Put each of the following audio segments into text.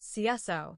CSO.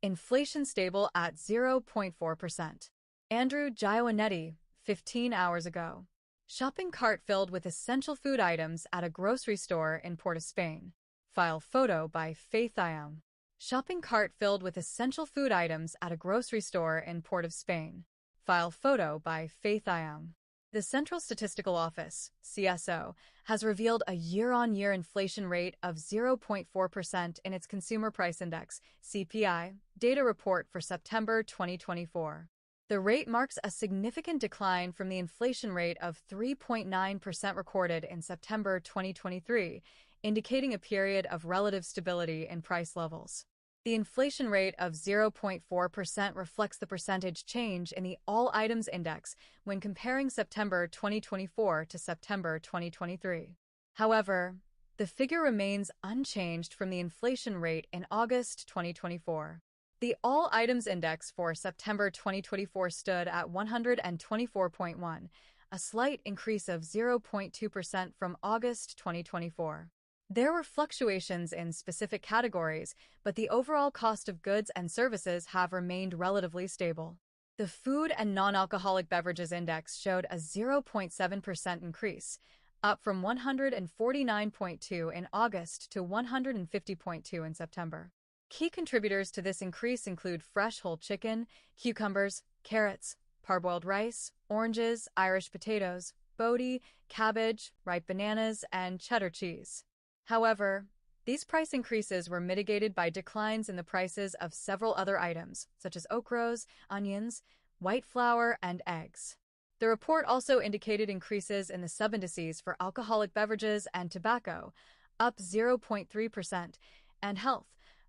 Inflation stable at 0.4%. Andrew Gioinetti, 15 hours ago. Shopping cart filled with essential food items at a grocery store in Port of Spain. File photo by Faith Iam. Shopping cart filled with essential food items at a grocery store in Port of Spain. File photo by Faith Iam. The Central Statistical Office, CSO, has revealed a year-on-year inflation rate of 0.4% in its Consumer Price Index, CPI, data report for September 2024. The rate marks a significant decline from the inflation rate of 3.9% recorded in September 2023, indicating a period of relative stability in price levels. The inflation rate of 0.4% reflects the percentage change in the All Items Index when comparing September 2024 to September 2023. However, the figure remains unchanged from the inflation rate in August 2024. The All Items Index for September 2024 stood at 124.1, a slight increase of 0.2% from August 2024. There were fluctuations in specific categories, but the overall cost of goods and services have remained relatively stable. The Food and Non-Alcoholic Beverages Index showed a 0.7% increase, up from 149.2 in August to 150.2 in September. Key contributors to this increase include fresh whole chicken, cucumbers, carrots, parboiled rice, oranges, Irish potatoes, bohty, cabbage, ripe bananas, and cheddar cheese. However, these price increases were mitigated by declines in the prices of several other items, such as okras, onions, white flour, and eggs. The report also indicated increases in the subindices for alcoholic beverages and tobacco, up 0.3%, and health,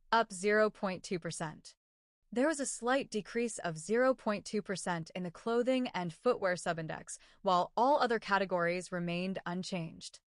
up 0.2%. There was a slight decrease of 0.2% in the clothing and footwear subindex, while all other categories remained unchanged.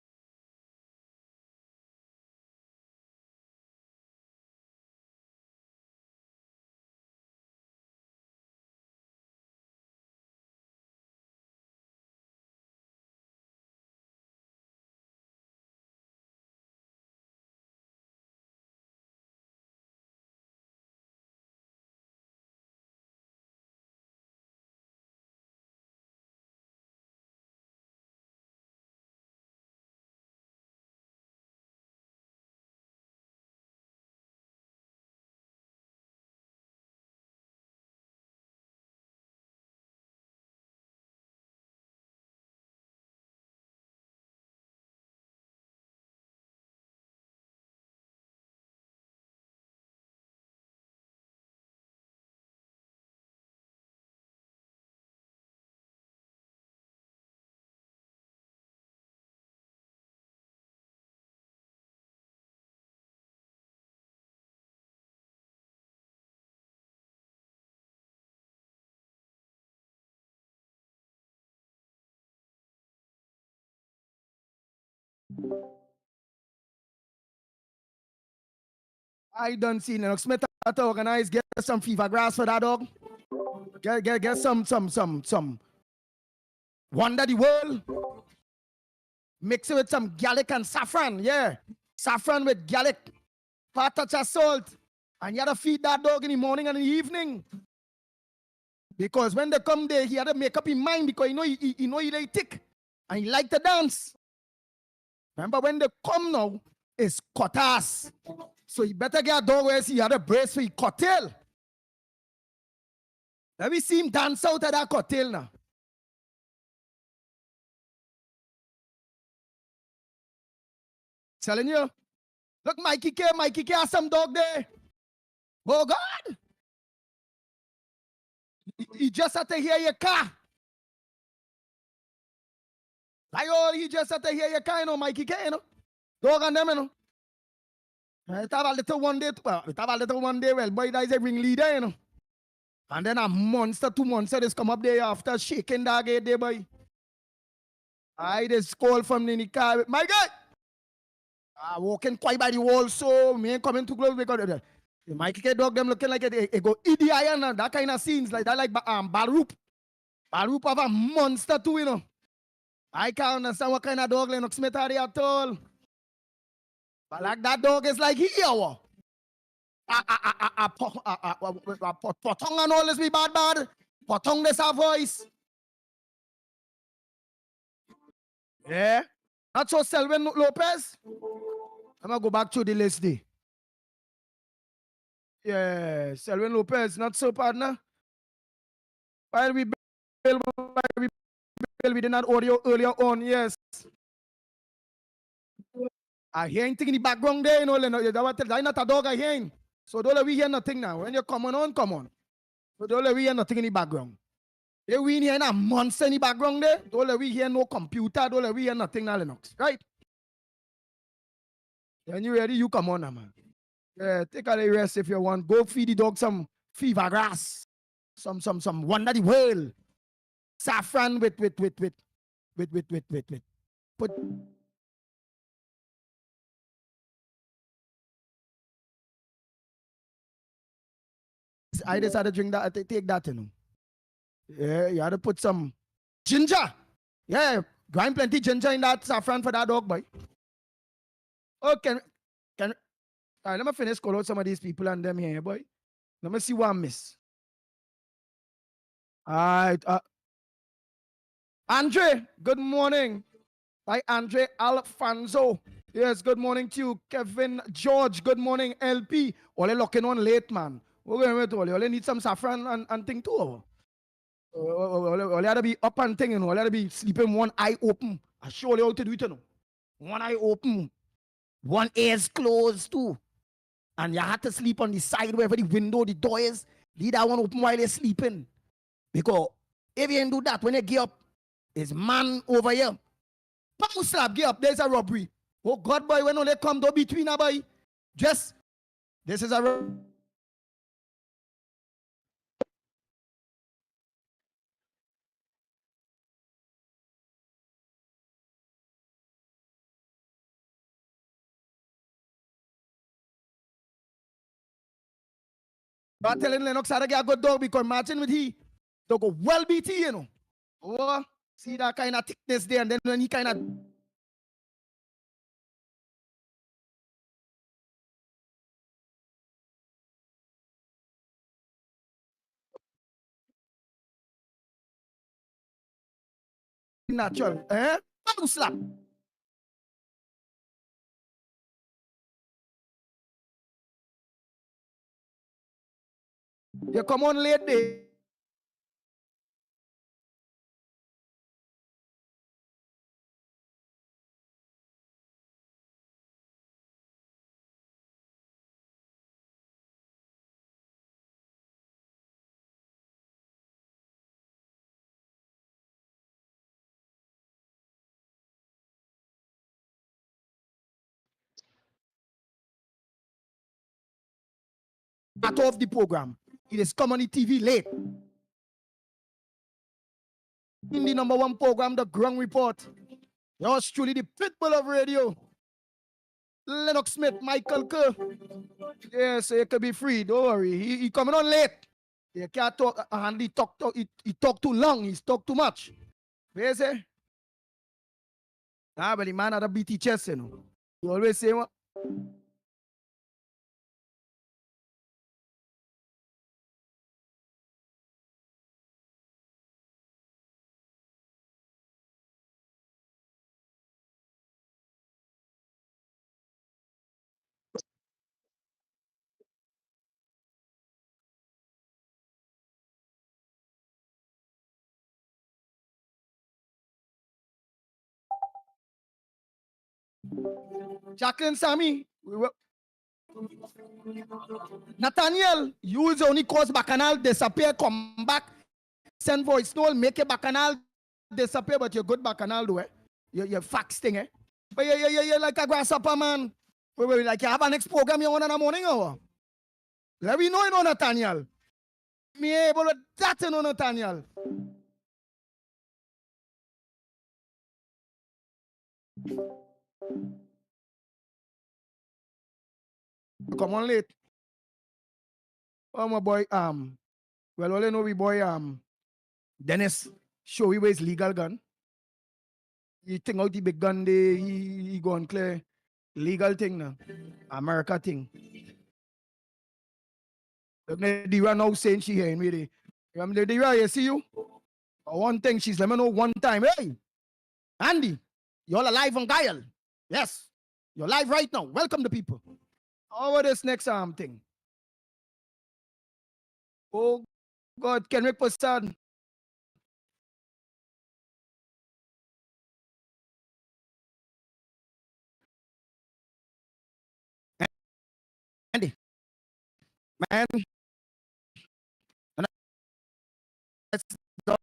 I done seen Lennox Smith to organize, get some fever grass for that dog. Get some Wonder the World. Mix it with some garlic and saffron, yeah. Saffron with garlic, part touch of salt. And you had to feed that dog in the morning and in the evening. Because when they come there, he had to make up his mind because he know he like tick. And he like to dance. Remember when they come now, it's cut ass. So you better get a dog where he had a brace for his cocktail. Let me see him dance out of that cocktail now. Telling you. Look, Mikey K has some dog there. Oh God. He just had to hear your car. He just had to hear your car, Mikey K, Dog and them, It have a little one day, well, boy, that is a ringleader, And then a monster, 2 monsters come up there after shaking that gate there, boy. I just call from the car. My God! Walking quite by the wall, so me ain't coming too close because the Mikey K dog them looking like it go Idi Iron, that kind of scenes like that, like Barup. Barup have a monster too, I can't understand what kind of dog Lennox Smith are at all. But like that dog is like here. Potong and all this be bad. Potong this our voice. Yeah. Not so Selwyn Lopez. I'm gonna go back to the list day. Yeah, Selwyn Lopez, not so partner. While we build, we did not audio earlier on, yes. I hear anything in the background there, you know, that's not a dog I hear. So don't let we hear nothing now. When you come on, come on. So don't let we hear nothing in the background. If we hear a monster in the background there, don't let we hear no computer, don't let we hear nothing now, Lennox, right? When you ready, you come on now, man. Yeah, take a little rest if you want. Go feed the dog some fever grass. Some wonder the world. Saffron with. Put I decided to drink that, take that, you know. Yeah, you had to put some ginger. Yeah, grind plenty ginger in that saffron for that dog, boy. Oh, can all right, let me finish call out some of these people and them here, boy. Let me see what I miss. All right, Andre, good morning. Hi, Andre Alfonso. Yes, good morning to you. Kevin George, good morning. LP. Ole looking on late, man. We're going to wait. Ole need some saffron and thing too. Ole had to be up and thing, you know. Ole had to be sleeping one eye open. I show you how to do it, you know. One eye open, one ear's closed too. And you had to sleep on the side wherever the window, the door is. Leave that one open while you're sleeping. Because if you didn't do that, when you get up, there's man over here. Pow slap, get up, there's a robbery. Oh God, boy, when they come down between a boy. Just, this is a robbery. But telling Lennox how to get a good dog because imagine with he, they'll go well BT, you know. Oh, see that kind of thickness there, and then when he kind of natural, eh? Pow slap. You come on late day. Out of the program. It is come on the TV late. In the number one program, the Ground Report. Yours truly, the pitbull of radio. Lennox Smith, Michael Kerr. Yeah, so you could be free. Don't worry. He coming on late. You can't talk and he talk too long. He's talk too much. Where is it? Ah, but the man had a BT chest, you know. You always say what? Jacqueline Sammy. Nathaniel, you is only cause Bacchanal disappear, come back, send voice note, make a Bacchanal disappear, but you're good Bacchanal, though, eh? You're fax thing, eh? But you're like a grasshopper, man. Wait, like you have a next program you want in the morning, or? Let me know, you know, Nathaniel. Me able to that, you know, Nathaniel. Come on late. Oh, my boy, well, all you know, we boy, Dennis, show you where his legal gun. He think out the big gun, he go and clear legal thing now. America thing. Look at Dira now saying she hearing me. Dira, you see you? One thing she's let me know one time. Hey, Andy, you're alive on Guile. Yes, you're live right now. Welcome the people. Over this next thing. Oh God, can we put on? Andy, man, that's dog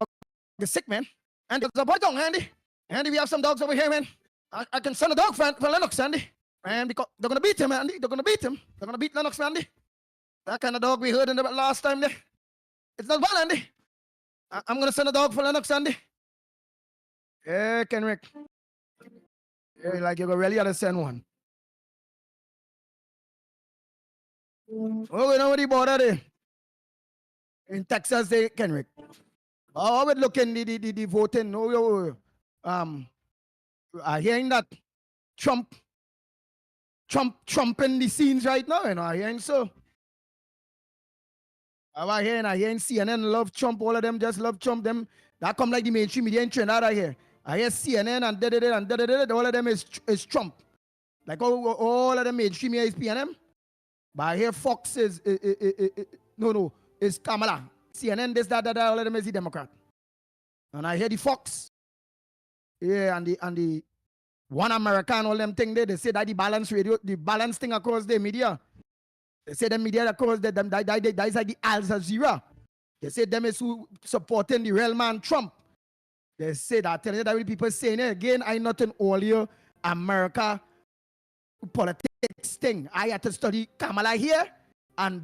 is sick, man. Andy, the boy down, Andy. Andy, we have some dogs over here, man. I can send a dog for Lennox, Andy. Man, because they're gonna beat him, Andy. They're gonna beat him. They're gonna beat Lennox, Andy. That kind of dog we heard in the last time there. It's not well, Andy. I'm gonna send a dog for Lennox, Andy. Yeah, Kenrick. Yeah, like you're really gonna send one. Oh, you know what he bought there? In Texas, they Kenrick. Oh, I would look in the voting. Oh, I hearing that Trump in the scenes right now, you know, I hearing so. I hearing CNN love Trump, all of them just love Trump, them that come like the mainstream media in Trinidad I hear. I hear CNN and all of them is Trump. Like all of them mainstream media is PNM. But I hear Fox is Kamala. CNN, this, that, all of them is the Democrat. And I hear the Fox. Yeah, and the One American, all them thing there, they say that the balance thing across the media. They say the media across that is like the Al Jazeera. They say them is who supporting the real man Trump. They say that, telling you that people saying it again, I not in all your America politics thing. I had to study Kamala here, and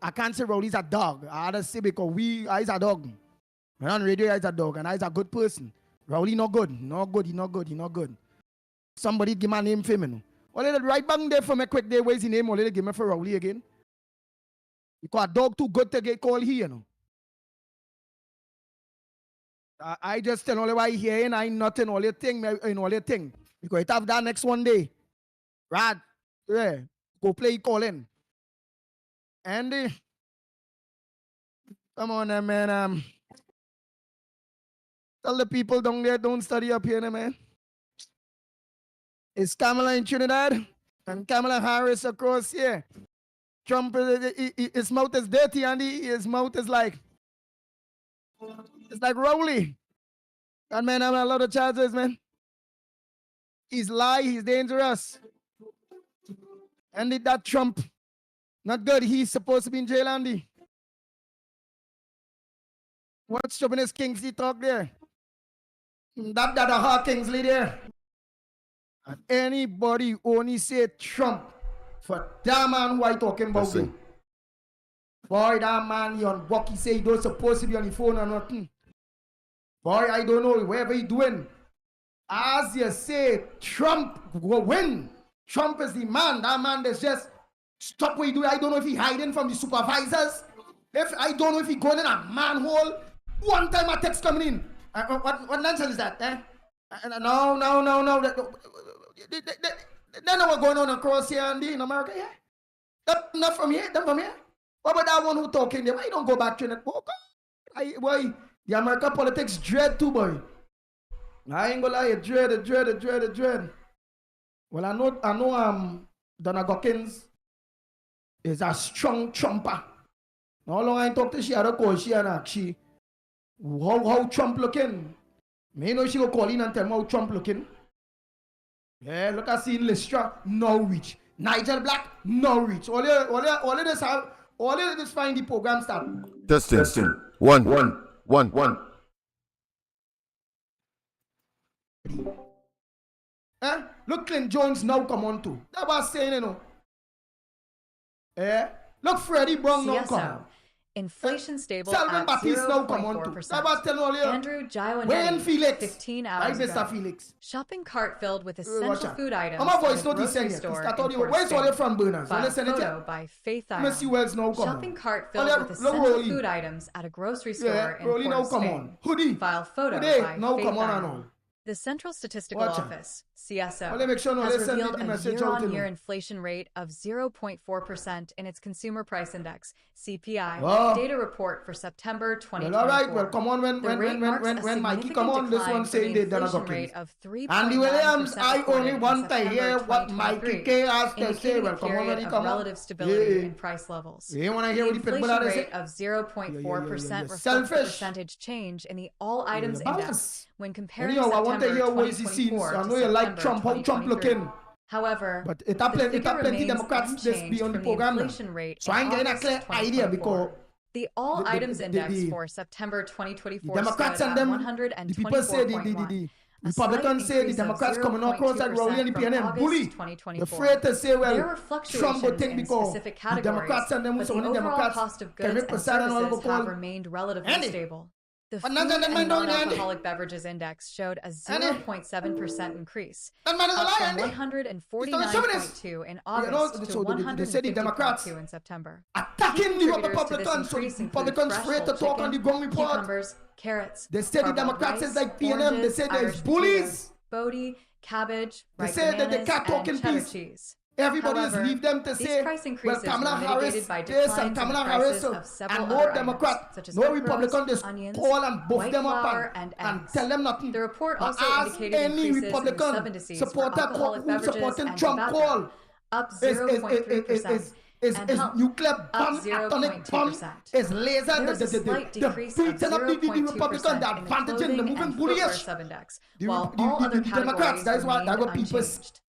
I can't say Rowley's a dog. I had to say because I's a dog. When on radio, I's a dog, and I's a good person. Rowley not good. He not good. Somebody give my name for me. Only right bang there for me quick day. Where's the name? Only give me for Rowley again. Because a dog too good to get called here, you know. I just tell only why here and I nothing all your thing in all your thing. Because it have that next one day. Rad, yeah, go play calling. Andy, come on, man. Tell the people down there don't study up here, man. It's Kamala in Trinidad and Kamala Harris across here. Trump, his mouth is dirty, Andy. His mouth is like, it's like Rowley. That man having a lot of charges, man. He's lie, he's dangerous. And that Trump, not good. He's supposed to be in jail, Andy. What's Chauvinist Kingsley talk there? That a hard Kingsley there. And anybody only say Trump for that man who I talking about. Boy, that man, he on walk, he say he don't supposed to be on the phone or nothing. Boy, I don't know, whatever he doing. As you say, Trump will win. Trump is the man. That man that's just stop what he do. I don't know if he hiding from the supervisors. I don't know if he going in a manhole. One time a text coming in. What nonsense is that? No. They know what's going on across here and in America, yeah? Not from here, them from here. What about that one who talking there? Why you don't go back to it? Boy, the American politics dread too, boy. I ain't gonna lie, dread. Well, I know Donna Gockins is a strong Trumper. How long I talk to she, I don't call she and she. How Trump looking? Me know she go call in and tell me how Trump looking. Yeah, look at seeing Lystra, no reach. Nigel Black, no reach. All this find the program start. Testing. One. Look, Clint Jones now come on too. That was saying, you know. Look, Freddie Brown now come on. Inflation stable Salvin at Baptiste now come on too. That was telling all you. Andrew Wayne Jaiwanetti, Felix. 15 hours ago. Mr. Felix. Shopping cart filled with essential food items I'm voice at a not grocery the store Where's all you from, Bernard? So listen it photo by Faith Let me see where's now come Shopping on. cart filled with essential food items at a grocery store in Rolly Port now of come Spain. on. Hoodie. File photo Today, by now Faith come on Iron. and all. The Central Statistical Watch out. Office, CSO, Well, let me make sure no, has let's send revealed the a message out to year-on-year them. inflation rate of 0.4% in its Consumer Price Index, CPI, Oh. data report for September 2024. Well, all right. Well, come on. The rate marks a When Mikey significant come on, this decline one from saying the they done a inflation Gokins. rate of 3.9% Andy Williams, I only recorded want in to hear September what Mikey 2023, K has to say. indicating Well, a come on when period he of come on. relative stability Yeah. in price levels. You want to hear The what the people inflation are rate saying? of 0.4% reflects the Selfish. percentage change in the all items Balance. index when comparing Anyhow, I want to September hear what he sees. 2024 I to know you like September Trump, how Trump 2023. looking. However, But the figure plenty remains Democrats this be unchanged on the from the program now. inflation rate So in I'm getting a August clear idea 2024. because The all the- items the- index the- for September 2024 the Democrats stood and at them, 124.1. the people say the Republicans say the Democrats coming across like Rowley and the PNN bully. They're afraid to say, well, there were Trump fluctuations would think in because specific the categories, Democrats and them, but so the only overall Democrats cost of can goods and represent and all services of call. have remained relatively Andy. stable. The But food none of them and mind only, Andy. non-alcoholic beverages index showed a 0.7% increase, That man is a up liar, from Andy. 149.2 in August to so they say the Democrats 150.2 in September. attacking the Contributors to this Republicans, so the increase include Republicans fresh afraid to whole talk on the chicken, ground report. cucumbers, carrots, They say the parboiled Democrats rice, is like PNM. They oranges, say there's Irish bullies. potatoes, bodie, cabbage, They ripe say that they bananas, can't talk and in cheddar peace. cheese. Everybody However, just leave them to these say, price well, increases Kamala were mitigated Harris, by this declines and in the Kamala prices Harris, of several and other no items, Democrat, such as no okra, Republican just onions, call and buff white them up flour, and eggs. tell them nothing. The report But also as indicated any increases in the Republican sub-indices for supporter alcoholic who beverages supporting and Trump tobacco, call up is 0.3%, and health, nuclear up bomb, atomic bomb, 0.2%. is laser, There was a slight decrease of beating up the 0.2% Republican, the in the advantage in the clothing moving and footwear bullyish. sub-index, The- while the- all the- other the Democrats, categories that is what remained people unchanged.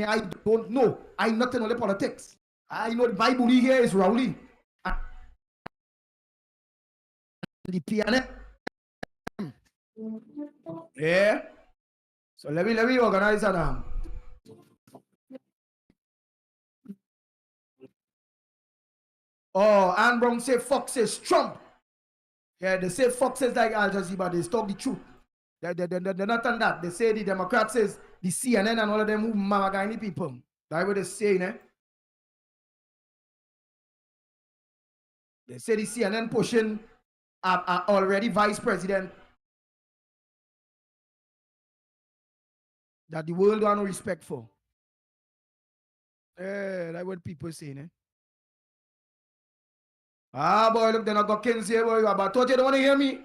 I don't know. I'm not in all the politics. I know my bully here is Rowley. The PNM. Yeah. So let me organize it now. Oh, Anne Brown say Fox is Trump. Yeah, they say Fox is like Al Jazeera, but they talk the truth. They're not on that. They say the Democrats is the CNN and all of them who mamagani people. That's what they say, eh? They say the CNN pushing already vice president that the world don't respect for. That's what people say, eh? Ah, boy, look, they're not got Kins here, boy. But thought you don't want to hear me.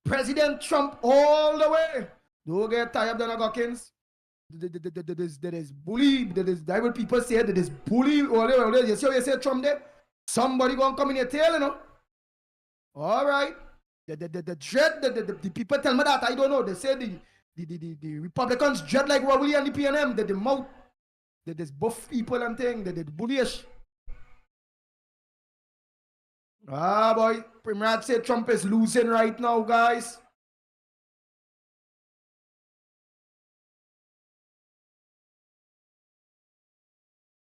President Trump all the way. Don't get tired, they're not got Kins. There is bully. That's what people say. There is bully. You see how you say Trump there? Somebody gonna come in your tail, you know. All right. The dread, the people tell me that. I don't know. They say the Republicans dread like Rowley and the PNM. The mouth. There's buff people and things. They're bullyish. Ah, boy. Primrod said Trump is losing right now, guys.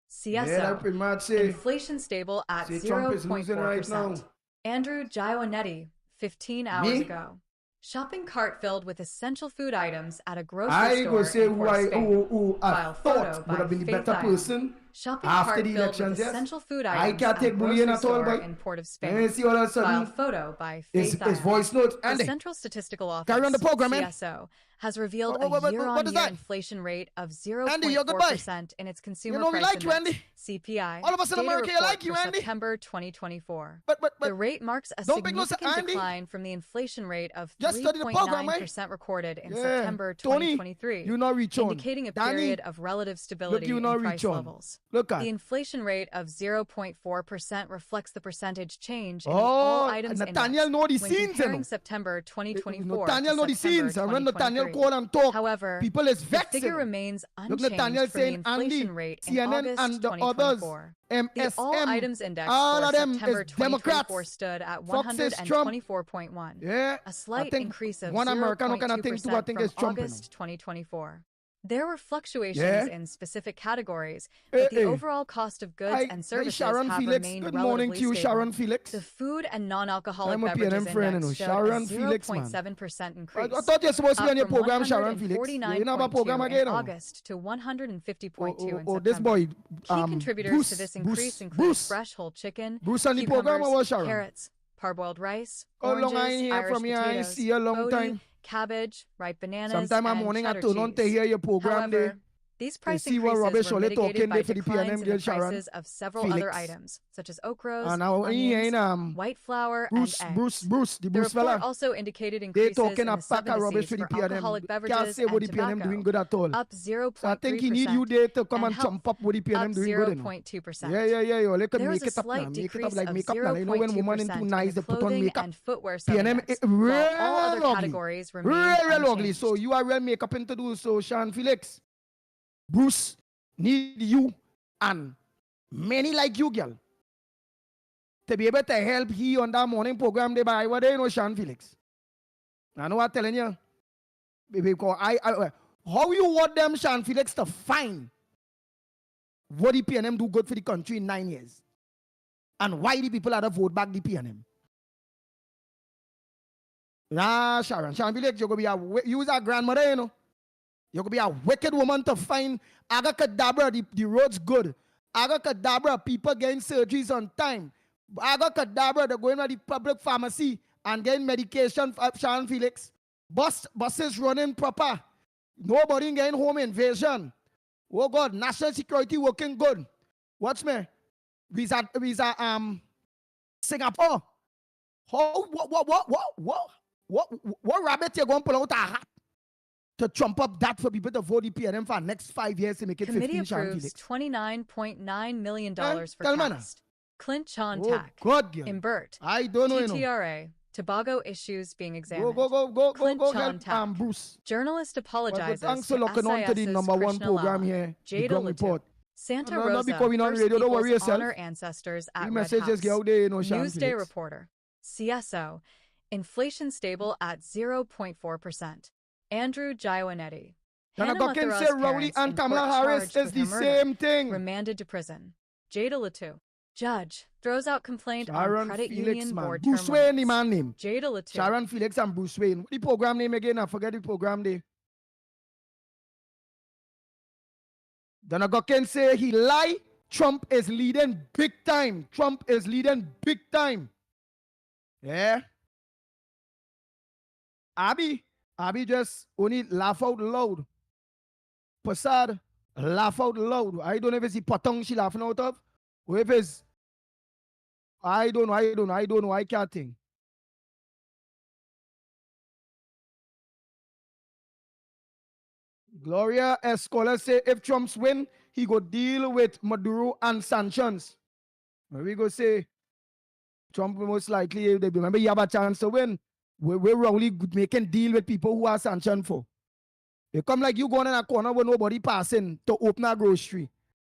CSO, inflation stable at 0.4%. Right now. Andrew Giovanetti, 15 hours ago. Shopping cart filled with essential food items at a grocery store say in Port of Spain. who I thought would have been the better person Shopping after cart the filled elections. with Yes. essential food I items can't at take a bullying grocery at all, store but in Port of and Spain. see all of a sudden File photo by his Faith voice note. The Andy, Central Statistical Office, carry on the program, man. CSO, has revealed What a is year-on-year that? inflation rate of Andy, you're goodbye. 0.4% in its consumer You know we price like you, index, Andy. CPI, All of us in data America report like you, for Andy. September 2024. But The rate marks a don't make no sense, significant Andy. decline from the inflation rate of Just study the program, 3.9% recorded in Yeah. September Tony, 2023, you not reach on. indicating a Danny, period of relative stability you in not price reach on. levels. Look at The inflation rate of 0.4% reflects the percentage change in the all items Nathaniel index know the when scenes, you comparing know. September 2024 Nathaniel know to the scenes. September And when Nathaniel 2023. call and talk, However, people is the vexed. figure remains Look, Nathaniel unchanged from the saying inflation Andy, rate in CNN August and the others, 2024. MSM, The all items index all for of them September is 2024 Democrats. stood at Fox is Trump. 124.1, Yeah, a slight I think increase of one American kind of thing too. I 0.2% think from is Trump. August 2024. There were fluctuations Yeah. in specific categories, but the overall cost of goods and services Sharon have Felix. remained Good relatively morning to you, stable. Sharon Felix. The food and non-alcoholic I'm a beverages PNM friend, index you showed know. Sharon a Felix, man. 0.7% increase. I thought you were supposed to be on your up from program, Sharon Felix. You didn't have a program 149.2 again. in Oh. August to 150.2 in September. This boy, Key contributors Bruce, to this increase include Bruce. fresh whole chicken, Bruce on the program or cucumbers, what, Sharon? carrots, parboiled rice, How long I oranges, ain't hear Irish from you? I ain't potatoes, see you a long bodie, time. cabbage, ripe bananas, Sometime in and the morning I cheddar turn on to cheese. hear your program there. However, these They price see what increases rubbish were all they mitigated talking by there for the declines PNM in the girl Sharon. prices of several Felix. other items, such as okras, And now he onions, ain't white flour, Bruce, and eggs. the The Bruce report fella. also indicated They increases talking in a the pack of rubbish sub-indices for the for PNM. alcoholic Can't beverages say what and the PNM doing tobacco, good at all. up So I think he need 0.3%, you there to come and and health, chump up what the PNM up doing good. You know? 0.2%. Yeah. They could There make was a it up now. slight Make it up decrease like of makeup now. You know when women ain't too 0.2% nice, in they the put on clothing makeup. and footwear PNM subindex, real while all other ugly. categories remained Real ugly. unchanged. So you are real makeup into do so, Sean Felix. Bruce need you and many like you, girl, to be able to help he on that morning program they by what they know Sean Felix. I know what I'm telling you. Because how you want them Sean Felix to find what the PNM do good for the country in 9 years? And why the people had to vote back the PNM? Nah, Sharon Felix, you're going to be you a grandmother, you know. You're going to be a wicked woman to find Aga Kadabra, the road's good. Aga Kadabra, people getting surgeries on time. Aga Kadabra, they're going to the public pharmacy and getting medication for Sharon Felix. Buses running proper. Nobody getting home invasion. Oh God, national security working good. Watch me. Visa Singapore. How what rabbit you going to pull out a hat to trump up that for people to vote the PNM for next 5 years to make it Committee 15 Sean approves Felix. $29.9 million for Tell me now. cast. Clint Chon Oh Tak, God, girl. Imbert, I don't know, you know. TTRA, Tobago issues being examined. Go Clint help Chon Tak. Bruce. Journalist But apologizes thanks to for looking on to the SIS's number one Krishna program Lal. here, the Jada Ground Latu. Report. Santa No, Rosa, because we not First radio, don't worry Peoples yourself. honor ancestors at The Red messages House. get out there, you know, Sean Newsday Felix. reporter. CSO. Inflation stable at 0.4%. Andrew Jaiwanetti. Then I Hannah got can say Mathura's Rowley parents and in Kamala court Harris charged is with the her murder, same thing. remanded to prison. Jada Latu. Judge throws out complaint Sharon on credit Felix, union man. board Bruce term Wayne, the limits. man name. Jada Latu. Sharon Felix and Bruce Wayne. What the program name again? I forget the program name. Then I got can say he lie. Trump is leading big time. Trump is leading big time. Yeah. Abby just only laugh out loud. Passad, laugh out loud. I don't know if it's the patong she laughing out of, or if it's I don't know. I can't think. Gloria Escola say if Trump's win, he go deal with Maduro and sanctions. We go say Trump most likely, they remember you have a chance to win. We're only making deal with people who are sanctioned for. They come like you going in a corner with nobody passing to open a grocery.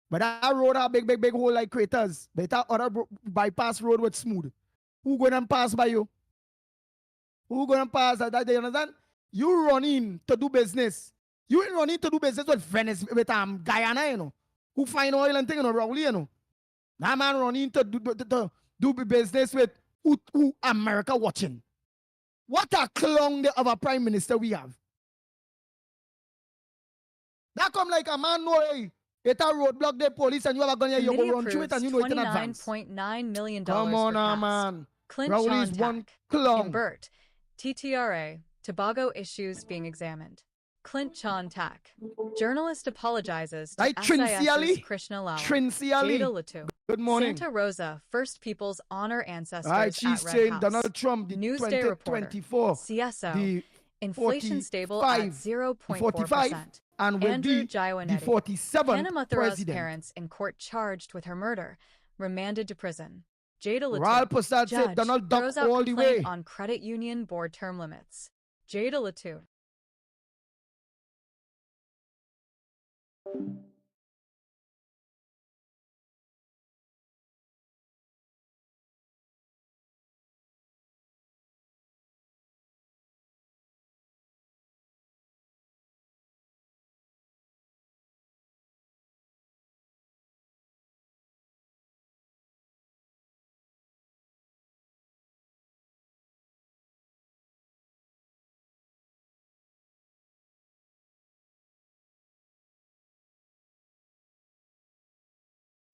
But that road have big hole like craters. Better other bypass road with smooth. Who gonna pass by you? Who gonna pass? That you understand? You running to do business. You ain't running to do business with Venice, with Guyana, you know. Who find oil and thing, you know, wrongly, you know. That man running to do business with who America watching. What a clown of a prime minister we have. That come like a man know, hey, it's a roadblock the police and you have a gun here, you go run through it and you know it in advance. $29.9 million Come on, for man. Clint Rowley's Chon one Tak, clown. Imbert, TTRA, Tobago issues being examined. Clint Chon Tak. Journalist apologizes to Right, SIS's Krishna Lal. Trinciali. Jada Latu. Good morning. Santa Rosa, First Peoples honor ancestors All right, she's at Red saying House. Donald Trump, the Newsday reporter. 2024, CSO. the Inflation stable at 0.4%. and will Andrew be Jaiwanetti. the 47th Hannah Mathura's president. parents in court charged with her murder, remanded to prison. Jada Latu. Ral Prasad said Judge Donald Duck throws out all the complaint way. on credit union board term limits. Jada Latu.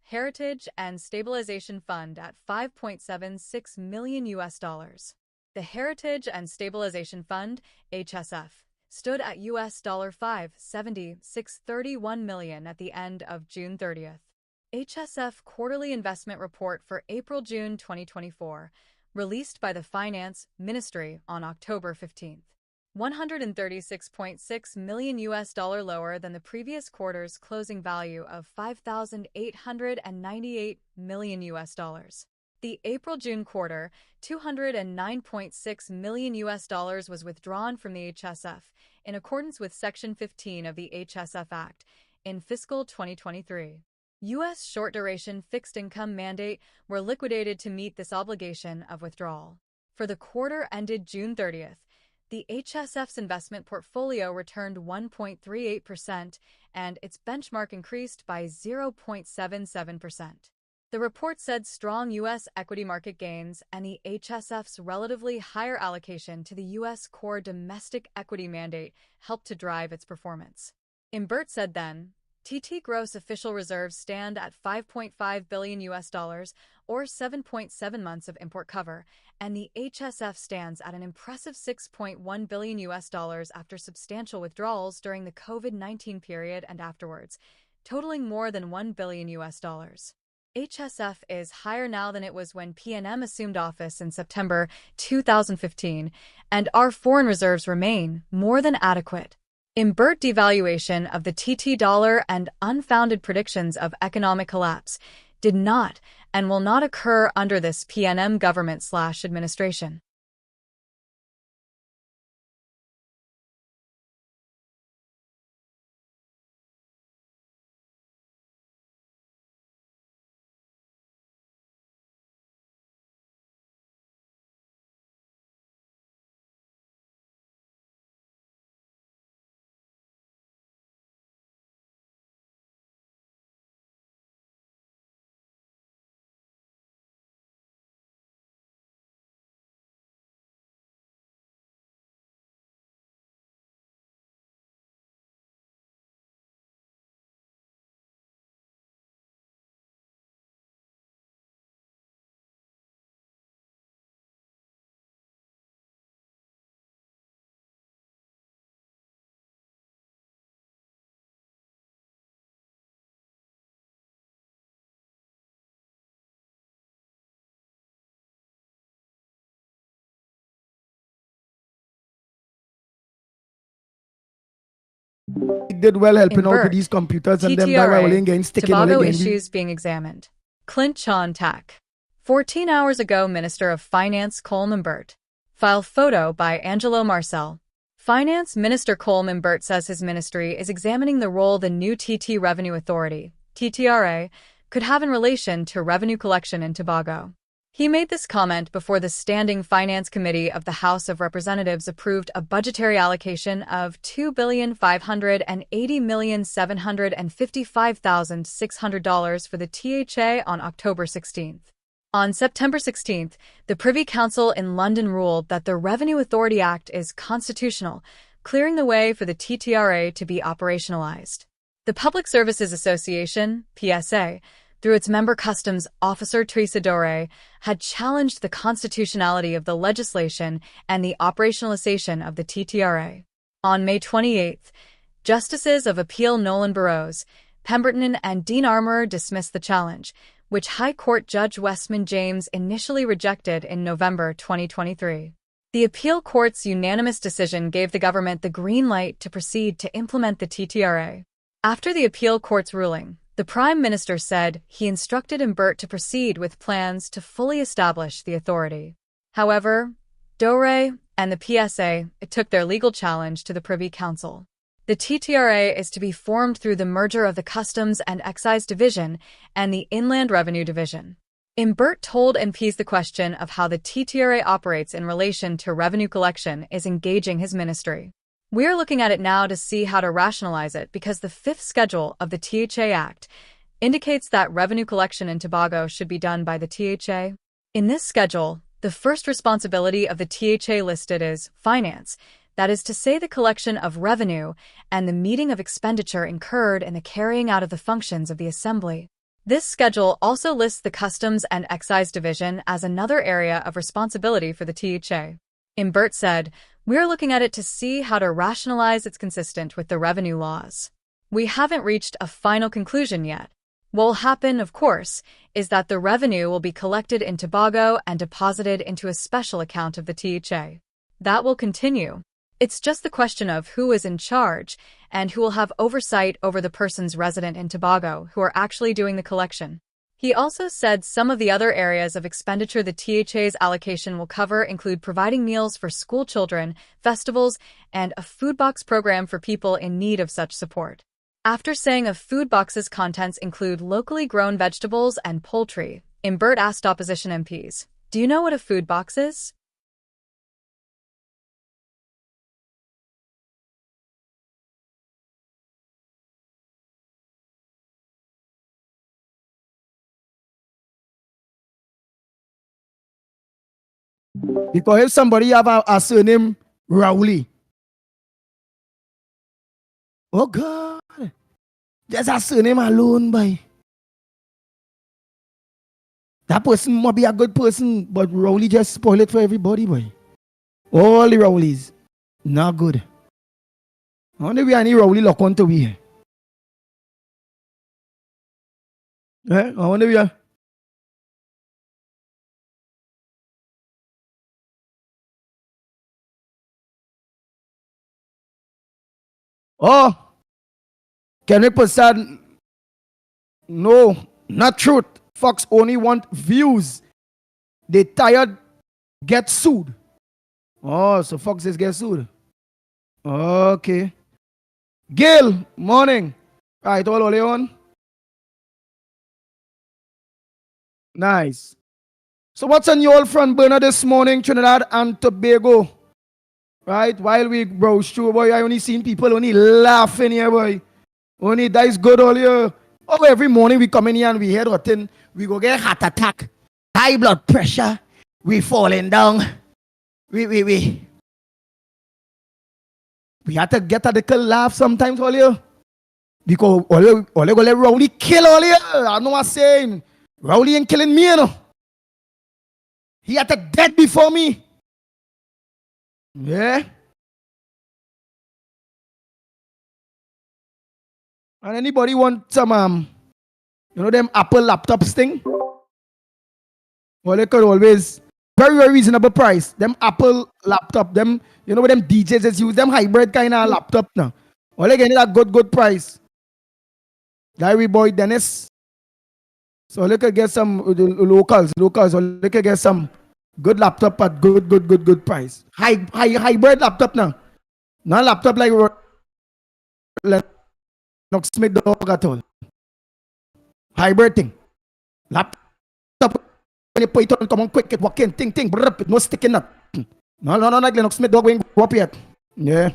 Heritage and Stabilization Fund at $5.76 million US dollars. The Heritage and Stabilization Fund, HSF, stood at $576.31 million at the end of June 30th. HSF Quarterly Investment Report for April-June 2024, released by the Finance Ministry on October 15th. $136.6 million lower than the previous quarter's closing value of $5,898 million. The April-June quarter, $209.6 million was withdrawn from the HSF in accordance with Section 15 of the HSF Act in fiscal 2023. U.S. short-duration fixed-income mandate were liquidated to meet this obligation of withdrawal. For the quarter ended June 30th, the HSF's investment portfolio returned 1.38% and its benchmark increased by 0.77%. The report said strong U.S. equity market gains and the HSF's relatively higher allocation to the U.S. core domestic equity mandate helped to drive its performance. Imbert said then, TT gross official reserves stand at $5.5 billion or 7.7 months of import cover, and the HSF stands at an impressive $6.1 billion after substantial withdrawals during the COVID-19 period and afterwards, totaling more than $1 billion. HSF is higher now than it was when PNM assumed office in September 2015, and our foreign reserves remain more than adequate. Imbert devaluation of the TT dollar and unfounded predictions of economic collapse did not and will not occur under this PNM government/administration. Did well helping out with Imbert, these computers and them that were TTRA, again sticking Tobago again. issues being examined. Clint Chan Tak. 14 hours ago, Minister of Finance Colm Imbert. File photo by Angelo Marcel. Finance Minister Colm Imbert says his ministry is examining the role the new TT Revenue Authority, TTRA, could have in relation to revenue collection in Tobago. He made this comment before the Standing Finance Committee of the House of Representatives approved a budgetary allocation of $2,580,755,600 for the THA on October 16th. On September 16th, the Privy Council in London ruled that the Revenue Authority Act is constitutional, clearing the way for the TTRA to be operationalized. The Public Services Association, PSA, through its member customs officer Teresa Dore, had challenged the constitutionality of the legislation and the operationalization of the TTRA. On May 28th, Justices of Appeal Nolan Burrows, Pemberton and Dean Armour dismissed the challenge, which High Court Judge Westman James initially rejected in November 2023. The appeal court's unanimous decision gave the government the green light to proceed to implement the TTRA. After the appeal court's ruling, the Prime Minister said he instructed Imbert to proceed with plans to fully establish the authority. However, Dore and the PSA took their legal challenge to the Privy Council. The TTRA is to be formed through the merger of the Customs and Excise Division and the Inland Revenue Division. Imbert told MPs the question of how the TTRA operates in relation to revenue collection is engaging his ministry. We're looking at it now to see how to rationalize it because the fifth schedule of the THA Act indicates that revenue collection in Tobago should be done by the THA. In this schedule, the first responsibility of the THA listed is finance, that is to say the collection of revenue and the meeting of expenditure incurred in the carrying out of the functions of the Assembly. This schedule also lists the Customs and Excise Division as another area of responsibility for the THA. Imbert said, "We're looking at it to see how to rationalize it's consistent with the revenue laws. We haven't reached a final conclusion yet. What will happen, of course, is that the revenue will be collected in Tobago and deposited into a special account of the THA. That will continue. It's just the question of who is in charge and who will have oversight over the persons resident in Tobago who are actually doing the collection." He also said some of the other areas of expenditure the THA's allocation will cover include providing meals for school children, festivals, and a food box program for people in need of such support. After saying a food box's contents include locally grown vegetables and poultry, Imbert asked opposition MPs, "Do you know what a food box is?" Because if somebody have a surname Rowley, oh God, there's a surname alone, boy. That person might be a good person, but Rowley just spoil it for everybody, boy. All the Rowleys, not good. Only we any Rowley lock on to we. I wonder we are. Oh, Kenny said, no, not truth. Fox only want views. They tired, get sued. Oh, so Fox is get sued. Okay. Gail, morning. Right, all on. Nice. So what's on your front burner this morning, Trinidad and Tobago? Right, while we browse through, boy, I only seen people only laughing here, boy. Only that is good all here. Oh, every morning we come in here and we hear rotten. We go get heart attack, high blood pressure. We falling down. We have to get a little laugh sometimes all here. Because all you go let Rowley kill all here. I know what I'm saying. Rowley ain't killing me, you know. He had to dead before me. Yeah. And anybody want some you know them Apple laptops thing? Well, they could always very, very reasonable price. Them Apple laptop, them, you know what them DJs just use them hybrid kind of laptop now. Well, they get a good price. Diary boy Dennis. So they could get some locals. Or they could get some good laptop at good price. Hybrid laptop now. Not laptop like Lennox Smith dog at all. Hybrid thing. Laptop when you put it on, come on quick, get walk in, ting, no sticking up. No, like Lennox Smith dog ain't go up yet. Yeah.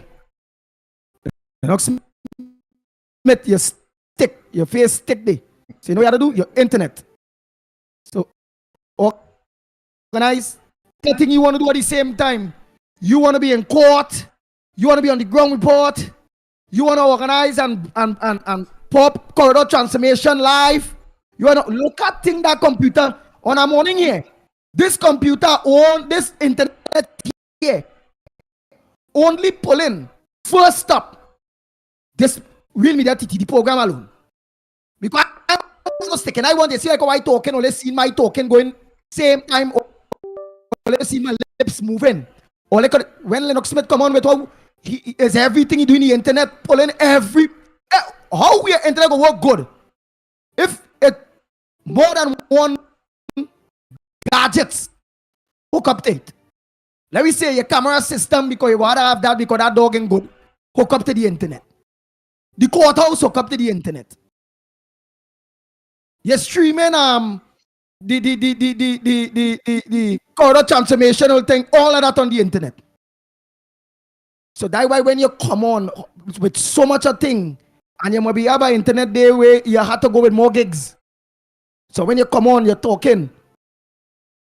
Lennox Smith, you stick, your face stick there. So you know what you have to do? Your internet. So organize everything you want to do at the same time. You want to be in court. You want to be on the ground report. You want to organize and pop corridor transformation live. You want to look at that computer on a morning here. This computer on this internet here. Only pulling first stop this real media TTT program alone. Because I was thinking, I want to see like how I talking, or let's see my talking going same time, or let's see my lips moving. Or like when Lennox Smith come on with how he is everything he do in the internet, pulling every how we are internet go work good. If it more than one gadgets hook up to it. Let me say your camera system, because you want to have that because that dog ain't good. Hook up to the internet. The courthouse hook up to the internet. You're streaming the corridor transformational thing, all of that on the internet. So that's why when you come on with so much a thing, and you might be have an internet day where you have to go with more gigs. So when you come on, you're talking,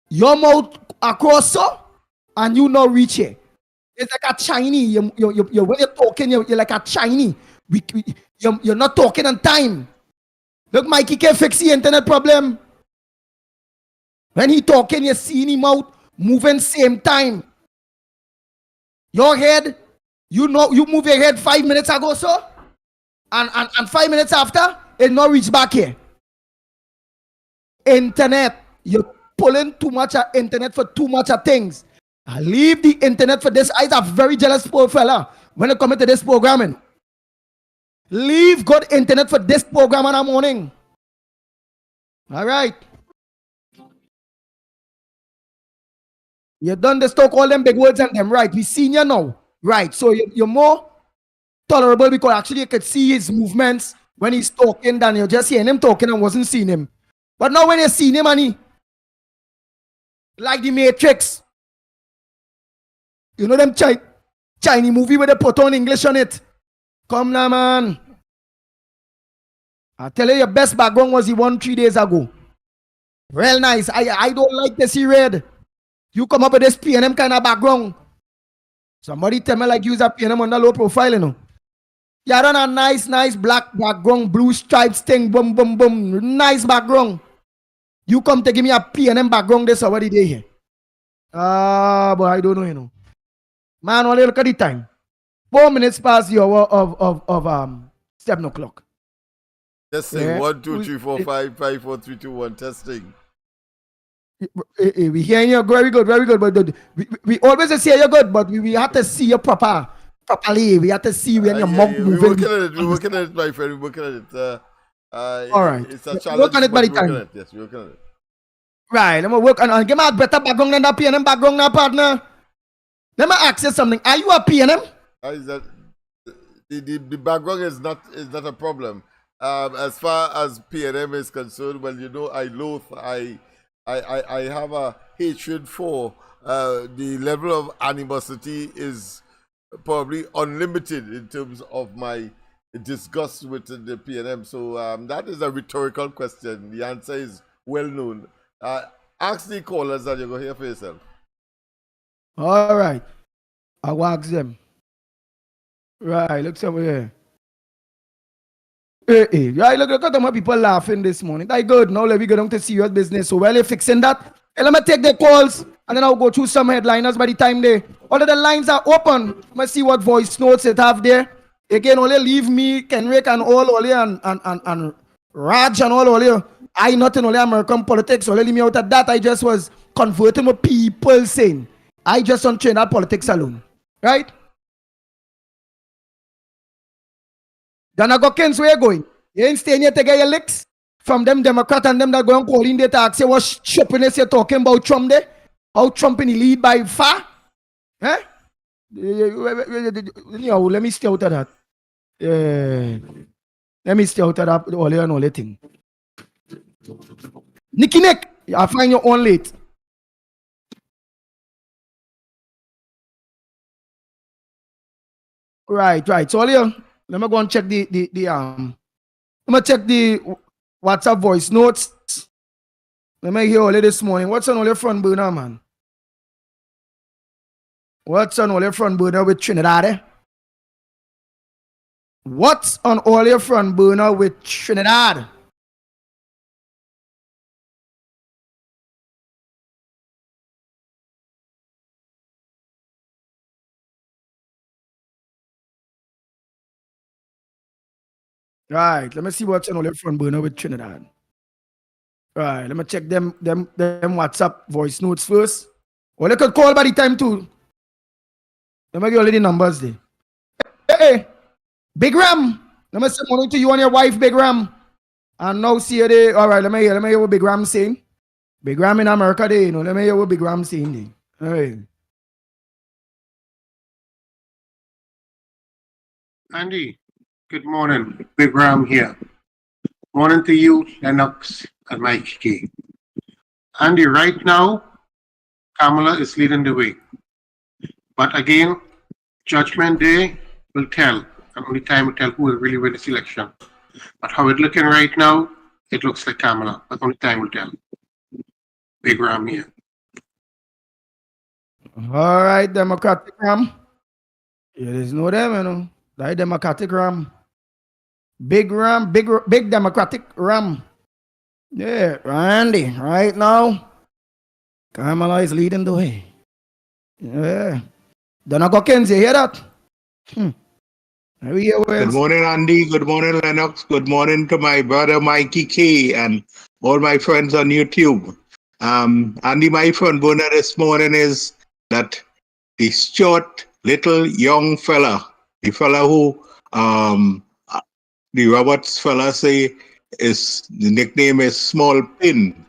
your mouth across so, and you not reach it. It's like a Chinese. When you're talking, you're like a Chinese. You're not talking on time. Look, Mikey can't fix the internet problem. When he talking, you see him out moving same time. Your head, you know, you move your head 5 minutes ago, so, and 5 minutes after, it not reach back here. Internet, you're pulling too much of internet for too much of things. I leave the internet for this. I'm a very jealous poor fella when it comes to this programming. Leave good internet for this program in the morning. All right. You done this talk all them big words and them, right? We seen you now. Right. So you're more tolerable because actually you could see his movements when he's talking than you're just hearing him talking and wasn't seeing him. But now when you see him and he, like the Matrix, you know them Chinese movie where they put on English on it. Come now, man. I tell you, your best background was the one 3 days ago. Real nice. I don't like to see red. You come up with this PNM kind of background. Somebody tell me like use a PNM on the low profile, you know. You run a nice black background, blue stripes thing, boom, boom, boom. Nice background. You come to give me a PNM background this already day here. But I don't know, you know. Man, only look at the time. 4 minutes past the hour of 7 o'clock. Testing. Yeah. 1, 2, 3, 4, 5, 5, 4, 3, 2, 1. Testing. We hear you very good, very good. But we always say you're good, but we have to see you properly. We have to see when your mouth moving. We're working at it, my friend. We're working at it. All right. It's a challenge. Work on it by the time. Yes, we're working on it. Right. Let me work on it. Give me a better background than that PNM background now, partner. Let me ask you something. Are you a PNM? Is that the background is not a problem. As far as PNM is concerned, well, you know, I have a hatred for the level of animosity is probably unlimited in terms of my disgust with the PNM. So that is a rhetorical question. The answer is well known. Ask the callers that you're going to hear for yourself. All right. I'll ask them. Right, look somewhere here. Hey. Right, look at my people laughing this morning. That's good. Now let me go down to serious business. So while you're fixing that, let me take the calls and then I'll go through some headliners by the time all of the lines are open. Let's see what voice notes it have there. Again, only leave me, Kenrick and all and Raj and all here. I not in only American politics, only leave me out of that. I just was converting what people saying. I just don't train that politics alone. Right? Then I go, Kens, where you going? You ain't staying here to get your licks from them Democrats and them that go and call in there to ask you what shoppiness you're talking about Trump there? How Trump in the lead by far? Eh? Let me stay out of that. Let me stay out of that all the thing. Nicky Nick, I find you on late. Right. So let me go and check let me check the WhatsApp voice notes. Let me hear all this morning. What's on all your front burner, man? What's on all your front burner with Trinidad? Eh? What's on all your front burner with Trinidad? Right, let me see what's on all your front burner with Trinidad. Right, let me check them WhatsApp voice notes first. Or they could call by the time too. Let me get all the numbers there. Hey, Big Ram. Let me send money to you and your wife, Big Ram. And now see you there. All right, let me hear what Big Ram saying. Big Ram in America there, you know. Let me hear what Big Ram saying there. All right. Andy, good morning. Big Ram here. Morning to you, Lennox and Mike K. Andy, right now, Kamala is leading the way. But again, Judgment Day will tell, and only time will tell who will really win this election. But how it's looking right now, it looks like Kamala, but only time will tell. Big Ram here. All right, Democratic Ram. Yeah, there's no them, you know. That Democratic Ram. Big Ram, big Democratic Ram. Yeah, Randy, right now, Kamala is leading the way. Yeah. Donago Kenzie, hear that? Hear Good words. morning, Andy. Good morning, Lennox. Good morning to my brother Mikey K and all my friends on YouTube. Andy, my friend Bona this morning is that the short, little, young fella, the fella who the Roberts fella say is the nickname is Small Pin,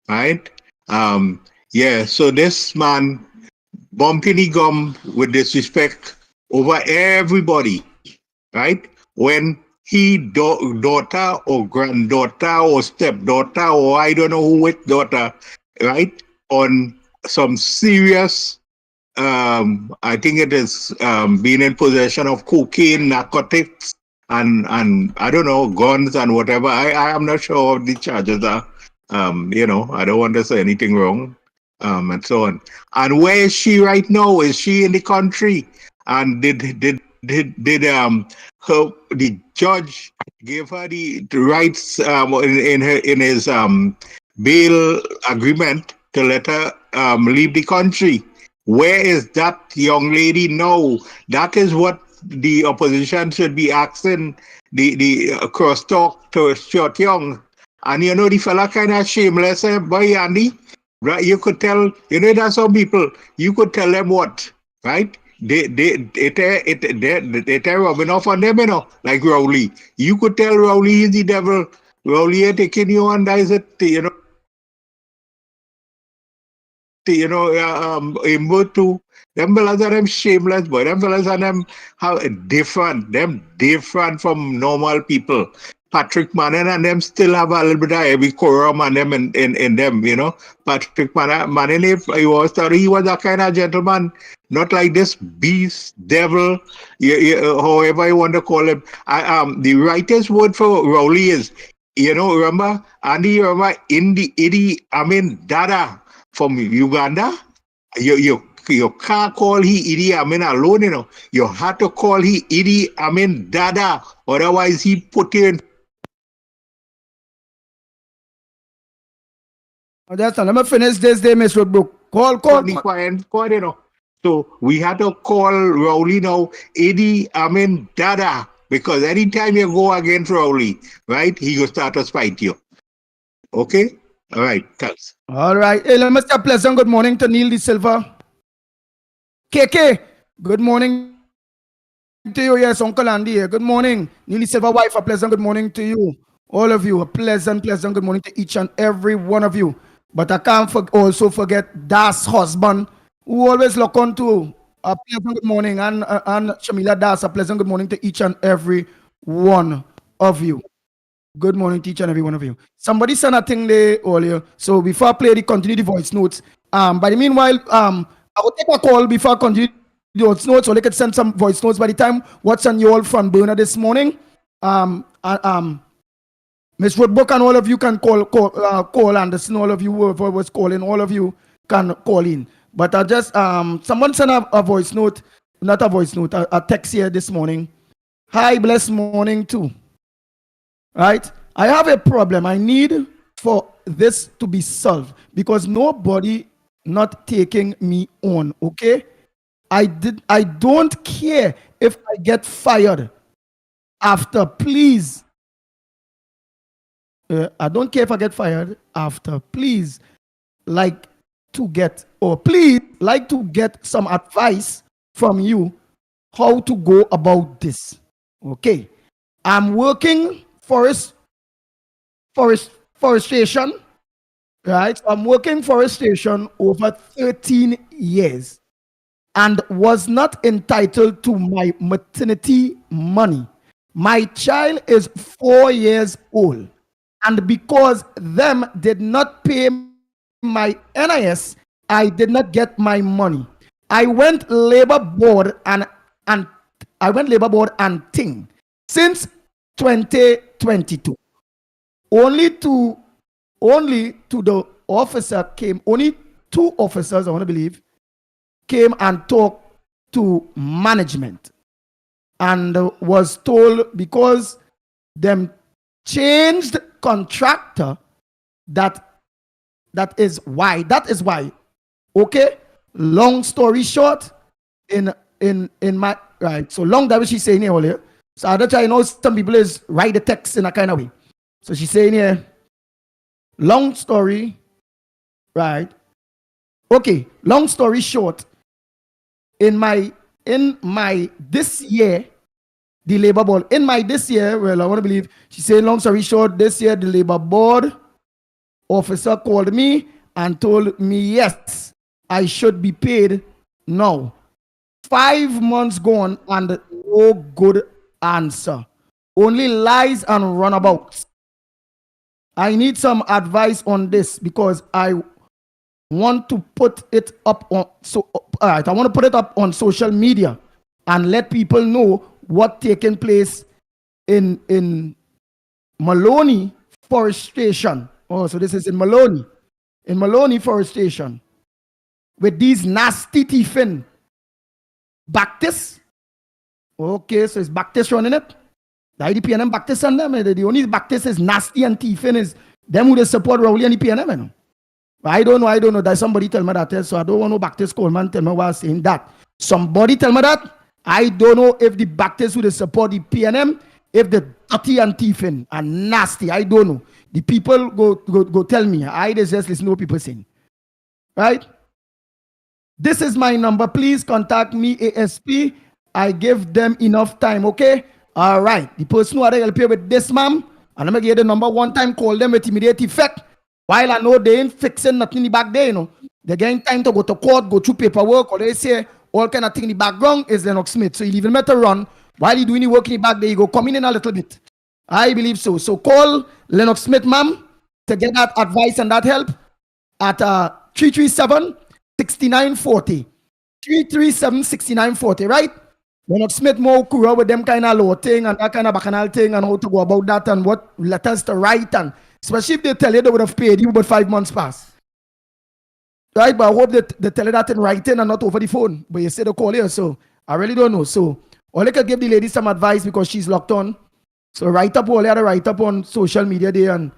right? Yeah, so this man bumping gum with disrespect over everybody, right? When he daughter or granddaughter or stepdaughter or I don't know who with daughter, right? On some serious, I think it is being in possession of cocaine, narcotics, and I don't know, guns and whatever. I am not sure what the charges are. I don't want to say anything wrong, and so on. And where is she right now? Is she in the country? And did her the judge gave her the rights in his bail agreement to let her leave the country? Where is that young lady now? That is what the opposition should be asking the crosstalk to Short Young. And the fella kind of shameless, boy, Andy. Right? You could tell, there's some people, you could tell them what, right? They're rubbing off on them, like Rowley. You could tell Rowley is the devil. Rowley is taking you and is it, able to them fellas are them shameless boy. Them fellas are them how different from normal people. Patrick Manning and them still have a little bit of every quorum and them in them, Patrick Manning, if he was a kind of gentleman, not like this beast, devil, however you want to call him. The rightest word for Rowley is, remember, Andy, remember Dada from Uganda, you can't call he Idi Amin alone, You have to call he Idi Amin Dada, otherwise he put you in. That's all. Let me finish this day, Miss Woodbrook. Call. So we had to call Rowley now Idi Amin Dada, because anytime you go against Rowley, right, he will start to spite you. Okay? All right, thanks. All right. Hey, let me say a pleasant good morning to Neil De Silva. KK, good morning to you. Yes, Uncle Andy here. Good morning. Neil De Silva wife, a pleasant good morning to you. All of you, a pleasant good morning to each and every one of you. But I can't also forget Das husband, who always look on to a pleasant good morning. And Shamila Das, a pleasant good morning to each and every one of you. Good morning to each and every one of you. Somebody sent a thing there earlier. So before I play continue the voice notes, by the meanwhile, I will take a call before I continue the voice notes, so they can send some voice notes by the time what's on your front burner this morning. Miss Woodbrook and all of you can call Anderson, all of you whoever was calling, all of you can call in. But I just someone sent a voice note, not a voice note, a text here this morning. Hi, blessed morning too. Right? I have a problem. I need for this to be solved because nobody not taking me on. Okay? I don't care if I get fired after, please. I don't care if I get fired after, please like to get some advice from you how to go about this. Okay? I'm working forestation, right? I'm working forestation over 13 years and was not entitled to my maternity money. My child is 4 years old, and because them did not pay my NIS, I did not get my money. I went labor board and thing since 2022. Only to the officer came, only 2 officers, I want to believe, came and talked to management and was told because them changed contractor. That is why. That is why. Okay. Long story short, in my right. So long that what she's saying here earlier. So I don't try. I know some people is write the text in a kind of way. So she's saying here. Long story, right? Okay. Long story short, in my this year, the labor board in my this year. Well, I want to believe she's saying. Long story short, this year the labor board officer called me and told me yes, I should be paid now. 5 months gone and no good answer. Only lies and runabouts. I need some advice on this because I want to put it up on I want to put it up on social media and let people know what taking place in Maloney Forest Station. Oh, so this is in Maloney Forest Station with these nasty thiefing Baptists. Okay, so it's Baptist running it. The IDP and them Baptists on them. The only Baptist is nasty and thiefing is them who they support Rowley and the PNM. I don't know. There's somebody tell me that, so I don't want no Baptist Coleman tell me why I'm saying that. Somebody tell me that. I don't know if the Baptists who they support the PNM, if the dirty and thiefing and nasty. I don't know. The people go tell me. I just listen to what people saying. Right? This is my number. Please contact me ASP. I give them enough time, okay? All right. The person who are help you with this, ma'am, and I'm going to give the number one time, call them with immediate effect. While I know they ain't fixing nothing in the back there, you know. They're getting time to go to court, go through paperwork, or they say all kind of thing in the background is Lennox Smith. So you even better run. While you doing the work in the back there, you go come in a little bit. I believe so. So call Lennox Smith, ma'am, to get that advice and that help at 337-6940. 337-6940, right? Lennox Smith more kura with them kind of law thing and that kind of bacchanal thing and how to go about that and what letters to write, and especially if they tell you they would have paid you but 5 months past. Right? But I hope that they tell you that in writing and not over the phone. But you say they call here, so I really don't know. So all I can give the lady some advice because she's locked on. So write up all you had to write up on social media there and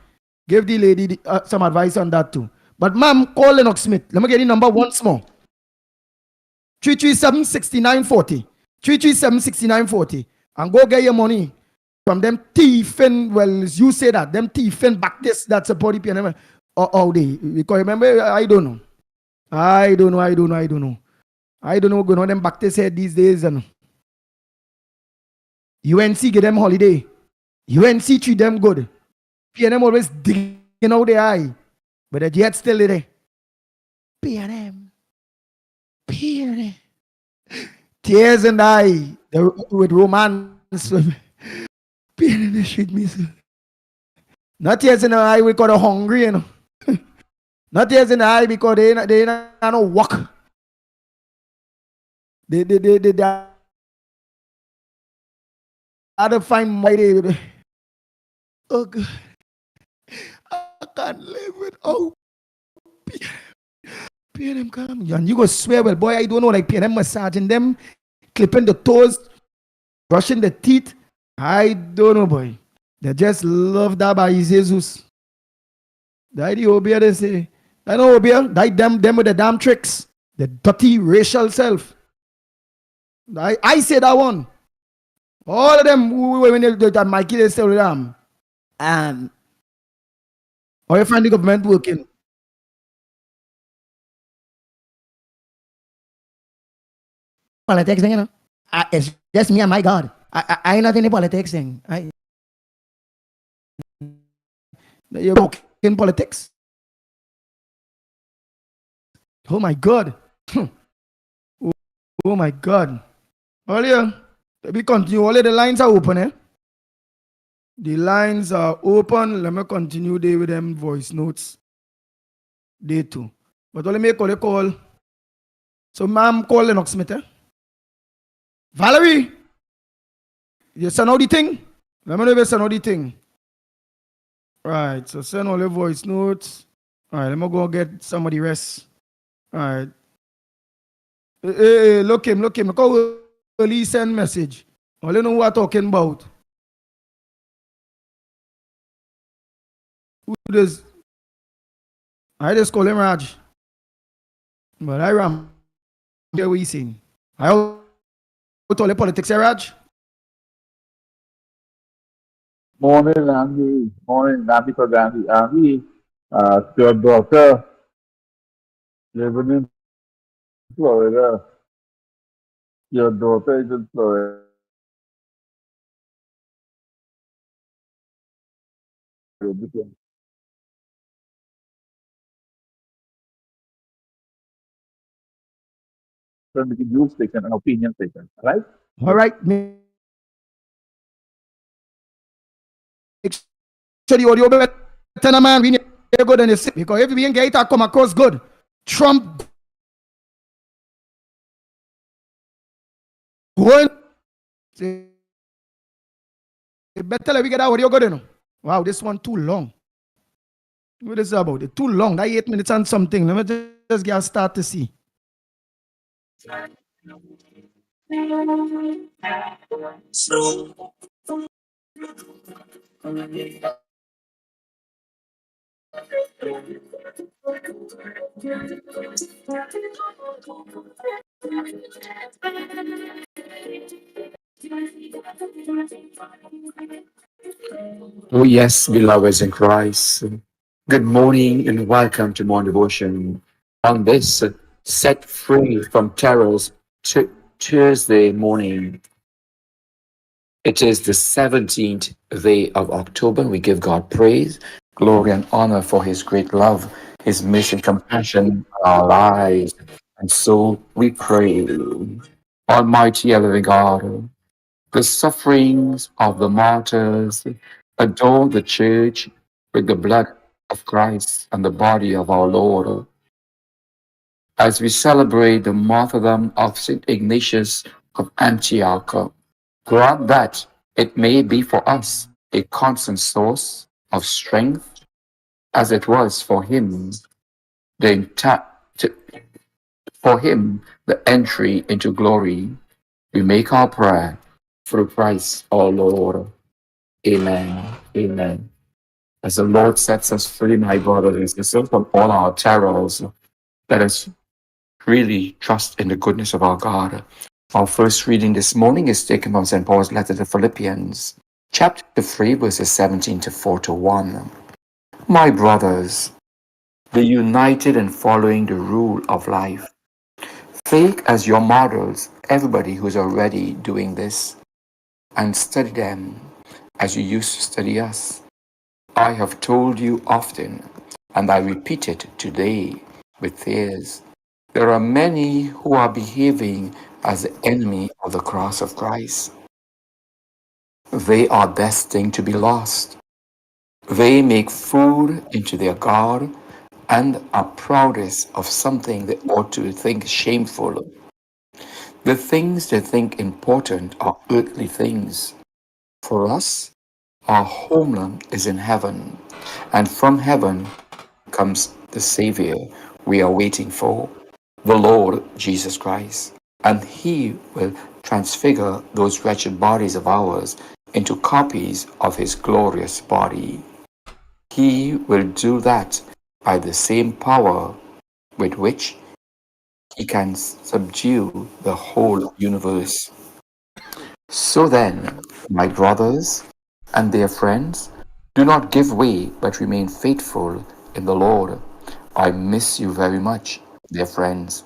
give the lady some advice on that too. But ma'am, call Lennox Smith. Let me get the number once more. 337-6940. 337-6940. And go get your money from them thiefing. Well, you say that. Them thiefing Baptists that support the PNM all day. Because remember, I don't know. I don't know what's going on them Baptists head these days. And UNC get them holiday. UNC treat them good. PNM always digging out the eye. But the jet still there. PNM. Tears in the eye. With romance. PNM, they treat me so. Not tears in the eye because they're hungry, you know. Not tears in the eye because they no work. They had to find my day. Oh God. I can't live without PNM come. And you go swear, well, boy, I don't know, like PNM massaging them, clipping the toes, brushing the teeth. I don't know, boy. They just love that by Jesus. That the Obia, they say. I know Obia, that them with the damn tricks. The dirty racial self. I say that one. All of them, when they do that, Mikey, they say them. And or you find the government working. Politics thing, you know. It's just me and my God. I ain't not in the politics thing. You're in politics. Oh my God. Oh my God. Earlier, we continue. All of the lines are open, eh? The lines are open. Let me continue there with them voice notes. Day two. But only make a call. So, ma'am, call Lennox Smith, eh? Valerie, you send out the thing? Let me know if you send out the thing. Right, so send all the voice notes. All right, let me go get some of the rest. All right. Hey, look him. Look how early he send message. All you know what I'm talking about. this. I just call him Raj. But I ram here we seen. I out all the politics here, Raj. Morning, Andy. Morning, happy for Gandhi. Andy, your daughter living in Florida. Your daughter is in Florida. So the news station, an opinion station, right? All right. Make sure the audio better, man. We need to go than the sit because if we ain't get it, come across good. Trump going. Better let we get that audio good, you know. Wow, this one too long. What is it about? It's too long. That 8 minutes and something. Let me just get a start to see. Oh, yes, beloveds in Christ. Good morning and welcome to Morning Devotion on this set free from terrors Tuesday morning. It is the 17th day of October. We give God praise, glory, and honor for His great love, His mission, compassion in our lives. And so we pray, Almighty and living God, the sufferings of the martyrs adorn the church with the blood of Christ and the body of our Lord. As we celebrate the martyrdom of St. Ignatius of Antioch, grant that it may be for us a constant source of strength, as it was for him the entry into glory. We make our prayer through Christ our Lord. Amen. Amen. As the Lord sets us free, my brothers and sisters, from all our terrors, let us really trust in the goodness of our God. Our first reading this morning is taken from St. Paul's letter to Philippians, chapter 3, verses 17 to 41. My brothers, be united in following the rule of life. Take as your models everybody who's already doing this, and study them as you used to study us. I have told you often, and I repeat it today with tears. There are many who are behaving as the enemy of the cross of Christ. They are destined to be lost. They make food into their God and are proudest of something they ought to think shameful. The things they think important are earthly things. For us, our homeland is in heaven, and from heaven comes the Savior we are waiting for, the Lord Jesus Christ. And He will transfigure those wretched bodies of ours into copies of His glorious body. He will do that by the same power with which He can subdue the whole universe. So then, my brothers and dear friends, do not give way, but remain faithful in the Lord. I miss you very much, dear friends.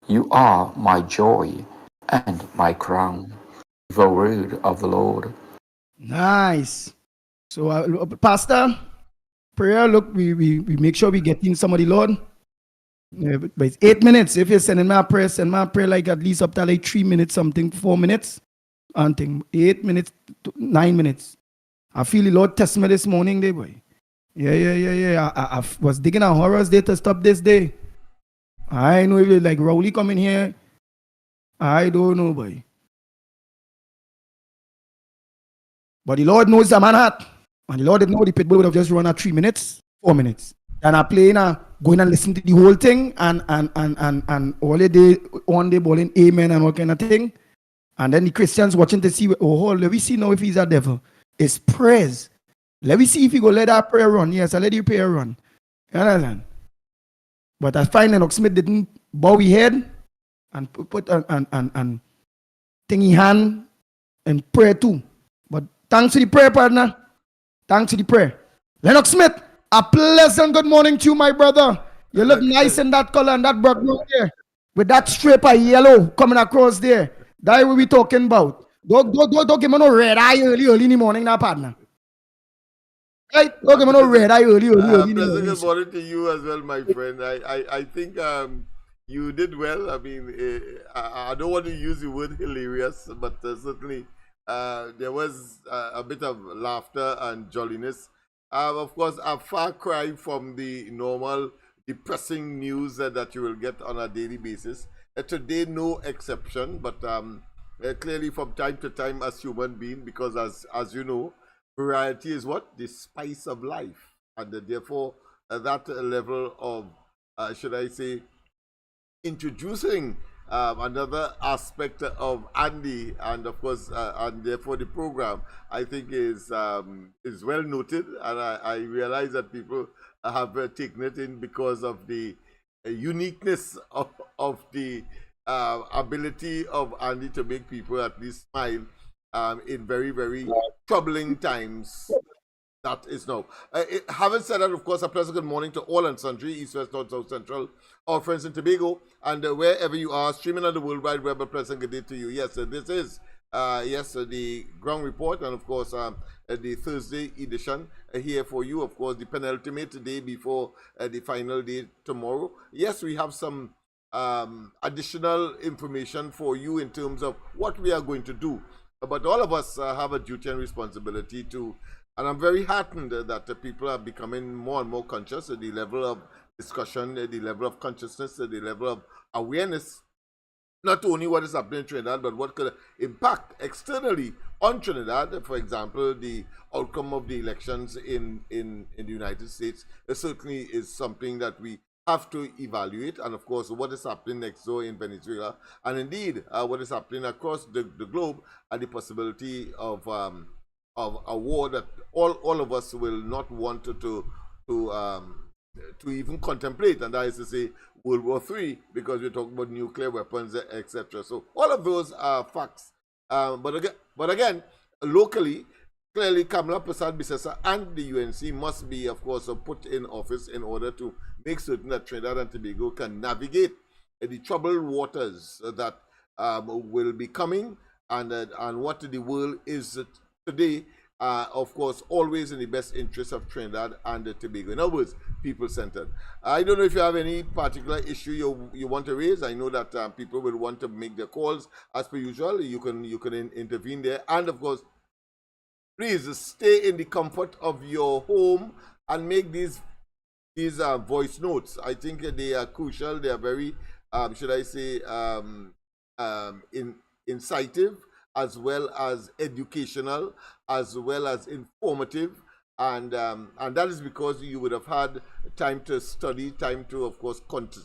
You are my joy and my crown. The word of the Lord. Nice. So, Pastor, prayer, look, we make sure we get in some of the Lord. But it's 8 minutes. If you're sending my prayer, send my prayer like at least up to like 3 minutes, something, 4 minutes. And thing, 8 minutes, 9 minutes. I feel the Lord test me this morning, day boy. Yeah. I was digging a horrors day to stop this day. I know if you like Rowley coming here. I don't know, boy. But the Lord knows the man heart. And the Lord didn't know the pitbull would have just run at 3 minutes, 4 minutes. And I play now, going and listen to the whole thing and all the day, one day bowling amen and all kind of thing. And then the Christians watching to see, oh, let we see now if he's a devil. It's praise. Let me see if you go let that prayer run. Yes, I let your prayer run. You understand? But I find Lennox Smith didn't bow his head and put and thing in hand and pray too. But thanks to the prayer, partner. Thanks to the prayer. Lennox Smith, a pleasant good morning to you, my brother. You look nice in that color and that background there. With that stripe of yellow coming across there. That's what we talking about. Don't give me no red eye early in the morning now, partner. Right? Don't give me no red eye early in the Pleasant morning. good morning to you as well, my friend. I think you did well. I mean, I don't want to use the word hilarious, but certainly there was a bit of laughter and jolliness. Of course, a far cry from the normal depressing news that you will get on a daily basis. Today, no exception, but clearly from time to time as human being, because as you know, variety is what? The spice of life. And therefore, that level of, should I say, introducing another aspect of Andy, and of course, and therefore the program, I think is well noted, and I realize that people have taken it in because of the uniqueness of the ability of Andy to make people at least smile in very, very troubling times. That is no. Having said that, of course, a pleasant good morning to all and sundry, East, West, North, South, Central, our friends in Tobago, and wherever you are, streaming on the World Wide Web, a pleasant good day to you. Yes, this is, the ground report, and of course, the Thursday edition here for you. Of course, the penultimate day before the final day tomorrow. Yes, we have some additional information for you in terms of what we are going to do. But all of us have a duty and responsibility to. And I'm very heartened that people are becoming more and more conscious at the level of discussion, the level of consciousness, the level of awareness, not only what is happening in Trinidad, but what could impact externally on Trinidad. For example, the outcome of the elections in the United States certainly is something that we have to evaluate. And of course, what is happening next door in Venezuela, and indeed what is happening across the globe, and the possibility of a war that all of us will not want to even contemplate, and that is to say World War III, because we're talking about nuclear weapons, etc. So all of those are facts. But again, locally, clearly Kamala Persad-Bissessar and the UNC must be, of course, put in office in order to make certain that Trinidad and Tobago can navigate the troubled waters that will be coming, and what the world is today, of course, always in the best interest of Trinidad and Tobago. In other words, people-centered. I don't know if you have any particular issue you want to raise. I know that people will want to make their calls as per usual. You can intervene there, and of course, please stay in the comfort of your home and make these voice notes. I think they are crucial. They are very, should I say, incisive, as well as educational, as well as informative, and that is because you would have had time to study, time to, of course,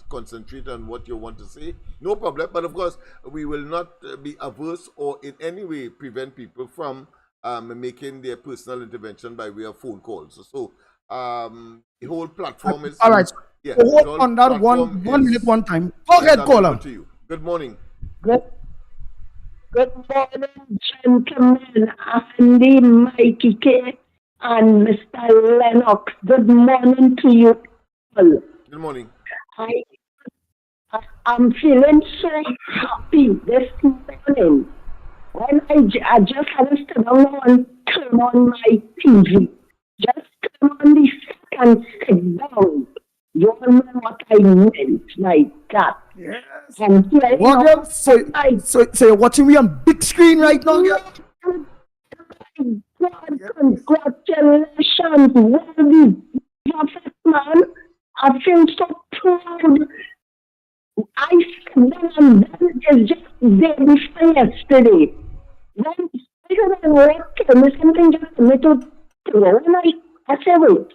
concentrate on what you want to say. No problem. But of course, we will not be averse or in any way prevent people from making their personal intervention by way of phone calls. So the whole platform is all right. Yeah, hold on that one minute, one time. Go ahead, caller. To you. Good morning. Good morning, gentlemen, Andy, Mikey K, and Mr. Lennox. Good morning to you all. Good morning. I'm feeling so happy this morning. When I just had to sit down and turn on my TV. Just turn on the and sit down. You all know what I meant, like that. Yes. And here, Well, so you're watching me on big screen right now, girl? God, congratulations, worthy prophet, man. I feel so proud. I said them and then it's just the day before yesterday. Then I don't know what came, something just a little throw, and I said, wait,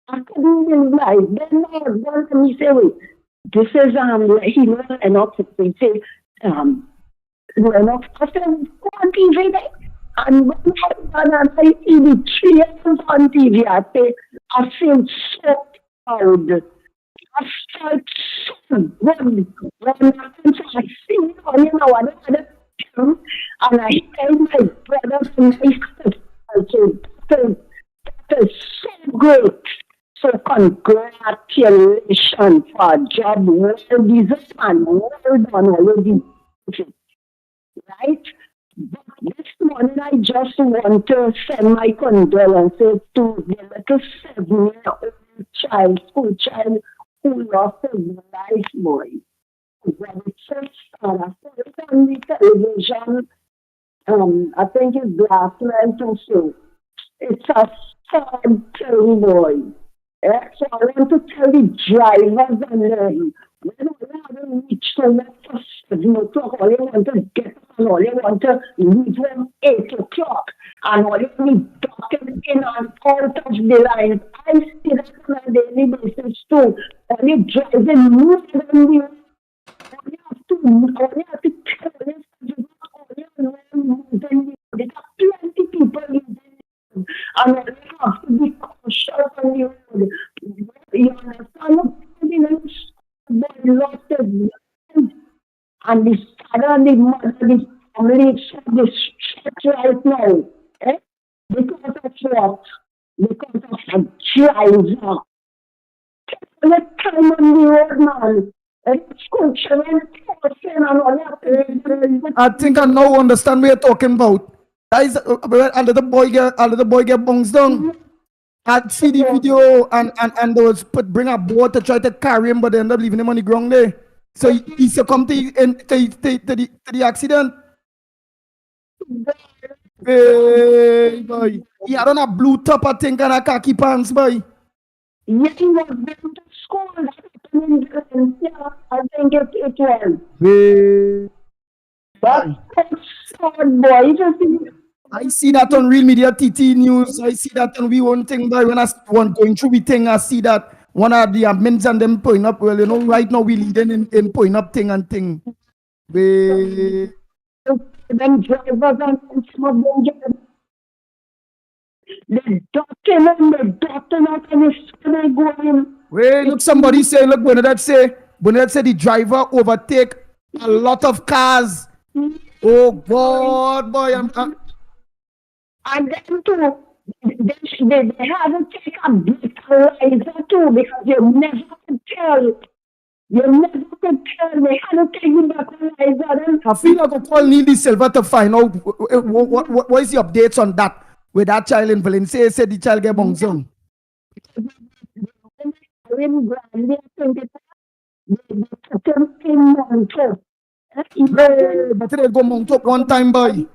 I couldn't realize. Then I had done to me say, wait, this is he knows enough to say Lennox. I said, go on TV there. And when I see the trains on TV, I feel so proud. I felt so good when I see all what other thing, and I tell my brothers and my sisters, also, that is so great. So congratulations for a job well deserved and well done already. Right? But this morning I just want to send my condolences to the little 7-year-old child, school child, who lost his life, boy. When it's so sad, I saw it on the television. I think it's last night or so. It's a sad thing, boy. So I want to tell the drivers and them, when we haven't reached the work for 7 o'clock, all you want to get up and all you want to leave home 8 o'clock, and all you need docking in and out of the lines. I see that on a daily basis too. All you driving more than you, all you have to tell yourself, all you know more than you. There are plenty people using it, and all you have to be cautious on the road. You understand? Boy lost his life, and the father and the mother, the family is so distressed right now. Eh? Because of what? Because of a driver. Let time on the road, man. School children, and all that. I think I now understand what you're talking about. Guys, under the boy get bungs down. I see the video and they was bring a boat to try to carry him, but they end up leaving him on the ground there. So he succumbed to the accident. Hey, boy. He had on a blue top, I think, and a khaki pants, boy. Yet he was going to school. Yeah, I think it was. Hey. But sad, boy. Just I see that on Real Media TT News. I see that on We One Thing, boy. When I want going through the thing, I see that one of the admins and them putting up. Well, you know, right now we leading in putting up thing and thing. Hey. then drivers and some of them get the doctor and the doctor not and the school going. Wait, look, somebody say, look, Bernadette say the driver overtake a lot of cars. Oh God, boy, And then too, they have to take a breathalyzer too because you never could tell. You never could tell. They had to take the breathalyzer. I feel like I call Neely Silver to find out what is the updates on that with that child in Valencia. Said the child get bounced on. In Grande, I think they put them in Monto. But they go mount up one time, boy.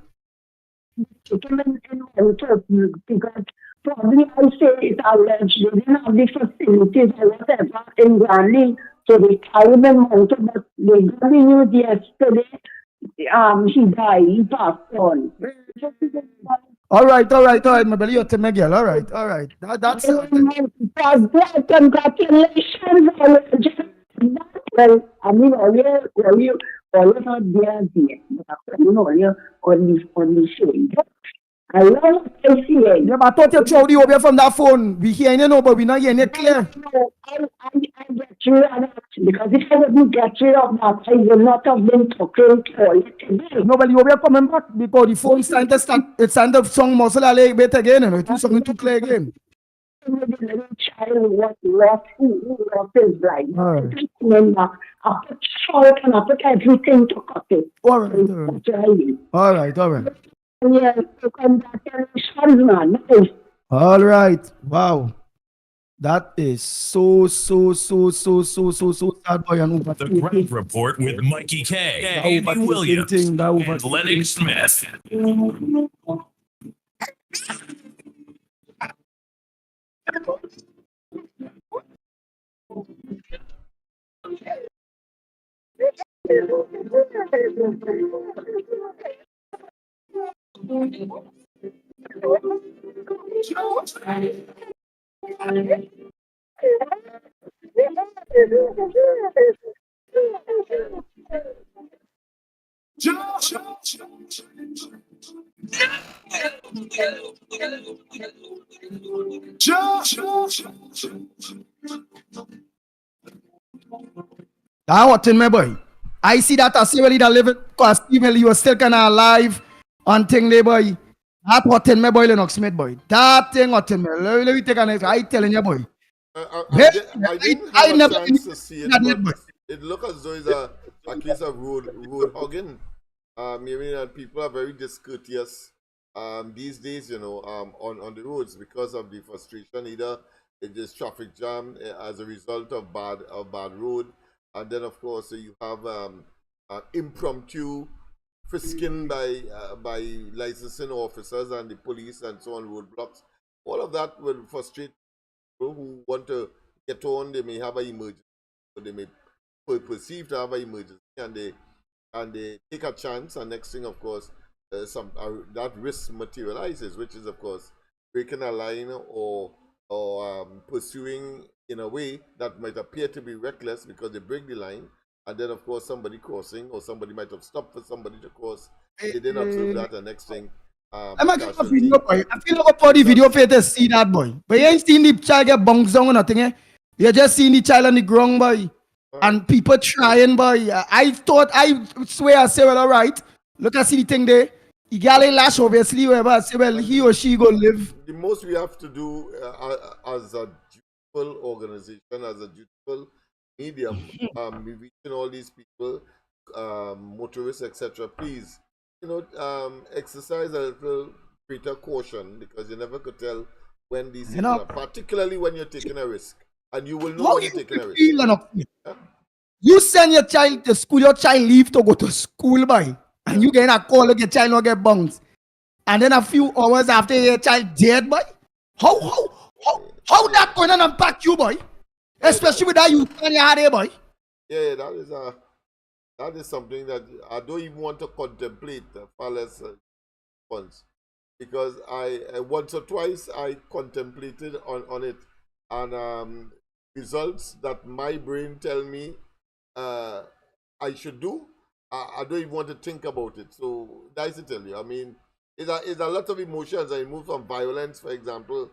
Put them in Monto because probably I say it's alleged they didn't have the facilities or whatever in Grande, so they carried them Monto, but they got the news yesterday. He died, he passed on. All right, my belly, you're to girl. All right. That's congratulations. Well, I mean, all you not there, you know, on the show. I love what I see. Yeah, but I thought you throw the over from that phone. We hearing you know, but we not hearing it clear. No, I get rid of that because if I wouldn't get rid of that, I will not have been talking to you today. No, but you over coming back because the phone starting to start. It's starting to song muscle a little bit again, and it's something too clear again. The little child was lost, who lost his life. All right. Remember, I put salt and I put everything to cut it. All right. Yeah, so congratulations, man. Nice. All right. Wow. That is so sad, boy. The Ground Report with Mikey K, Andy Williams, and Lennox Smith. That what in my boy. I see that as well that live because even you are still kind of alive on thing there boy. That what in my boy Lennox Smith boy. That thing what in me. Let me take an I telling you boy. I didn't have I a never chance to see it, that but boy. it looked as though it's a case of road hogging. Meaning that people are very discourteous these days, on the roads because of the frustration. Either it is traffic jam as a result of bad road, and then of course you have impromptu frisking by licensing officers and the police and so on, roadblocks. All of that will frustrate people who want to get on. They may have an emergency, or they may perceive to have an emergency, and they take a chance. And next thing, of course, that risk materializes, which is, of course, breaking a line or pursuing in a way that might appear to be reckless because they break the line, and then, of course, somebody crossing or somebody might have stopped for somebody to cross. They didn't observe that, and next thing, I'm not a casualty. video boy. I feel like for the video for you to see that boy. But you ain't seen the child get bounced down or nothing, eh? You just seen the child on the ground, boy. And people trying, boy. I thought, I swear, I say, well, all right. Look, I see the thing there. The girl ain't lash, obviously, whoever. I say, well, he or she go live. The most we have to do as a dutiful organization, as a dutiful medium, we reaching all these people, motorists, etc. Please, exercise a little greater caution because you never could tell when these things are, particularly when you're taking a risk, and you will know How when you you're taking a risk. feel, you send your child to school, your child leave to go to school, boy. And you get a call like your child not get bounced. And then a few hours after your child dead, boy. How that going to impact you, boy? Especially with that you turn your head, boy. Yeah, that is something that I don't even want to contemplate far less once, because I once or twice I contemplated on it, and results that my brain tell me I should do, I don't even want to think about it. So that's to tell you. I mean, it's a lot of emotions. I move from violence, for example,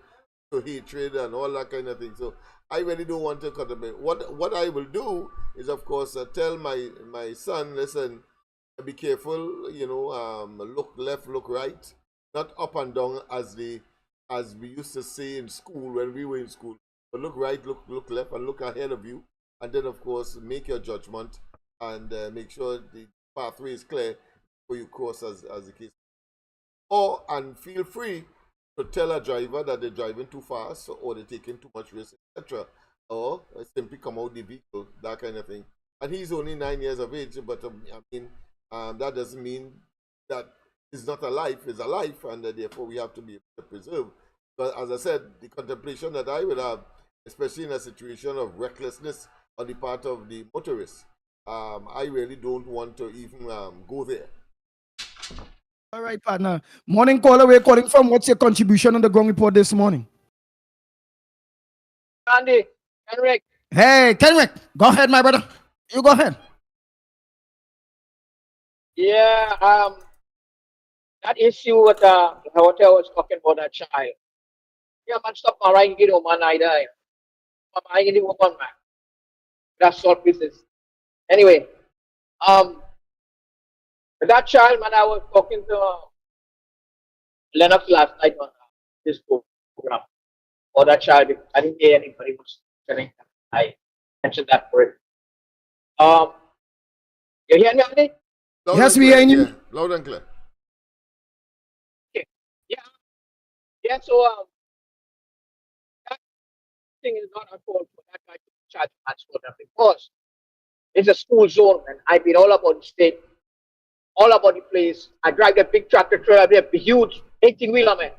to hatred and all that kind of thing. So I really don't want to contemplate. What I will do is, of course, tell my son, listen, be careful. Look left, look right, not up and down as we used to say in school when we were in school. But look right, look left, and look ahead of you, and then of course make your judgment and make sure the pathway is clear before you cross as the case. And feel free to tell a driver that they're driving too fast or they're taking too much risk, etc. Or simply come out the vehicle, that kind of thing. And he's only 9 years of age, but that doesn't mean that it's not a life, it's a life, and therefore we have to be able to preserve. But as I said, the contemplation that I would have, especially in a situation of recklessness on the part of the motorist, I really don't want to even go there. All right, partner. Morning caller, we're calling from. What's your contribution on the ground report this morning? Andy, Henrik. Hey, Kenrick, go ahead, my brother. You go ahead. Yeah, that issue with the hotel was talking about that child. Yeah, man, stop marrying you, man. I die. I'm marrying you, man. That's all business. Anyway, with that child, man, I was talking to Lennox last night on this program. Or that child, I didn't hear anybody was telling that. I mentioned that for it. You hear me, Andy? Yes, we hear you. Yeah, loud and clear. Okay. Yeah. So that thing is not at all for that guy to charge transport because it's a school zone, and I've been all about the state, all about the place. I drive the big tractor trailer, a huge 18-wheeler, man,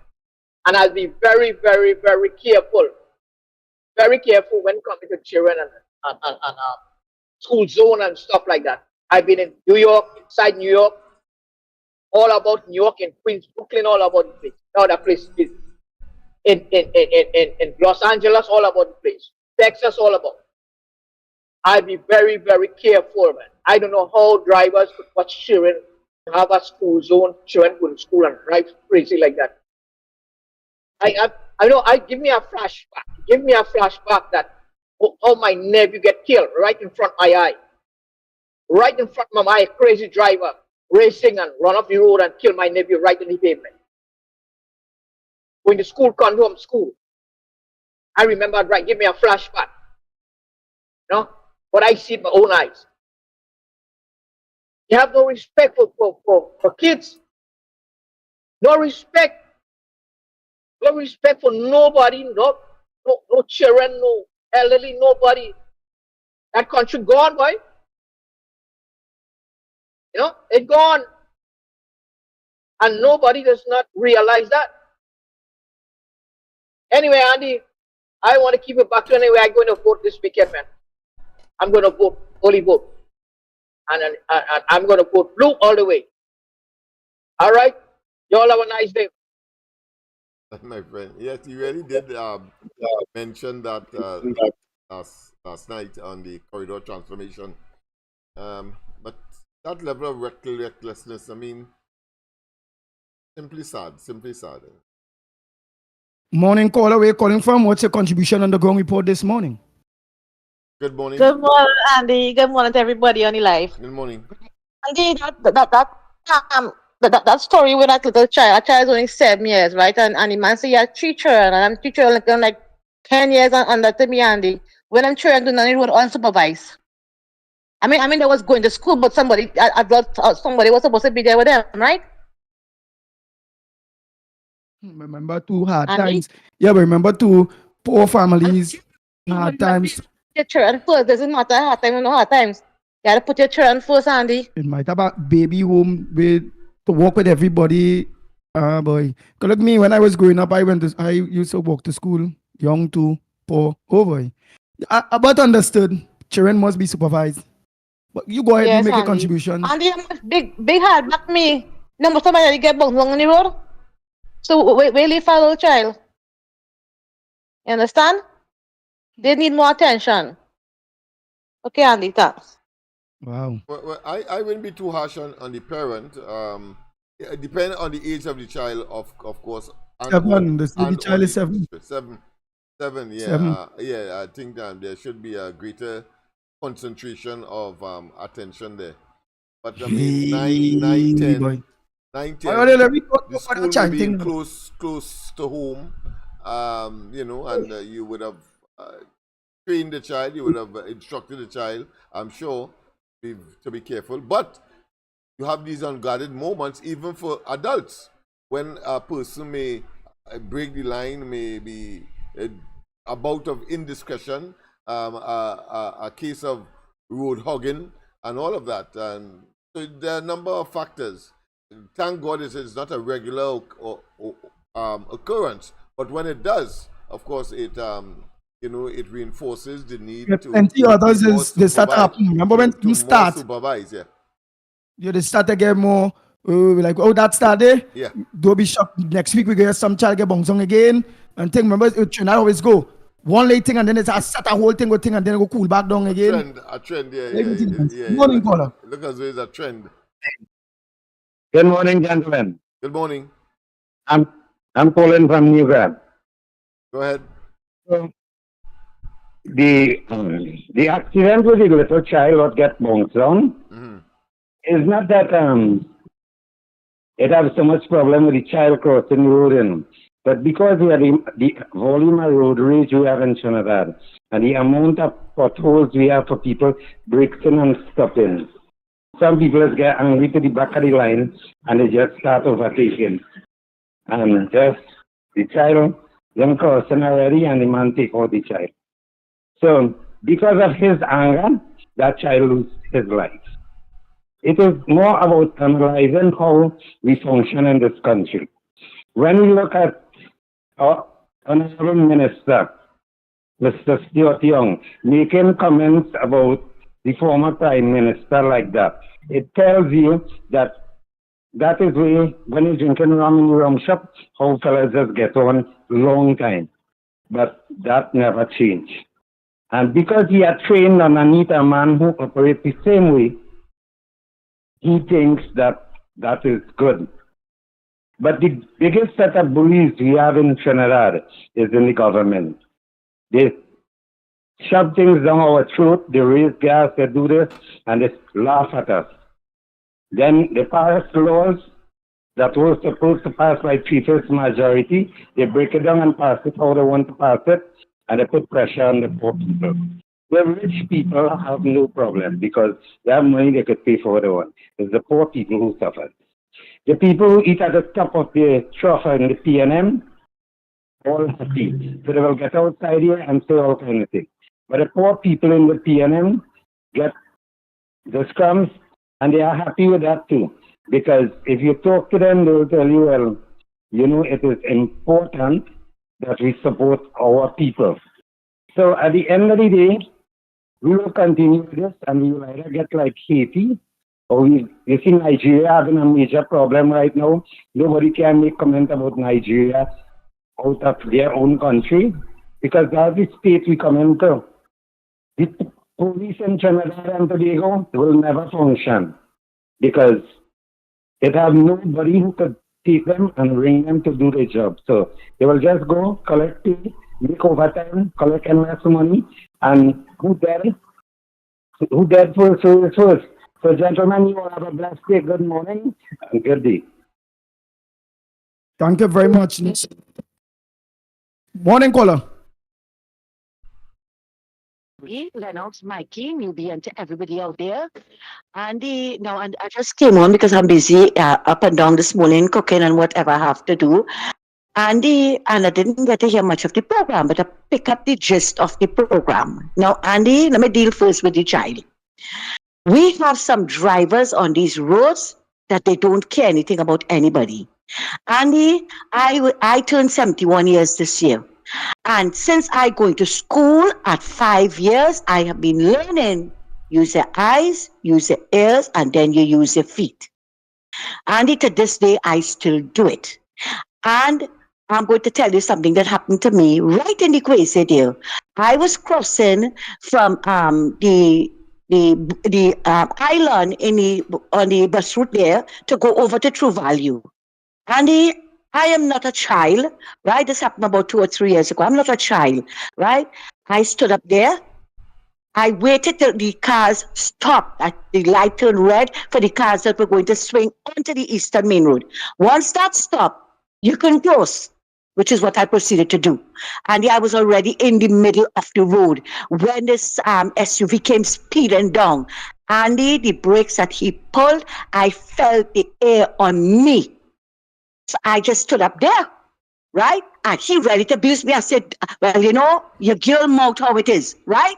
and I'll be very, very, very careful. Very careful when coming to children and school zone and stuff like that. I've been in New York, inside New York, all about New York and Queens, Brooklyn, all about the place. All the places in Los Angeles, all about the place. Texas, all about. I'll be very, very careful, man. I don't know how drivers could watch children have a school zone, children go to school and drive crazy like that. I know. I give me a flashback. Give me a flashback that how my nephew get killed right in front of my eye, right in front of my crazy driver racing and run off the road and kill my nephew right in the pavement. When the school come home school, I remember right. Give me a flashback. You know, but I see it with my own eyes. You have no respect for kids. No respect. No respect for nobody. No children. No elderly. Nobody. That country gone, boy. You know, it gone. And nobody does not realize that. Anyway, Andy, I want to keep it back to anyway. I'm going to vote this weekend, man. I'm going to vote, only vote. And I'm going to vote blue all the way. All right? You all have a nice day. My friend. Yes, you really did mention that last night on the corridor transformation. But that level of recklessness, I mean, simply sad, simply sad. Morning caller, where you calling from? What's your contribution on the ground report this morning? Good morning. Good morning, Andy. Good morning to everybody on the live. Good morning. Andy, that story with that little child, a child is only 7 years, right? And the man say he had 3 children, and I'm 3 children like 10 years under to me, Andy. When I'm children do nothing with unsupervised. I mean, they was going to school, but somebody was supposed to be there with them, right? Remember 2 hard times. Yeah, but remember 2 poor families, hard times. Your children first. Doesn't matter hard times or no hard times. You gotta put your children first, Andy. It might have a baby home with to walk with everybody. Boy. Cause look me, when I was growing up, I used to walk to school, young too, poor. Oh boy. But understood, children must be supervised. But you go ahead and make a contribution. Andy, big hard back me. Number somebody get bounced along the road. So where you follow the child? You understand? They need more attention. Okay, Andy, thanks. Wow. Well, I wouldn't be too harsh on the parent. It depends on the age of the child, of course. And 7. The child is 7. 7, yeah. 7. Yeah, I think there should be a greater concentration of attention there. But I mean, 9, 10. Boy. 9, 10. The school may be close to home, you know, and you would have trained the child, you would have instructed the child, I'm sure, to be careful. But you have these unguarded moments, even for adults, when a person may break the line, may be a bout of indiscretion, a case of road hogging, and all of that. And so there are a number of factors. Thank God it's not a regular occurrence, but when it does, of course, it it reinforces the need to. Plenty others is they start happening. Remember when you start? Supervise, yeah. You they start to get more. Like, oh, that started. Yeah. Don't be shocked. Next week we get some child get bounced on again. And think, remember, it should not always go. One late thing and then it's a start a whole thing with thing and then it go cool back down again. A trend, yeah. Morning, caller. Look as though it's a trend. Good morning, gentlemen. Good morning. I'm calling from New Grand. Go ahead. The accident with the little child that get bounced on is not that it has so much problem with the child crossing the road, but because we have the volume of road rage we have in Trinidad and the amount of potholes we have for people breaking and stopping. Some people just get angry to the back of the line and they just start overtaking. And just the child, them crossing already and the man take out the child. So because of his anger, that child loses his life. It is more about analyzing how we function in this country. When we look at our Honorable Minister, Mr. Stuart Young, making comments about the former Prime Minister like that, it tells you that is way, when you're drinking rum in the rum shop, how fellas just get on long time. But that never changed. And because he had trained underneath a man who operates the same way, he thinks that is good. But the biggest set of bullies we have in Trinidad is in the government. They shove things down our throat, they raise gas, they do this, and they laugh at us. Then they pass laws that were supposed to pass by three-fifths majority. They break it down and pass it how they want to pass it, and they put pressure on the poor people. The rich people have no problem because they have money they could pay for what they want. It's the poor people who suffer. The people who eat at the top of the trough in the PNM, all happy. So they will get outside here and say all kind of things. But the poor people in the PNM get the scrums, and they are happy with that too. Because if you talk to them, they will tell you, well, you know, it is important that we support our people. So at the end of the day, we will continue this, and we will either get like Haiti, or you see Nigeria having a major problem right now. Nobody can make comment about Nigeria out of their own country, because that's the state we come into. The police in Trinidad and Tobago will never function because it have nobody who could take them and bring them to do their job. So they will just go, collect pay, make overtime, collect endless money, and who dead first, who is first. So gentlemen, you all have a blessed day. Good morning and good day. Thank you very much. Morning, caller. Lennox, Mikey, newbie, and to everybody out there. Andy, now, and I just came on because I'm busy up and down this morning cooking and whatever I have to do. Andy, and I didn't get to hear much of the program, but I pick up the gist of the program. Now, Andy, let me deal first with the child. We have some drivers on these roads that they don't care anything about anybody. Andy, I turned 71 years this year. And since I go to school at 5 years, I have been learning. Use your eyes, use your ears, and then you use your feet. And to this day, I still do it. And I'm going to tell you something that happened to me right in the Quasi there. I was crossing from the island on the bus route there to go over to True Value. And I am not a child, right? This happened about 2 or 3 years ago. I'm not a child, right? I stood up there. I waited till the cars stopped. The light turned red for the cars that were going to swing onto the Eastern Main Road. Once that stopped, you can cross, which is what I proceeded to do. And I was already in the middle of the road when this SUV came speeding down. And the brakes that he pulled, I felt the air on me. So I just stood up there, right? And he ready to abuse me. I said, well, you know, your girl mouth how it is, right?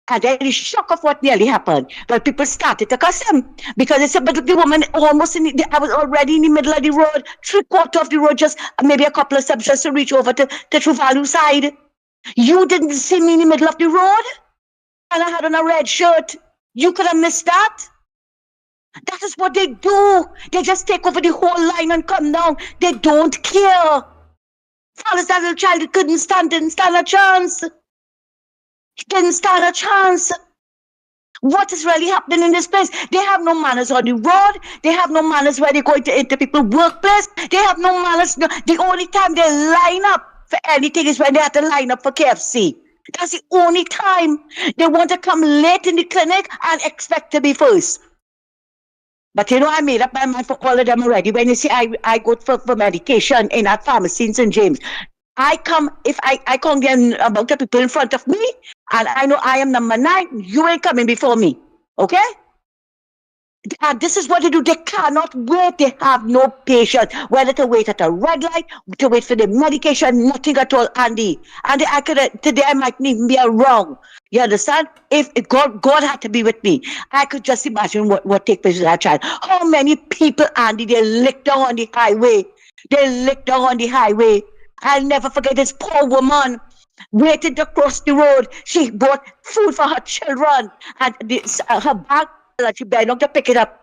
And then the shock of what nearly happened. But people started to cuss him because they said, but the woman almost I was already in the middle of the road, 3/4 of the road, just maybe a couple of steps just to reach over to True Value side. You didn't see me in the middle of the road? And I had on a red shirt. You could have missed that? That is what they do. They just take over the whole line and come down. They don't care. Fellas, that little child didn't stand a chance. He didn't stand a chance. What is really happening in this place? They have no manners on the road. They have no manners where they're going to enter people's workplace. They have no manners. The only time they line up for anything is when they have to line up for KFC. That's the only time. They want to come late in the clinic and expect to be first. But you know, I made up my mind for all of them already. When you see I go for medication in that pharmacy in St. James, I come, if I can't get about the people in front of me, and I know I am number 9, you ain't coming before me. Okay? And this is what they do. They cannot wait. They have no patience. Whether to wait at a red light, to wait for the medication, nothing at all, Andy. And I could today I might even be wrong. You understand? If God had to be with me, I could just imagine what take place with that child. How many people, Andy, they licked down on the highway. They licked down on the highway. I'll never forget this poor woman waited to cross the road. She bought food for her children and her bag that she better not to pick it up.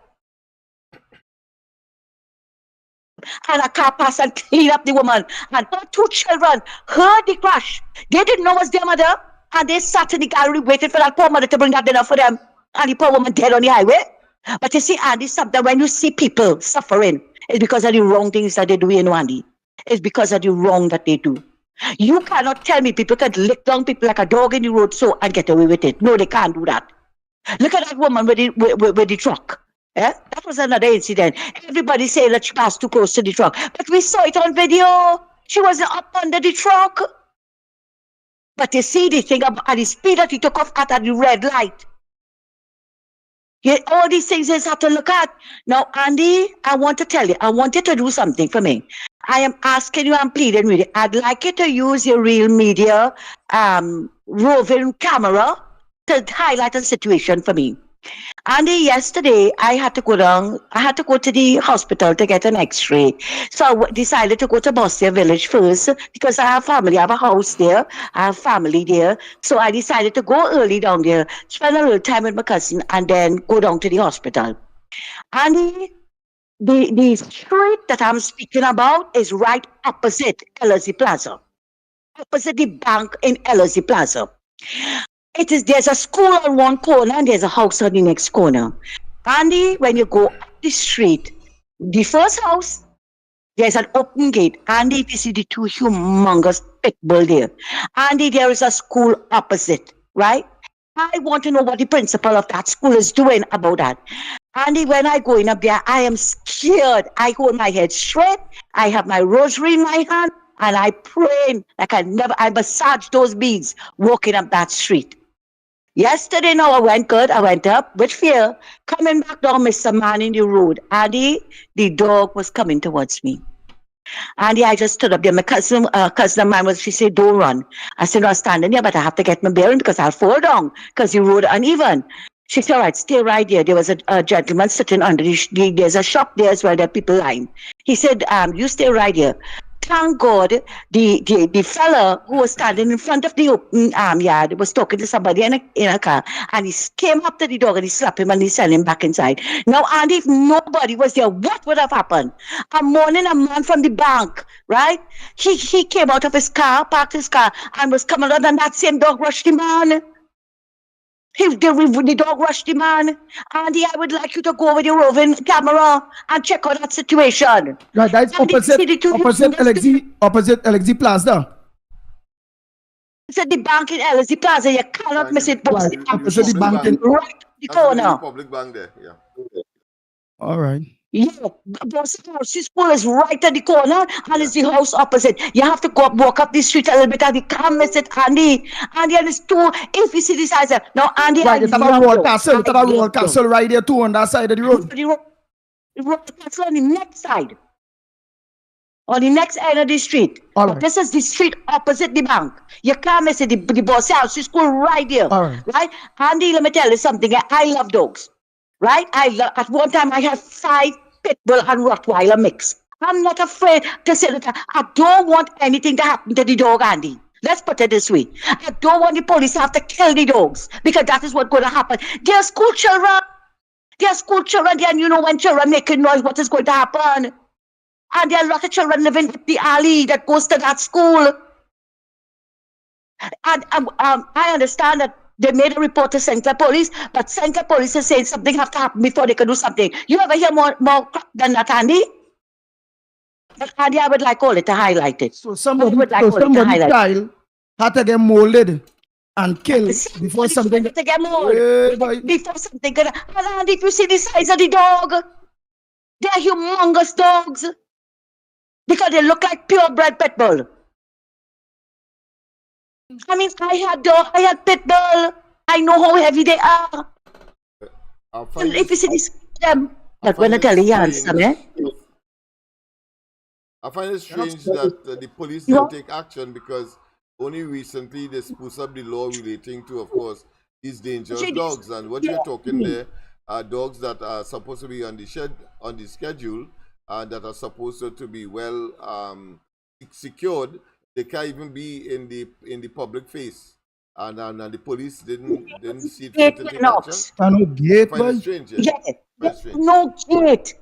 And a car passed and cleaned up the woman. And her 2 children heard the crash. They didn't know it was their mother. And they sat in the gallery waiting for that poor mother to bring that dinner for them. And the poor woman dead on the highway. But you see, Andy, sometimes when you see people suffering, It's because of the wrong things that they do in Andy. It's because of the wrong that they do. You cannot tell me people can lick down people like a dog in the road so and get away with it. No, they can't do that. Look at that woman with the truck. Yeah? That was another incident. Everybody saying that she passed too close to the truck. But we saw it on video. She wasn't up under the truck. But you see the thing about the speed that he took off at the red light. Yeah, all these things is have to look at. Now, Andy, I want to tell you, I want you to do something for me. I am asking you, I'm pleading with you. I'd like you to use your real media roving camera to highlight a situation for me. Andy, yesterday I had to go to the hospital to get an x-ray. So I decided to go to Boston Village first because I have family. I have a house there. I have family there. So I decided to go early down there, spend a little time with my cousin, and then go down to the hospital. Andy, the street that I'm speaking about is right opposite LSE Plaza. Opposite the bank in LSE Plaza. There's a school on one corner and there's a house on the next corner. Andy, when you go up the street, the first house, there's an open gate. Andy, if you see the two humongous pit bull there. Andy, there is a school opposite, right? I want to know what the principal of that school is doing about that. Andy, when I go in up there, I am scared. I hold my head straight. I have my rosary in my hand and I pray like I massage those beads walking up that street. Yesterday, now I went good. I went up with fear. Coming back down, Mr. Man in the road. Andy, the dog was coming towards me. Andy, I just stood up there. My cousin of mine she said, don't run. I said, no, I'm standing here, but I have to get my bearing because I'll fall down because the road uneven. She said, all right, stay right there. There was a gentleman sitting under there's a shop there as well, there are people lying. He said, you stay right here. Thank God, the fella who was standing in front of the open yard was talking to somebody in a car, and he came up to the dog and he slapped him and he sent him back inside. Now, Andy, if nobody was there, what would have happened? I'm mourning a man from the bank, right? He came out of his car, parked his car, and was coming out, and that same dog rushed him on. The dog rushed the man. Andy, I would like you to go with your roving camera and check out that situation. Right, that's opposite LXZ Plaza. It's at the bank in LSE Plaza. You cannot miss it. Right, opposite the bank in right the corner. Public bank there, yeah. All right. Yeah, Boss's school is right at the corner and it's the house opposite. You have to walk up the street a little bit and you can't miss it, Andy. Andy, and it's two, if you see this size, now Andy, right, it's about Royal Castle. It's about Royal Castle right there too on that side of the road. The Royal Castle on the next side. On the next end of the street. All right. This is the street opposite the bank. You can't miss it. The boss house, the school right there. All right. Right? Andy, let me tell you something. I love dogs. Right? At one time I had 5 pit bull and Rottweiler mix. I'm not afraid to say that I don't want anything to happen to the dog, Andy. Let's put it this way. I don't want the police to have to kill the dogs because that is what's going to happen. They're school children. They're school children. And you know when children make a noise, what is going to happen? And there are a lot of children living in the alley that goes to that school. And I understand that they made a report to St. Clair Police, but St. Clair Police is saying something have to happen before they can do something. You ever hear more than that, Andy? But Andy, I would like all it to highlight it. So somebody's child had to get molded and killed before something. To get molded before something. And Andy, if you see the size of the dog, they're humongous dogs because they look like purebred pit bull. I mean, I had pit bull. I know how heavy they are. If you see this, but when I tell you, handsome, eh? I find it strange that the police didn't take action because only recently they spruce up the law relating to, of course, these dangerous dogs. And what you're talking there are dogs that are supposed to be on the schedule and that are supposed to be well secured. They can't even be in the public face, and the police didn't see it fit to take action. No gate, strange, no gate,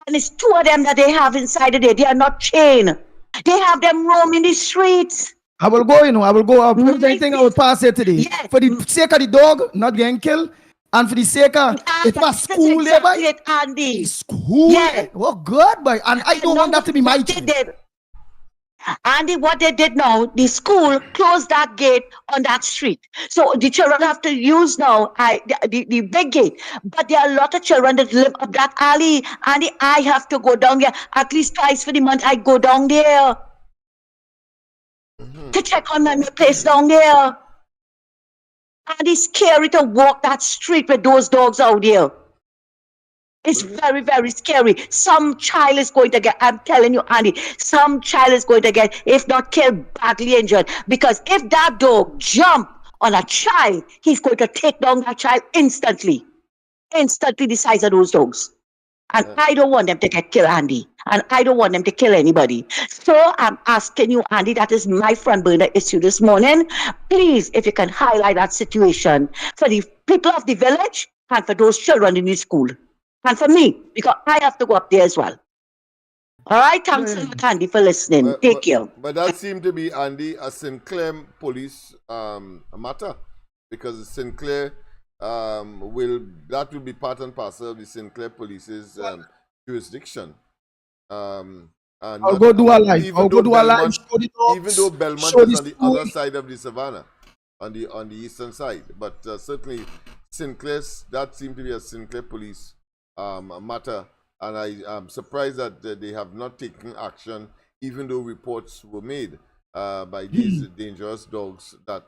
and it's 2 of them that they have inside of there. They are not chained. They have them roaming the streets. I will go. I will go. Everything I will pass here today for the sake of the dog not getting killed. And for the sake of it was school there, exactly boy. it, Andy. School Yeah. there. Oh God, boy. And I don't want that to be my What they child. did. Andy, what they did now, the school closed that gate on that street. So the children have to use now the big gate. But there are a lot of children that live up that alley. Andy, I have to go down there at least twice for the month. I go down there to check on my place down there. And it's scary to walk that street with those dogs out there. It's very, very scary. Some child is going to get, I'm telling you, Andy, some child is going to get, if not killed, badly injured. Because if that dog jump on a child, he's going to take down that child instantly. Instantly the size of those dogs. And I don't want them to get killed, Andy. And I don't want them to kill anybody. So I'm asking you, Andy, that is my front burner issue this morning. Please, if you can highlight that situation for the people of the village and for those children in the school. And for me, because I have to go up there as well. All right, thanks a lot, Andy, for listening. Take care. But that seemed to be, Andy, a Sinclair police matter, because Sinclair will be part and parcel of the Sinclair police's jurisdiction. And I'll go do a live. I'll go do a live. Even though Belmont is on the other side of the savannah, on the eastern side, but certainly Sinclair's, that seemed to be a Sinclair police matter, and I am surprised that they have not taken action, even though reports were made by these dangerous dogs that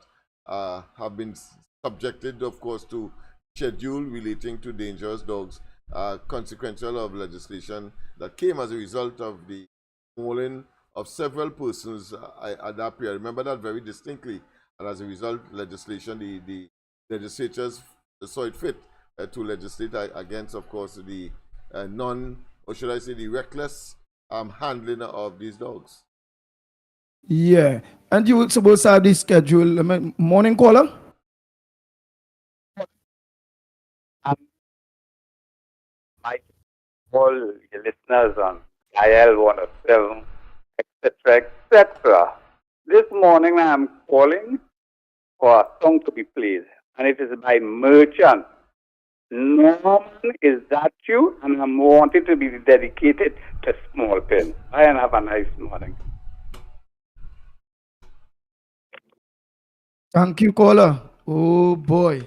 have been subjected, of course, to schedule relating to dangerous dogs, consequential of legislation that came as a result of the mauling of several persons at that period. I remember that very distinctly, and as a result, legislation, the legislatures saw it fit to legislate against, of course, the or should I say, the reckless handling of these dogs. Yeah. And you were supposed to have this schedule. Morning caller? All your listeners on IL 107, etc., etc. This morning I am calling for a song to be played, and it is by Merchant. Norman, is that you? And I'm wanting to be dedicated to Small Pin. Bye and have a nice morning. Thank you, caller. Oh boy.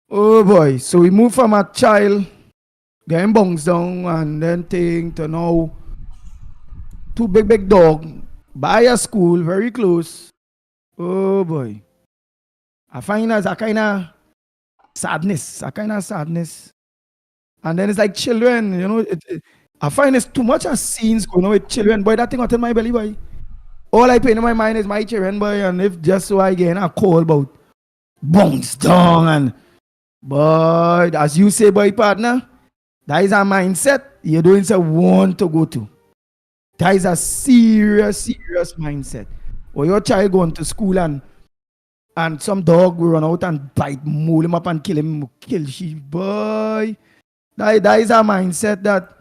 Oh boy. So we move from a child getting bungs down and then thing to now two big dog by a school very close. Oh boy. I find as a kind of sadness. And then it's like children, you know, I find it's too much of scenes going on with children. Boy, that thing out in my belly, boy. All I pay in my mind is my children, boy, and if just so I get a call about bungs down and boy, as you say, boy, partner, that is a mindset you don't want to go to. That is a serious mindset. Or your child going to school and some dog will run out and bite, maul him up and kill she, boy. That is a mindset that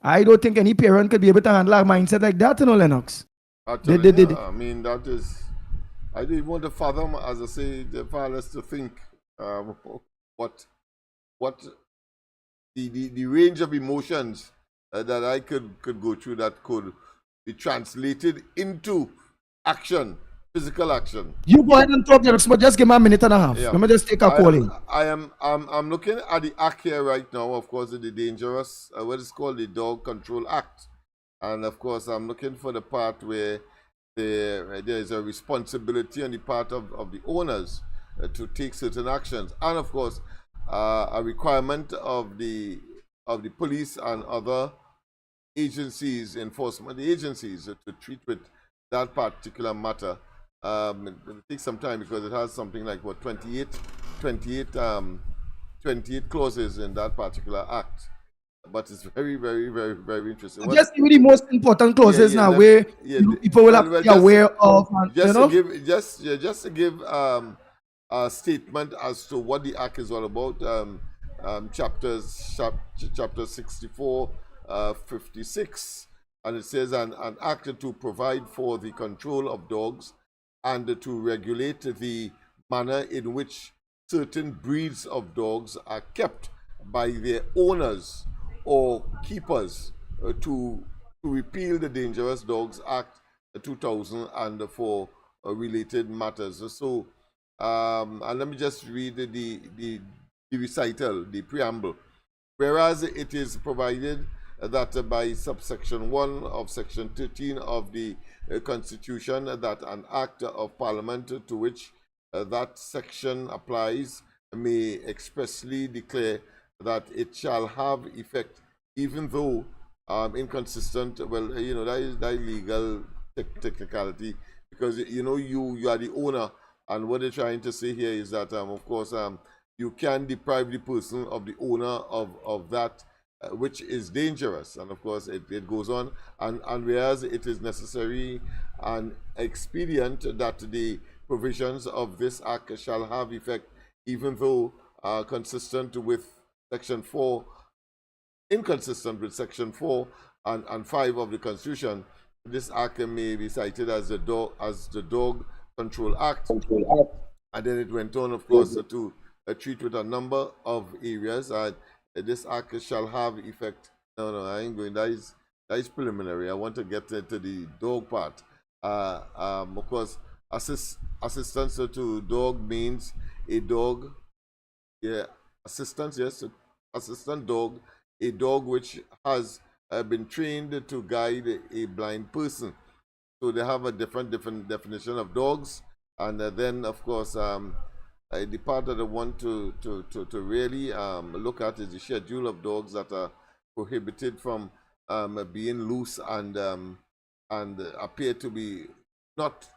I don't think any parent could be able to handle a mindset like that, you know, Lennox. Actually, I mean, that is, I don't even want to fathom, as I say, the fathers to think what the range of emotions that I could go through that could be translated into action, physical action. You go ahead and talk, Lennox, but just give me a minute and a half. Yeah. Let me just take a call in. I'm looking at the act here right now, of course, the dangerous, what is called the Dog Control Act. And of course, I'm looking for the part where there is a responsibility on the part of the owners to take certain actions. And of course, a requirement of the police and other agencies, enforcement agencies, to treat with that particular matter. It takes some time because it has something like, what, 28 clauses in that particular act. But it's very, very, very, very interesting. Just give me the most important clauses now where people will be aware of. And, just you know? to give a statement as to what the act is all about. Chapter 64, 56, and it says an act to provide for the control of dogs and to regulate the manner in which certain breeds of dogs are kept by their owners or keepers to repeal the Dangerous Dogs Act 2000 and for related matters. So, and let me just read the recital, the preamble. Whereas it is provided that by subsection 1 of section 13 of the Constitution that an act of Parliament to which that section applies may expressly declare that it shall have effect, even though inconsistent. Well, you know, that is legal technicality, because you know you are the owner, and what they're trying to say here is that of course you can deprive the person of the owner of that which is dangerous. And of course it goes on, and whereas it is necessary and expedient that the provisions of this act shall have effect, even though consistent with section 4, inconsistent with section 4 and 5 of the Constitution, this act may be cited as the Dog Control Act. And then it went on, of course, to treat with a number of areas. This act shall have effect. No, I ain't going. That is preliminary. I want to get to the dog part. Of course, assistance to dog means a dog. Yeah, assistance. Yes, assistant dog. A dog which has been trained to guide a blind person. So they have a different definition of dogs. And then, of course, the part that I want to really look at is the schedule of dogs that are prohibited from being loose and appear to be not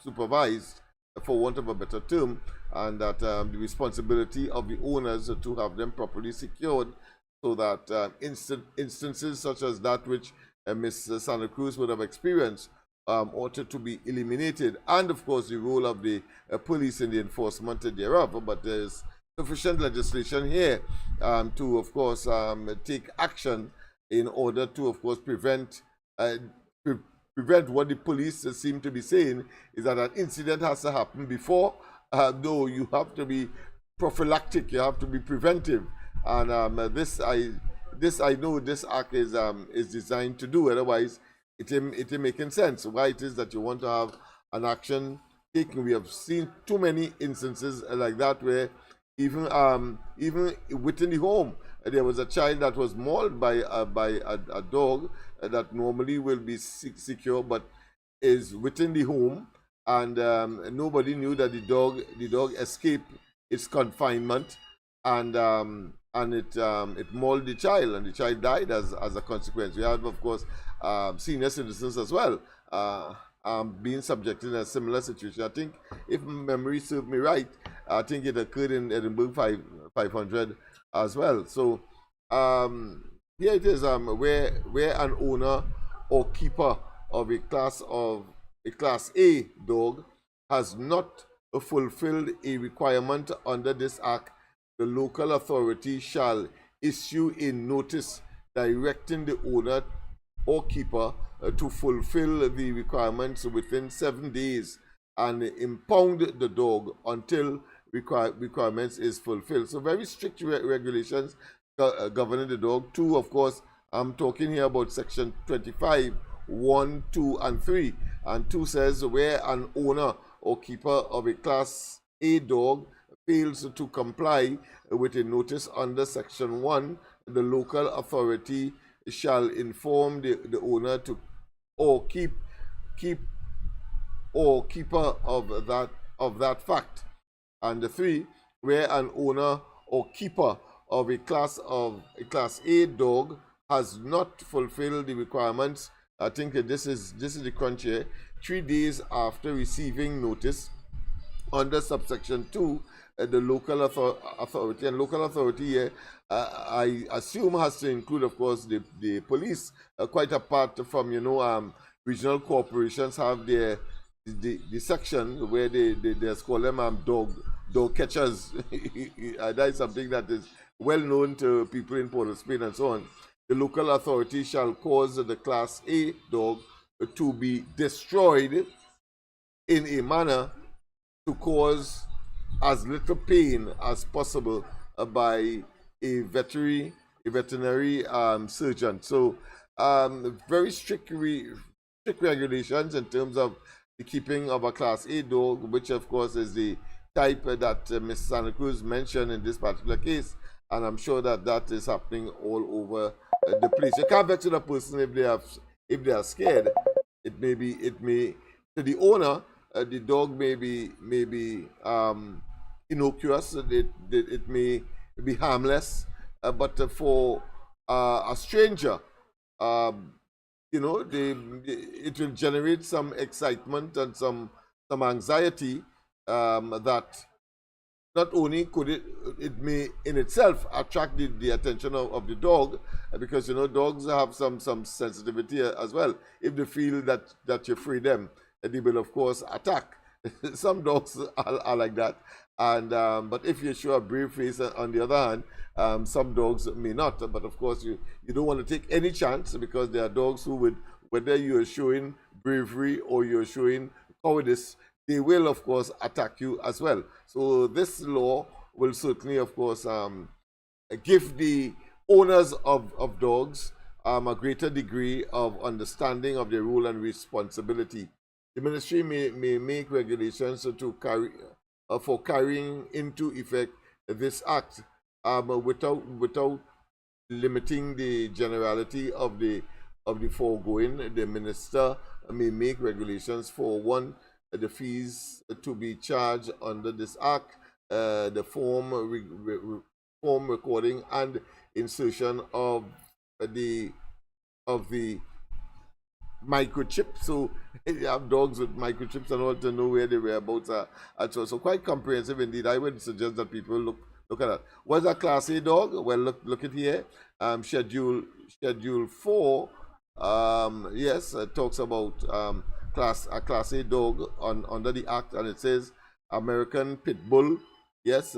supervised, for want of a better term, and that the responsibility of the owners to have them properly secured, so that instances such as that which Ms. Santa Cruz would have experienced ought to be eliminated, and of course the role of the police in the enforcement thereof. But there's sufficient legislation here to, of course, take action in order to, of course, prevent what the police seem to be saying is that an incident has to happen before. No, you have to be prophylactic, you have to be preventive, and this I know this act is designed to do. Otherwise, it ain't making sense. Why it is that you want to have an action taken? We have seen too many instances like that, where even within the home, there was a child that was mauled by a dog that normally will be secure, but is within the home, and nobody knew that the dog escaped its confinement, and it mauled the child, and the child died as a consequence. We have, of course, senior citizens as well being subjected to a similar situation. I think, if memory serves me right, I think it occurred in Edinburgh 500 as well. So here it is, where an owner or keeper of a Class A dog has not fulfilled a requirement under this act, the local authority shall issue a notice directing the owner or keeper to fulfill the requirements within 7 days and impound the dog until requirements is fulfilled. So very strict regulations governing the dog. 2, of course, I'm talking here about section 25, 1, 2, and 3. And 2 says, where an owner or keeper of a Class A dog fails to comply with a notice under section 1, the local authority shall inform the owner to or keeper of that fact. And 3, where an owner or keeper of a Class A dog has not fulfilled the requirements. I think this is the crunch here. 3 days after receiving notice under subsection 2, the local authority, and local authority here, I assume, has to include, of course, the police. Quite apart from, regional corporations have the section where they call them dog catchers. That is something that is well known to people in Port of Spain and so on. The local authority shall cause the Class A dog to be destroyed in a manner to cause as little pain as possible by a veterinary surgeon. So very strict regulations in terms of the keeping of a Class A dog, which of course is the type that Mrs. Santa Cruz mentioned in this particular case, and I'm sure that that is happening all over the place. You can't vex with a person if they are scared. It may to the owner, the dog may be innocuous. It may be harmless, but for a stranger, it will generate some excitement and some anxiety that not only could it may in itself attract the attention of the dog, because dogs have some sensitivity as well. If they feel that you free them, they will of course attack. Some dogs are like that, and but if you show a brave face on the other hand, some dogs may not. But of course you don't want to take any chance, because there are dogs who would, whether you are showing bravery or you're showing cowardice, they will of course attack you as well. So this law will certainly of course give the owners of dogs a greater degree of understanding of their role and responsibility. The ministry may make regulations to carry for carrying into effect this act without limiting the generality of the foregoing. The minister may make regulations for one, the fees to be charged under this act, the form recording and insertion of the microchip. So you have dogs with microchips and all to know where their whereabouts are. And so quite comprehensive indeed. I would suggest that people look at that. What's a Class A dog? Well, look at here. Schedule 4. Yes, talks about a Class A dog under the act, and it says American Pit Bull, yes,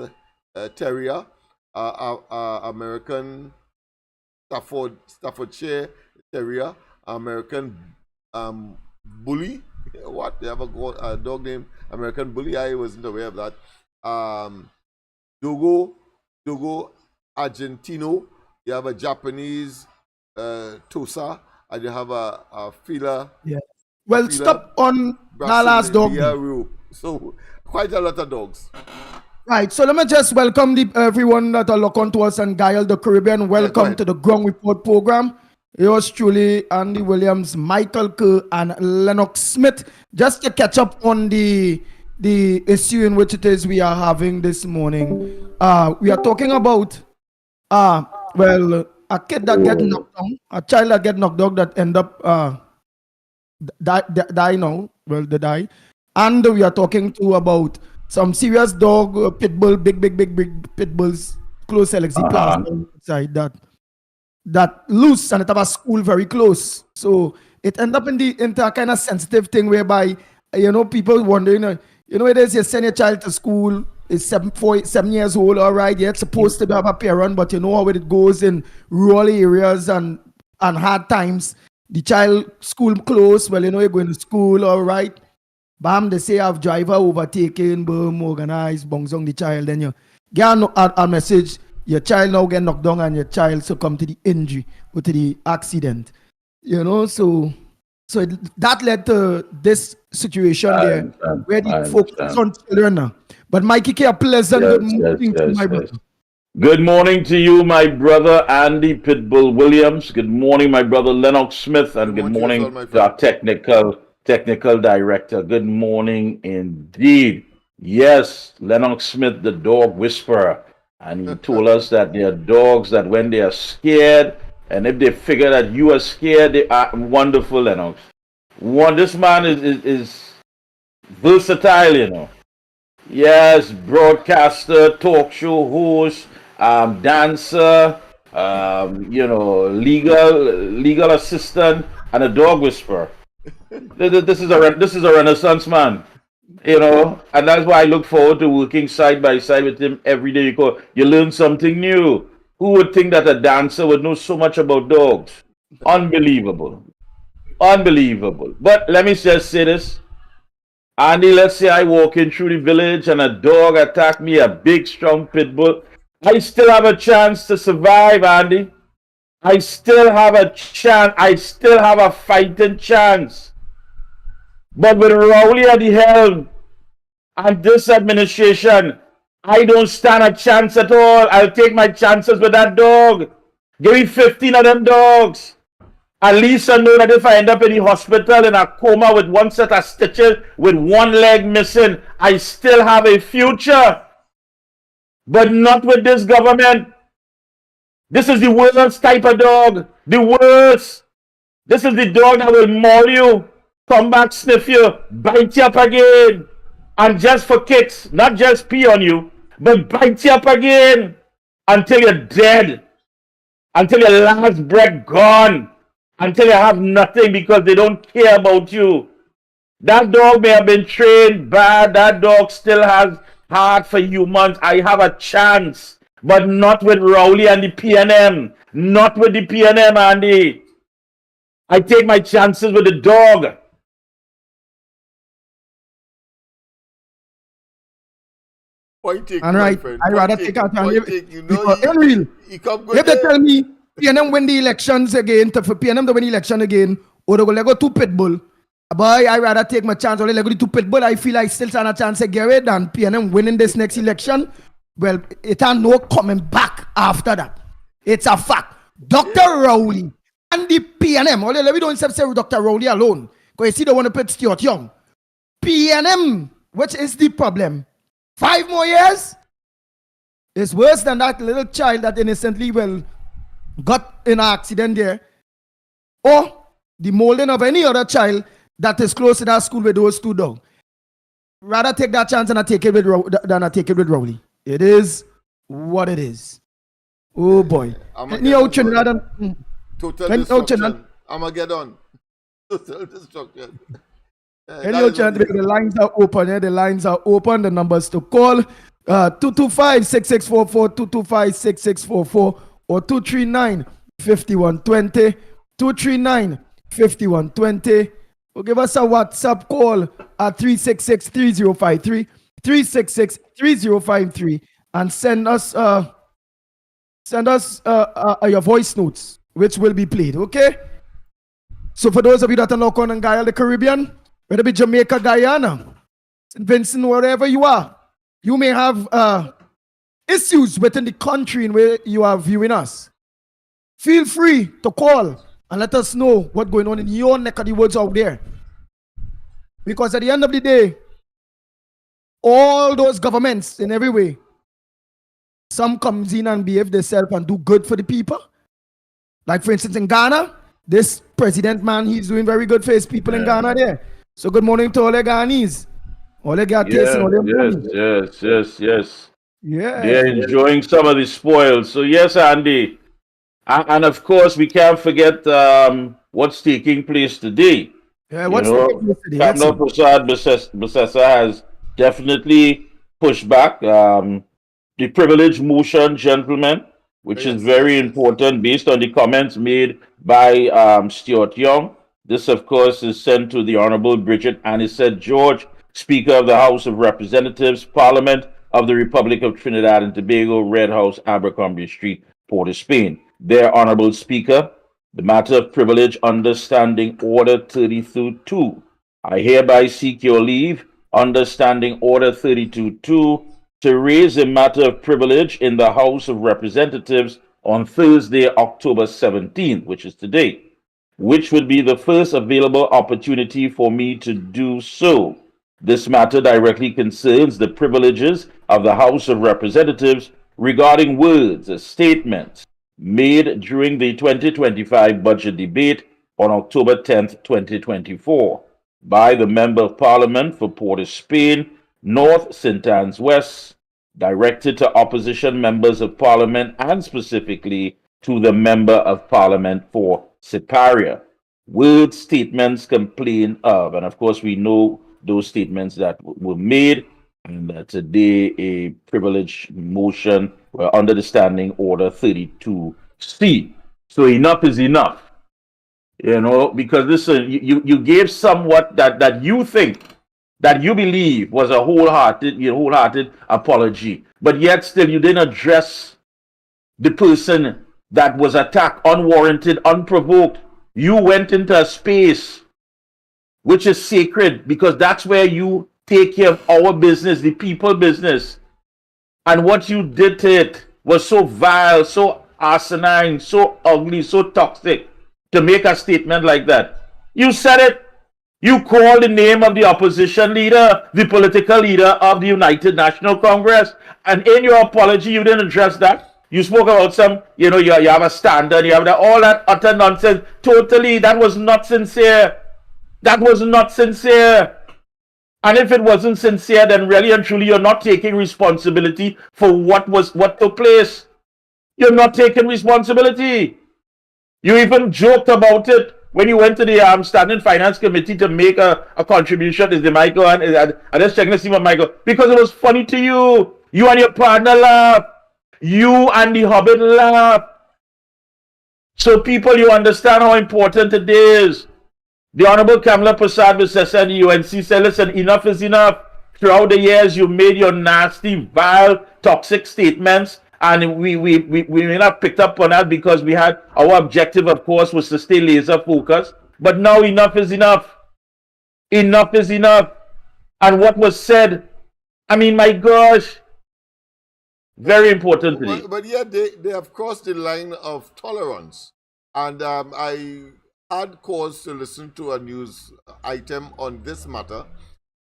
Terrier, American Staffordshire Terrier, American Bully. What? They have a dog named American Bully? I wasn't aware of that. Dogo Argentino. You have a Japanese Tosa, and you have a Fila. Yeah. Well, stop on that last dog. So quite a lot of dogs. Right, so let me just welcome everyone that are looking to us and Guile the Caribbean. Welcome to the Ground Report program. Yours truly, Andy Williams, Michael Kerr, and Lennox Smith. Just to catch up on the issue in which it is we are having this morning. We are talking about a kid that get knocked down, a child that get knocked down that end up die now. Well, they die. And we are talking about some serious dog, pit bull, big pit bulls, close LXC class outside that loose, and it have a school very close. So it end up into a kind of sensitive thing whereby, people wondering, it is you send your child to school, is 7 years old, all right, yeah, it's supposed to have a parent, but you know how it goes in rural areas and hard times. The child school close, well, you're going to school, all right. Bam, they say have driver overtaken, boom, organized, bongs on the child. Then you get a message, your child now get knocked down and your child succumb to the injury or to the accident. So that led to this situation where the focus on children now. But Mikey K, a pleasant good morning to my brother. Good morning to you, my brother Andy Pitbull Williams. Good morning, my brother Lennox Smith, and good morning to our technical director. Good morning indeed. Yes, Lennox Smith, the dog whisperer. And he told us that there are dogs that when they are scared, and if they figure that you are scared, they are wonderful, Lennox. This man is versatile, Yes, broadcaster, talk show host, dancer, legal assistant, and a dog whisperer. This is a renaissance man, and that's why I look forward to working side by side with him every day. You learn something new. Who would think that a dancer would know so much about dogs? Unbelievable. But let me just say this. Andy, let's say I walk in through the village and a dog attack me, a big, strong pit bull. I still have a chance to survive, Andy. I still have a chance. I still have a fighting chance. But with Rowley at the helm and this administration, I don't stand a chance at all. I'll take my chances with that dog. Give me 15 of them dogs. At least I know that if I end up in the hospital in a coma with one set of stitches, with one leg missing, I still have a future. But not with this government. This is the worst type of dog. The worst. This is the dog that will maul you, come back, sniff you, bite you up again. And just for kicks, not just pee on you, but bite you up again until you're dead. Until your last breath gone. Until you have nothing because they don't care about you. That dog may have been trained bad. That dog still has heart for humans. I have a chance. But not with Rowley and the PNM. Not with the PNM, Andy. I take my chances with the dog. And right, I rather take out on you. Unreal. If they tell me PNM win the elections again, for PNM to win the election again, or they go Lego two pit bull, boy, I rather take my chance. Or Lego two pit bull, I feel I still stand a chance to get it than PNM winning this next election. Well, it ain't no coming back after that. It's a fact. Dr. Rowley and the PNM, only we don't say Dr. Rowley alone, because you see they want to put Stuart Young. PNM, which is the problem? 5 more years? It's worse than that little child that innocently got in an accident there. Or the molding of any other child that is close to that school with those two dogs. Rather take that chance than I take it with Rowley. It is what it is. Oh boy. Total destruction. Armageddon. Total destruction. The lines are open. The lines are open. The numbers to call 225-6644, 225-6644, or 239-5120, 239-5120. Or give us a WhatsApp call at 366-3053, 366-3053, and send us your voice notes, which will be played. Okay. So for those of you that are not on in Guyana, the Caribbean, whether it be Jamaica, Guyana, St. Vincent, wherever you are, you may have issues within the country in where you are viewing us. Feel free to call and let us know what's going on in your neck of the woods out there. Because at the end of the day, all those governments in every way, some comes in and behave themselves and do good for the people. Like for instance in Ghana, this president man, he's doing very good for his people in Ghana there. So good morning to all the Ghanese. All the Ghanese and all the Yes. Yeah. They're enjoying some of the spoils. So yes, Andy. And of course, we can't forget what's taking place today. Yeah, what's taking place today? Kamla Prasad Basesa has definitely pushed back the privilege motion, gentlemen, which is very important based on the comments made by Stuart Young. This, of course, is sent to the Honorable Bridget Anisette George, Speaker of the House of Representatives, Parliament of the Republic of Trinidad and Tobago, Red House, Abercrombie Street, Port of Spain. Their Honorable Speaker, the matter of privilege understanding Order 32-2. I hereby seek your leave, understanding Order 32-2, to raise a matter of privilege in the House of Representatives on Thursday, October 17th, which is today, which would be the first available opportunity for me to do so. This matter directly concerns the privileges of the House of Representatives regarding words, statements made during the 2025 budget debate on October 10th, 2024, by the Member of Parliament for Port of Spain, North St. Anne's West, directed to opposition members of Parliament and specifically to the Member of Parliament for Siparia. Word statements complain of, and of course we know those statements that were made, and today a privilege motion under the Standing Order 32C. So enough is enough, because listen, you gave somewhat that you think that you believe was a wholehearted apology, but yet still you didn't address the person that was attacked, unwarranted, unprovoked. You went into a space which is sacred because that's where you take care of our business, the people business. And what you did to it was so vile, so asinine, so ugly, so toxic to make a statement like that. You said it. You called the name of the opposition leader, the political leader of the United National Congress. And in your apology, you didn't address that. You spoke about some, you have a standard, you have that, all that utter nonsense. Totally, that was not sincere. That was not sincere. And if it wasn't sincere, then really and truly, you're not taking responsibility for what took place. You're not taking responsibility. You even joked about it when you went to the Standing Finance Committee to make a contribution. Is the Michael and I just checking to see what Michael, because it was funny to you. You and your partner laugh. You and the Hobbit laugh. So people, you understand how important it is. The Honorable Kamala Prasad-Bissessar and the UNC said, listen, enough is enough. Throughout the years, you made your nasty, vile, toxic statements. And we may not picked up on that because we had our objective, of course, was to stay laser focused. But now enough is enough. Enough is enough. And what was said, I mean, my gosh, very important today. But yet they have crossed the line of tolerance. And I had cause to listen to a news item on this matter.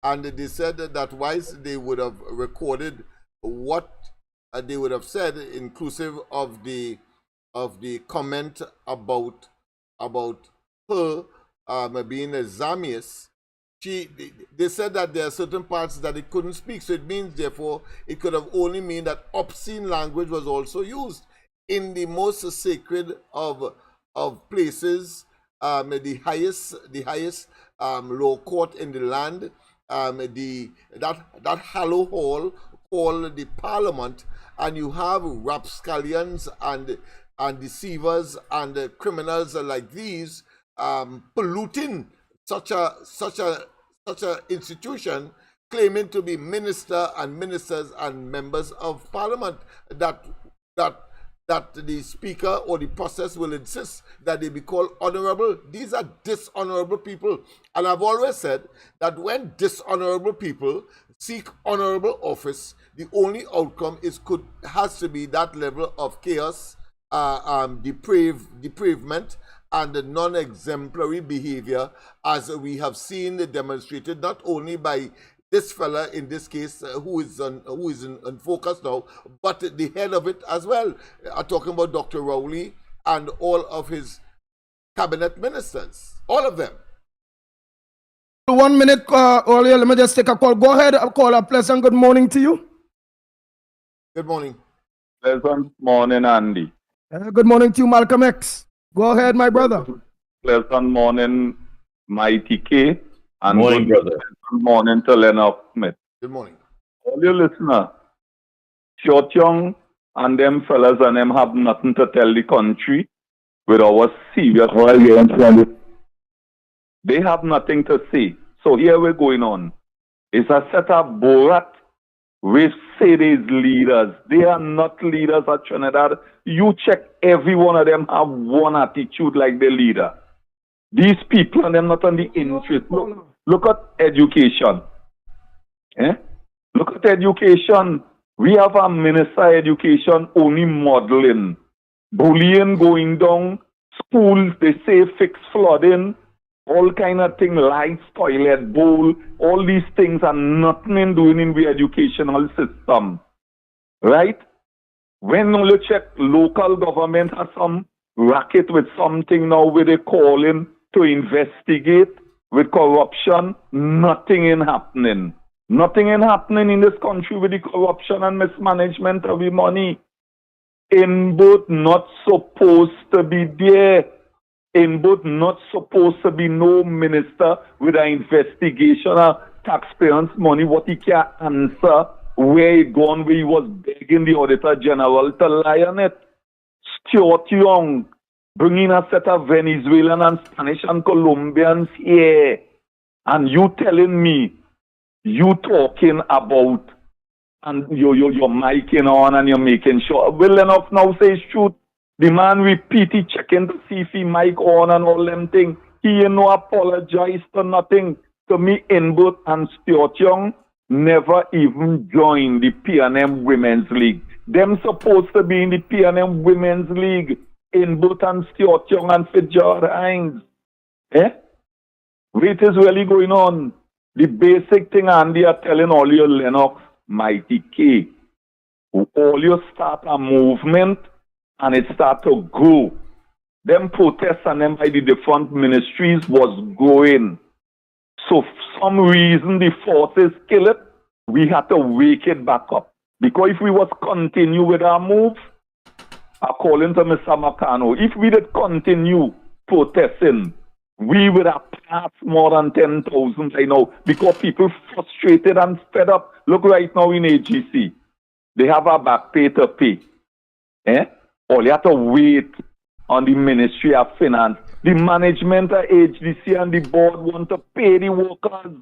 And they said that whilst they would have recorded what they would have said, inclusive of the comment about her being a Zamius, they said that there are certain parts that it couldn't speak. So it means, therefore, it could have only mean that obscene language was also used in the most sacred of places, the highest law court in the land, that hollow hall called the Parliament. And you have rapscallions and deceivers and criminals like these polluting such a institution, claiming to be ministers and members of Parliament. That the speaker or the process will insist that they be called honorable. These are dishonorable people. And I've always said that when dishonorable people seek honorable office, the only outcome has to be that level of chaos, depravement, and the non-exemplary behavior, as we have seen demonstrated not only by this fella in this case, who is in focus now, but the head of it as well. I'm talking about Dr. Rowley and all of his cabinet ministers, all of them. 1 minute, earlier, let me just take a call. Go ahead, I'll call a pleasant good morning to you. Good morning. Pleasant morning, Andy. Good morning to you, Malcolm X. Go ahead, my brother. Pleasant morning, Mighty K. And morning, brother. Good morning to Lennox Smith. Good morning. All you listener, Short Young and them fellas and them have nothing to tell the country with our serious violence. They have nothing to say. So here we're going on. It's a set of Borat. We say these leaders. They are not leaders at Trinidad. You check, every one of them have one attitude like the leader. These people and them not on the interest. Look at education. Look at education. We have a minister of education only modeling. Bullying going down. Schools, they say fix flooding. All kind of things, lights, toilet, bowl. All these things are nothing in doing in the educational system. Right? When you check, local government has some racket with something now where they call in to investigate with corruption. Nothing in happening. Nothing in happening in this country with the corruption and mismanagement of the money. In both not supposed to be there. In both not supposed to be no minister with an investigation of taxpayers' money, what he can answer, where he gone, where he was begging the Auditor General to lie on it. Stuart Young, bringing a set of Venezuelan and Spanish and Colombians here. And you telling me you talking about and you're micing on and you're making sure. Well enough now says truth. The man repeat he checking to see if he mic on and all them things. He no apologize for nothing. To me, Inbert and Stuart Young never even joined the P&M Women's League. Them supposed to be in the P&M Women's League. Inbert and Stuart Young and Fitzgerald Hines. Eh? What is really going on? The basic thing Andy are telling all your Lennox, Mighty K. All you start a movement and it start to grow. Them protests and them by the different ministries was going. So for some reason the forces kill it. We had to wake it back up. Because if we was continue with our move, according to Mr. Makano, if we did continue protesting, we would have passed more than 10,000 right now because people frustrated and fed up. Look right now in AGC. They have a back pay to pay. All you have to wait on the Ministry of Finance. The management of HDC and the board want to pay the workers.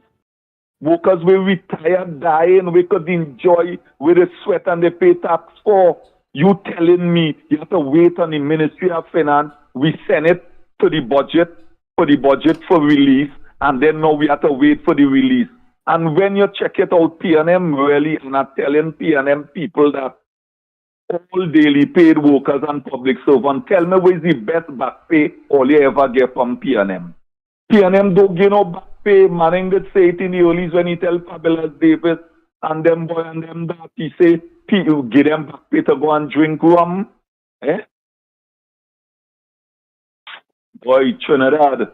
Workers will retire, dying, we could enjoy with the sweat and the pay tax for. You telling me you have to wait on the Ministry of Finance, we send it to the budget, for release, and then now we have to wait for the release. And when you check it out, P&M really are not telling P&M people that all daily paid workers and public servants, tell me what is the best back pay all you ever get from P&M. P&M don't give no back pay. Manning did say it in the earlys when he tell Fabulous Davis and them boy and them that, he say, you give them back pay to go and drink rum. Boy, Trinidad,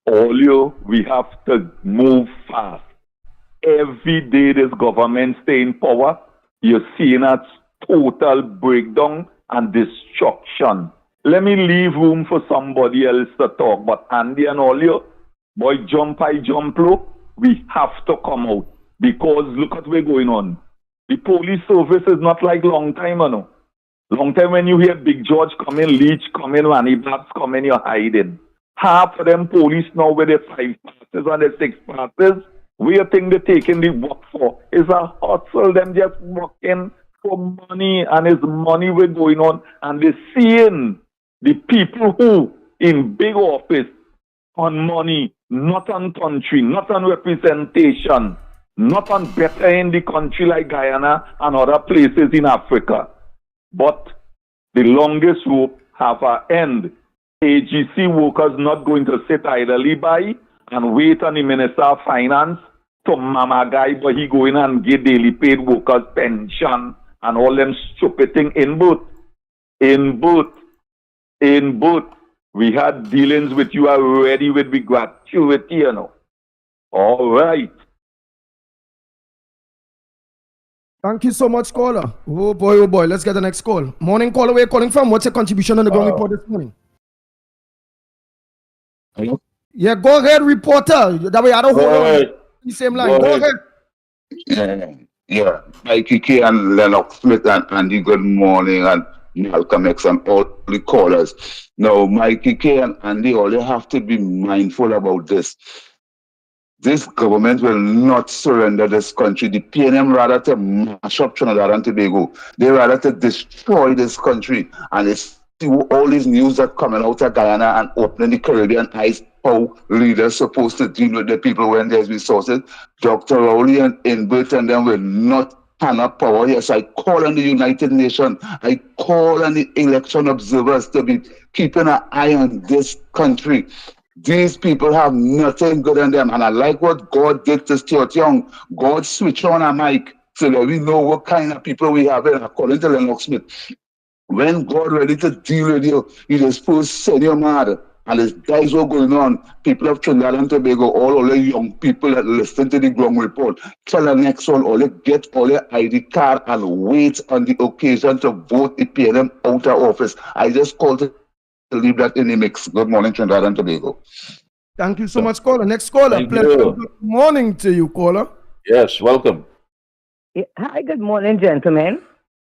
we have to move fast. Every day this government stay in power, you're seeing a total breakdown and destruction. Let me leave room for somebody else to talk, but Andy and all you, boy, jump high, jump low, we have to come out because look at what's going on. The police service is not like long time, no. Long time when you hear Big George come in, Leach come in, Manny Blacks come in, you're hiding. Half of them police now with the 5 passes and the 6 passes, we think they're taking the work for. It's a hustle, them just working for money, and it's money we're going on, and they're seeing the people who in big office on money, not on country, not on representation, not on better in the country like Guyana and other places in Africa. But the longest rope have an end. AGC workers not going to sit idly by and wait on the Minister of Finance to mama guy, but he going and get daily paid workers pension and all them stupid thing in both. We had dealings with you already with the gratuity, you know. All right. Thank you so much, caller. Oh boy. Let's get the next call. Morning, caller. Where you calling from? What's your contribution on the ground report this morning? Hello? Yeah, go ahead, reporter. That way I don't hold on the same line. Go ahead. Yeah, Mikey K and Lennox Smith and Andy, good morning, and Malcolm X and all the callers. Now, Mikey K and Andy, all you have to be mindful about this. This government will not surrender this country. The PNM rather to mash up Trinidad and Tobago. They rather to destroy this country. And it's all these news that coming out of Guyana and opening the Caribbean eyes, how leaders supposed to deal with the people when there's resources. Dr. Rowley and Inbert and them will not hand up power. Yes, I call on the United Nations. I call on the election observers to be keeping an eye on this country. These people have nothing good in them. And I like what God did to Stuart Young. God switched on a mic so that we know what kind of people we have. And according to Lennox Smith, when God ready to deal with you, he just supposed to send you mad. And as guys were going on, people of Trinidad and Tobago, all the young people that listen to the ground report, tell the next one, all get all your ID card and wait on the occasion to vote the PNM out of office. I just called to leave that in the mix. Good morning, Trinidad and Tobago. Thank you so much, caller. Next caller. Good morning to you, caller. Yes, welcome. Hi, good morning, gentlemen.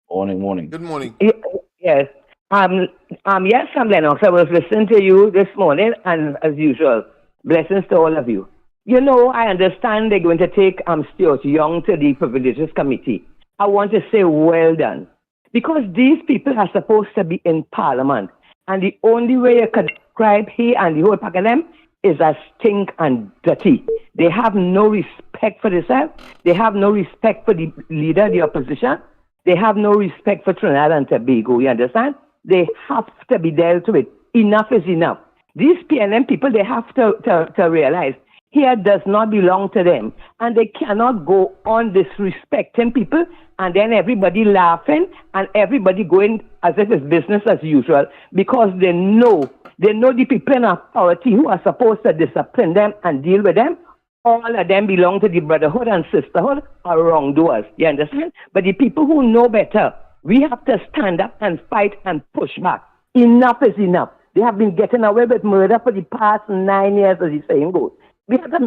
Morning. Good morning. Yes. Yes, I'm Lennox. I was listening to you this morning, and as usual, blessings to all of you. You know, I understand they're going to take Stuart Young to the Privileges Committee. I want to say well done. Because these people are supposed to be in Parliament. And the only way you can describe he and the whole pack of them is as stink and dirty. They have no respect for themselves. They have no respect for the leader of the opposition. They have no respect for Trinidad and Tobago, you understand? They have to be dealt with. Enough is enough. These PNM people, they have to realize here does not belong to them. And they cannot go on disrespecting people and then everybody laughing and everybody going as if it's business as usual because they know the people in authority who are supposed to discipline them and deal with them. All of them belong to the brotherhood and sisterhood are wrongdoers. You understand? But the people who know better, we have to stand up and fight and push back. Enough is enough. They have been getting away with murder for the past 9 years, as the saying goes. We have to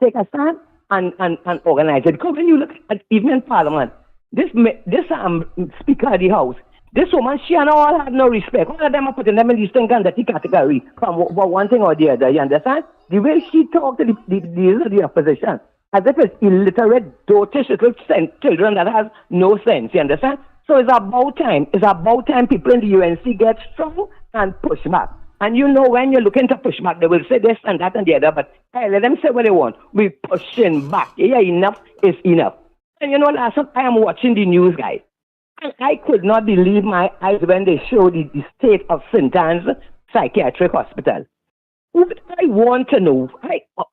take a stand and organize it. Because when you look at even in Parliament, this Speaker of the House, this woman, she and all have no respect. All of them are putting them in the stink and dirty category from one thing or the other. You understand? The way she talked to the opposition, as if it's illiterate, dotish little children that has no sense. You understand? So it's about time. It's about time people in the UNC get strong and push back. And you know when you're looking to push back, they will say this and that and the other, but hey, let them say what they want. We're pushing back. Yeah, enough is enough. And you know, last time I am watching the news, guys. And I could not believe my eyes when they showed the state of St. Anne's Psychiatric Hospital. What I want to know,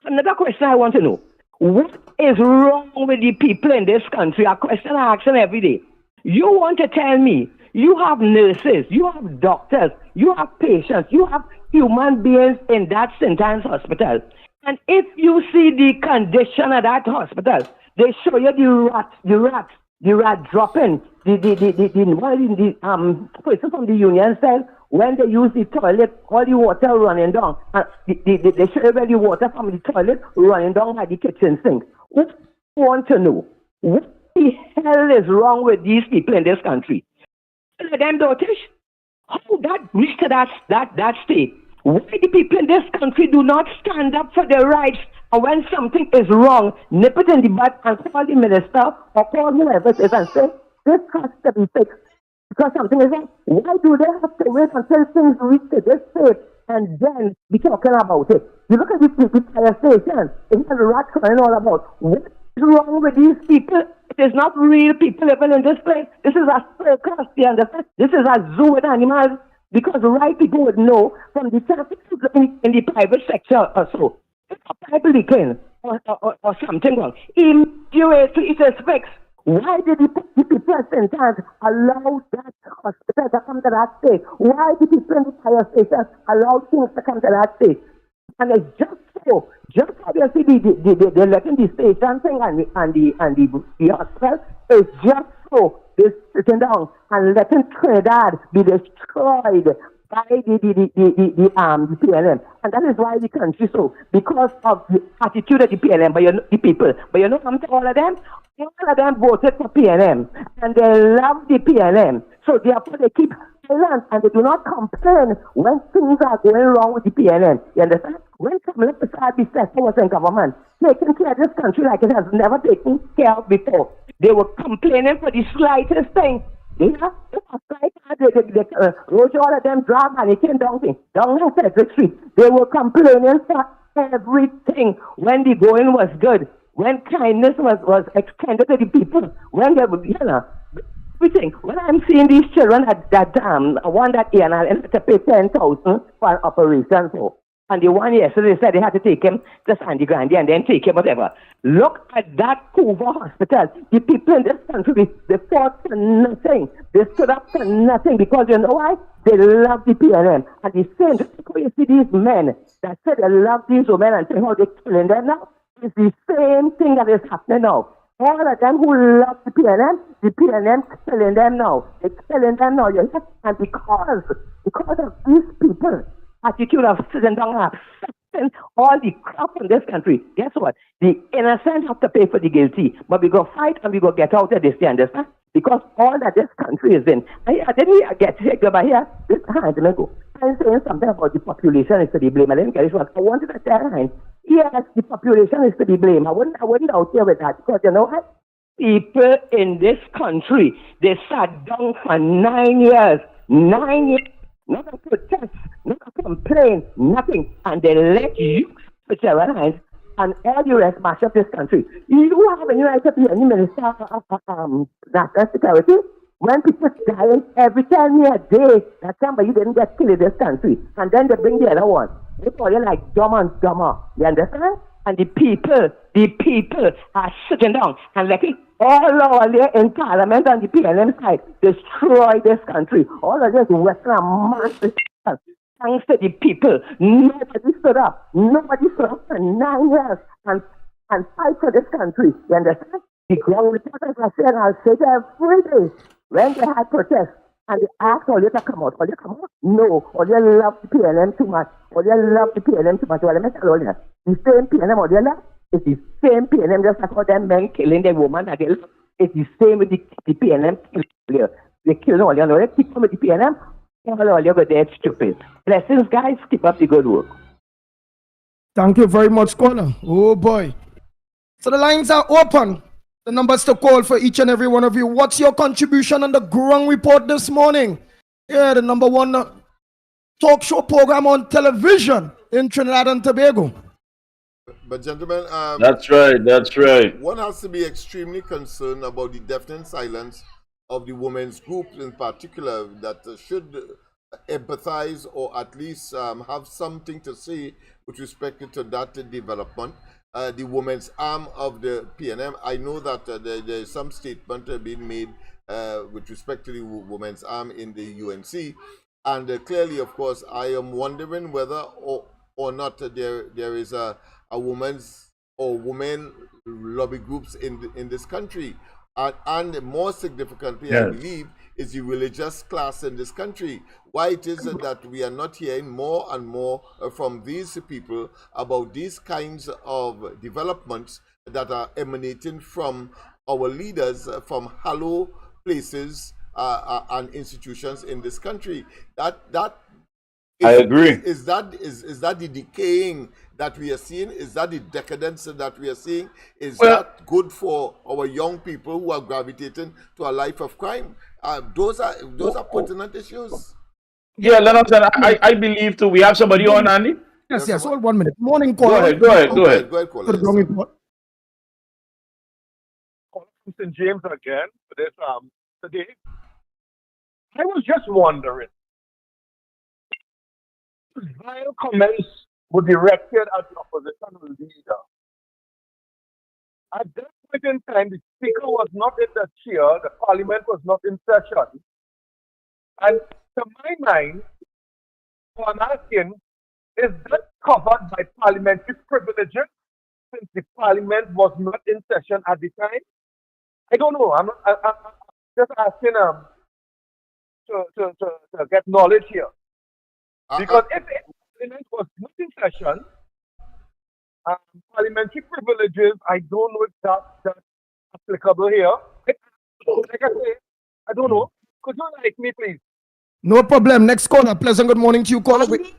another question I want to know, what is wrong with the people in this country? A question I ask them every day. You want to tell me you have nurses, you have doctors, you have patients, you have human beings in that St. Anne's Hospital. And if you see the condition of that hospital, they show you the rat dropping, the person from the union said when they use the toilet, all the water running down. They show you where the water from the toilet running down at the kitchen sink. What you want to know? What the hell is wrong with these people in this country? Let them dotish. How that reached to that state? Why the people in this country do not stand up for their rights? And when something is wrong, nip it in the butt and call the minister or call whoever it is and say, this has to be fixed. Because something is wrong. Why do they have to wait until things reach to this state and then be talking about it? You look at the fire station, it has rats running all about. What is wrong with these people? It is not real people living in this place. This is a circus, you understand? This is a zoo with animals. Because the right people would know from the traffic in the private sector or so. If a pipe leaking or something wrong, immediately it is fixed. Why did the people at St. Anne's allow that hospital to come to that state? Why did the people in the fire station allow things to come to that state? And it's just so, just obviously they're letting the station thing and the hospital is just so they're sitting down and letting Trinidad be destroyed by the PLM. And that is why the country so, because of the attitude of the PLM by the people. But you know, come to all of them voted for PLM and they love the PLM. So therefore they keep silent and they do not complain when things are going wrong with the PLM. You understand? When Kamala was in government, taking care of this country like it has never taken care of before. They were complaining for the slightest thing. They wrote all of them drug and it came down Frederick Street. They were complaining for everything when the going was good, when kindness was extended to the people, when they would, everything. When I'm seeing these children that one that ENL had to pay 10,000 for an operation for. And the one yesterday said they had to take him to Sandy Grande and then take him whatever. Look at that Hoover Hospital. The people in this country, they fought for nothing. They stood up for nothing because you know why? They love the PNM. And the same, you see these men that said they love these women and say how they're killing them now, it's the same thing that is happening now. All of them who love the PNM killing them now. They're killing them now. And because of these people, attitude of sitting down and accepting all the crap in this country. Guess what? The innocent have to pay for the guilty. But we go fight and we go get out of this, you understand? Because all that this country is in. I didn't get taken by here. This hand, let me go. I'm saying something about the population is to be blamed. I didn't get it what I wanted to tell him. Yes, the population is to be blamed. I wouldn't out here with that because you know what? People in this country, they sat down for 9 years. 9 years. Not a protest, not a complaint, nothing. And they let you put your hands and all the rest mash up this country. You have any right to be any minister of national security? When people dying every 10 years a day, that somebody didn't get killed in this country. And then they bring the other one. They call you like dumb and dumber. You understand? And the people are sitting down and letting all of them in Parliament and the PLM side destroy this country. All of this Western massive thanks to the people. Nobody stood up. Nobody stood up for 9 years and fight for this country. You understand? The ground reporters are saying, I'll say it every day. When they had protests and they asked all you to come out, all you come out? No, all you love the PLM too much. All you love the PLM too much. Well, let me tell you, the same PLM all you love is the same PLM, just like all them men killing the woman that they love. It's the same with the PLM. They kill all you know. They keep them with the PLM. All you go there stupid. Blessings, guys. Keep up the good work. Thank you very much, caller. Oh boy. So the lines are open. The numbers to call for each and every one of you. What's your contribution on the Ground Report this morning? Yeah, the number one talk show program on television in Trinidad and Tobago. But gentlemen, that's right. One has to be extremely concerned about the deafening silence of the women's group in particular that should empathize or at least have something to say with respect to that development. The women's arm of the PNM. I know that there is some statement being made with respect to the women's arm in the UNC, and clearly, of course, I am wondering whether or not there is a women's or women lobby groups in this country, and more significantly, yes, I believe, is the religious class in this country. Why it is that we are not hearing more and more from these people about these kinds of developments that are emanating from our leaders, from hallowed places and institutions in this country. That I agree. Is that the decaying that we are seeing? Is that the decadence that we are seeing? Is that good for our young people who are gravitating to a life of crime? Those are pertinent issues. Yeah, Lennox, and I believe too. We have somebody on, Andy? Yes. Hold 1 minute. Morning, caller. Go ahead. Caller. St. James again for this today. I was just wondering, vile comments were directed at the opposition leader. At that point in time, the speaker was not in the chair, the parliament was not in session, and to my mind, what I'm asking, is that covered by parliamentary privileges since the parliament was not in session at the time? I don't know. I'm just asking to get knowledge here. Because if the parliament was not in session, parliamentary privileges, I don't know if that's applicable here. Like I say, I don't know. Could you enlighten me, please? No problem. Next caller. Pleasant good morning to you, caller. Let me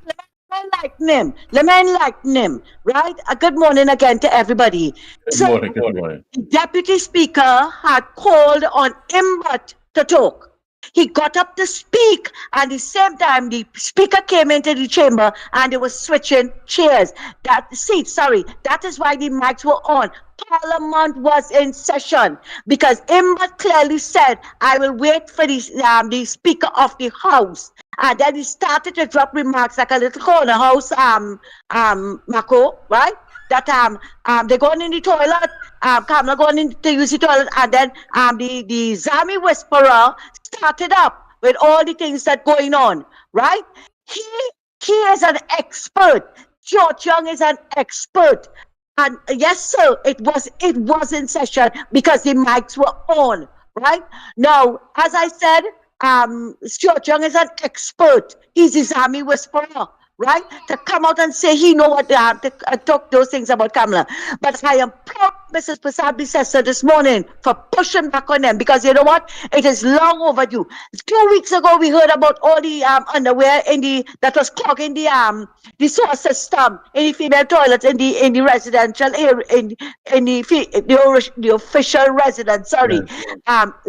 enlighten him. Right? Good morning again to everybody. Good morning. The Deputy Speaker had called on Imbert to talk. He got up to speak, and at the same time, the speaker came into the chamber and they were switching chairs. That is why the mics were on. Parliament was in session because Imbert clearly said, I will wait for the Speaker of the House. And then he started to drop remarks like a little corner house, Mako, right? That they're going in the toilet, Kamala going in to use the toilet, and then the Zami whisperer started up with all the things that going on, right? He is an expert. George Young is an expert. And yes, sir, it was in session because the mics were on, right? Now, as I said, Stuart Young is an expert. He's his army whisperer, right? To come out and say he know what to talk those things about Kamala. But I am proud Mrs. Prasad this morning for pushing back on them, because you know what? It is long overdue. 2 weeks ago, we heard about all the underwear that was clogging the sewer system in the female toilets in the residential area, in the official residence. Sorry,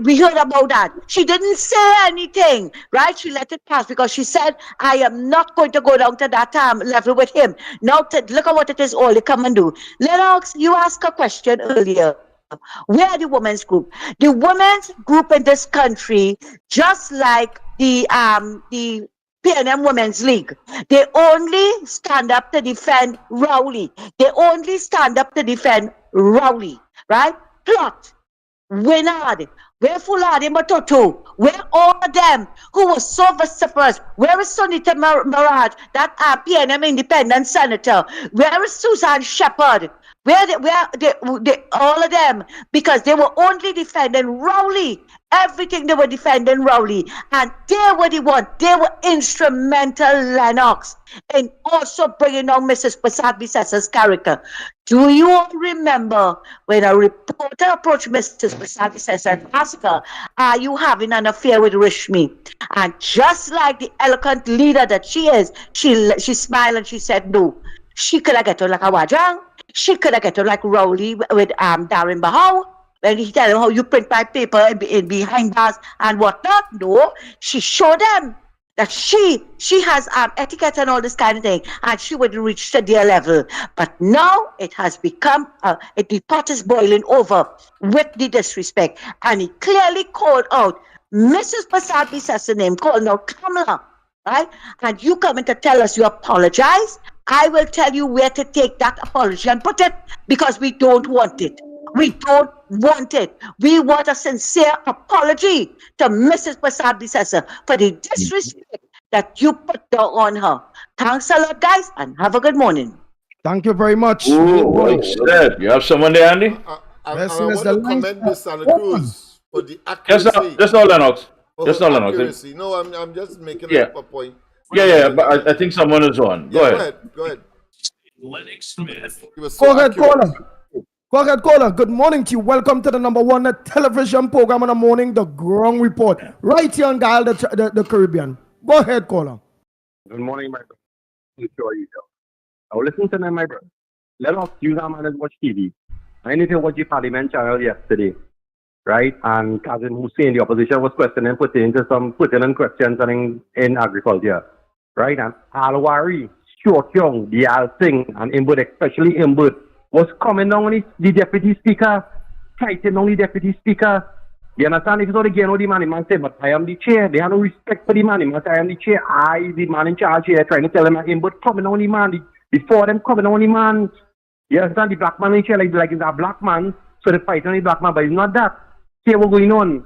we heard about that. She didn't say anything, right? She let it pass because she said, "I am not going to go down to that level with him." Now, look at what it is all they come and do. Lennox, you asked a question earlier. Where are the women's group? The women's group in this country, just like the PNM Women's League, they only stand up to defend Rowley. They only stand up to defend Rowley, right? Plot, Winard, where Fulani Matoto, where all of them who were so vociferous, where is Sunita Maraj, that PNM independent senator, where is Susan Shepherd, all of them, because they were only defending Rowley. Everything they were defending Rowley, and they were the one. They were instrumental, Lennox, in also bringing on Mrs. Prasad Bises's character. Do you all remember when a reporter approached Mrs. Prasad Bises and asked her, "Are you having an affair with Rishmi?" And just like the eloquent leader that she is, she smiled and she said no. She could have get her like a Wajang. She could have get her like Rowley with Darren Bahau. When he tell them how you print my paper in behind bars and whatnot. No, she showed them that she has etiquette and all this kind of thing, and she would reach to their level. But now it has become the pot is boiling over with the disrespect, and he clearly called out Mrs. Prasad Bises's name, called out Kamala, right? And you coming to tell us you apologize? I will tell you where to take that apology and put it, because we don't want it. We don't want it. We want a sincere apology to Mrs. Prasad Bisesa for the disrespect that you put down on her. Thanks a lot, guys, and have a good morning. Thank you very much. Oh, well said. You have someone there, Andy? I want to commend Miss Santa Cruz for the accuracy. Just not Lennox. Just not Lennox. Accuracy. No, I'm just making a point. Yeah, but I think someone is on. Go ahead. Go ahead. Lennox Smith. Go ahead, caller. Good morning to you. Welcome to the #1 television program in the morning, The Ground Report, right here on Dial the Caribbean. Go ahead, caller. Good morning, my brother. Sure you do. Now listen to them, my brother. Let us use our man and watch TV. I need to watch the Parliament channel yesterday, right? And Kazim Hussein, the opposition, was questioning, putting in questions in agriculture, right? And Alwari, Shortyong, the Al Singh, and Imbud, especially Imbud, was coming down on the deputy speaker, fighting on the deputy speaker. You understand? If it's not again, the man said, "But I am the chair." They have no respect for the man. He must say, "I am the chair." I, the man in charge here, trying to tell him, but coming on the man, before them coming on the man. You understand? The black man in chair, like he's a black man, so they fight on the black man, but it's not that. See what's going on?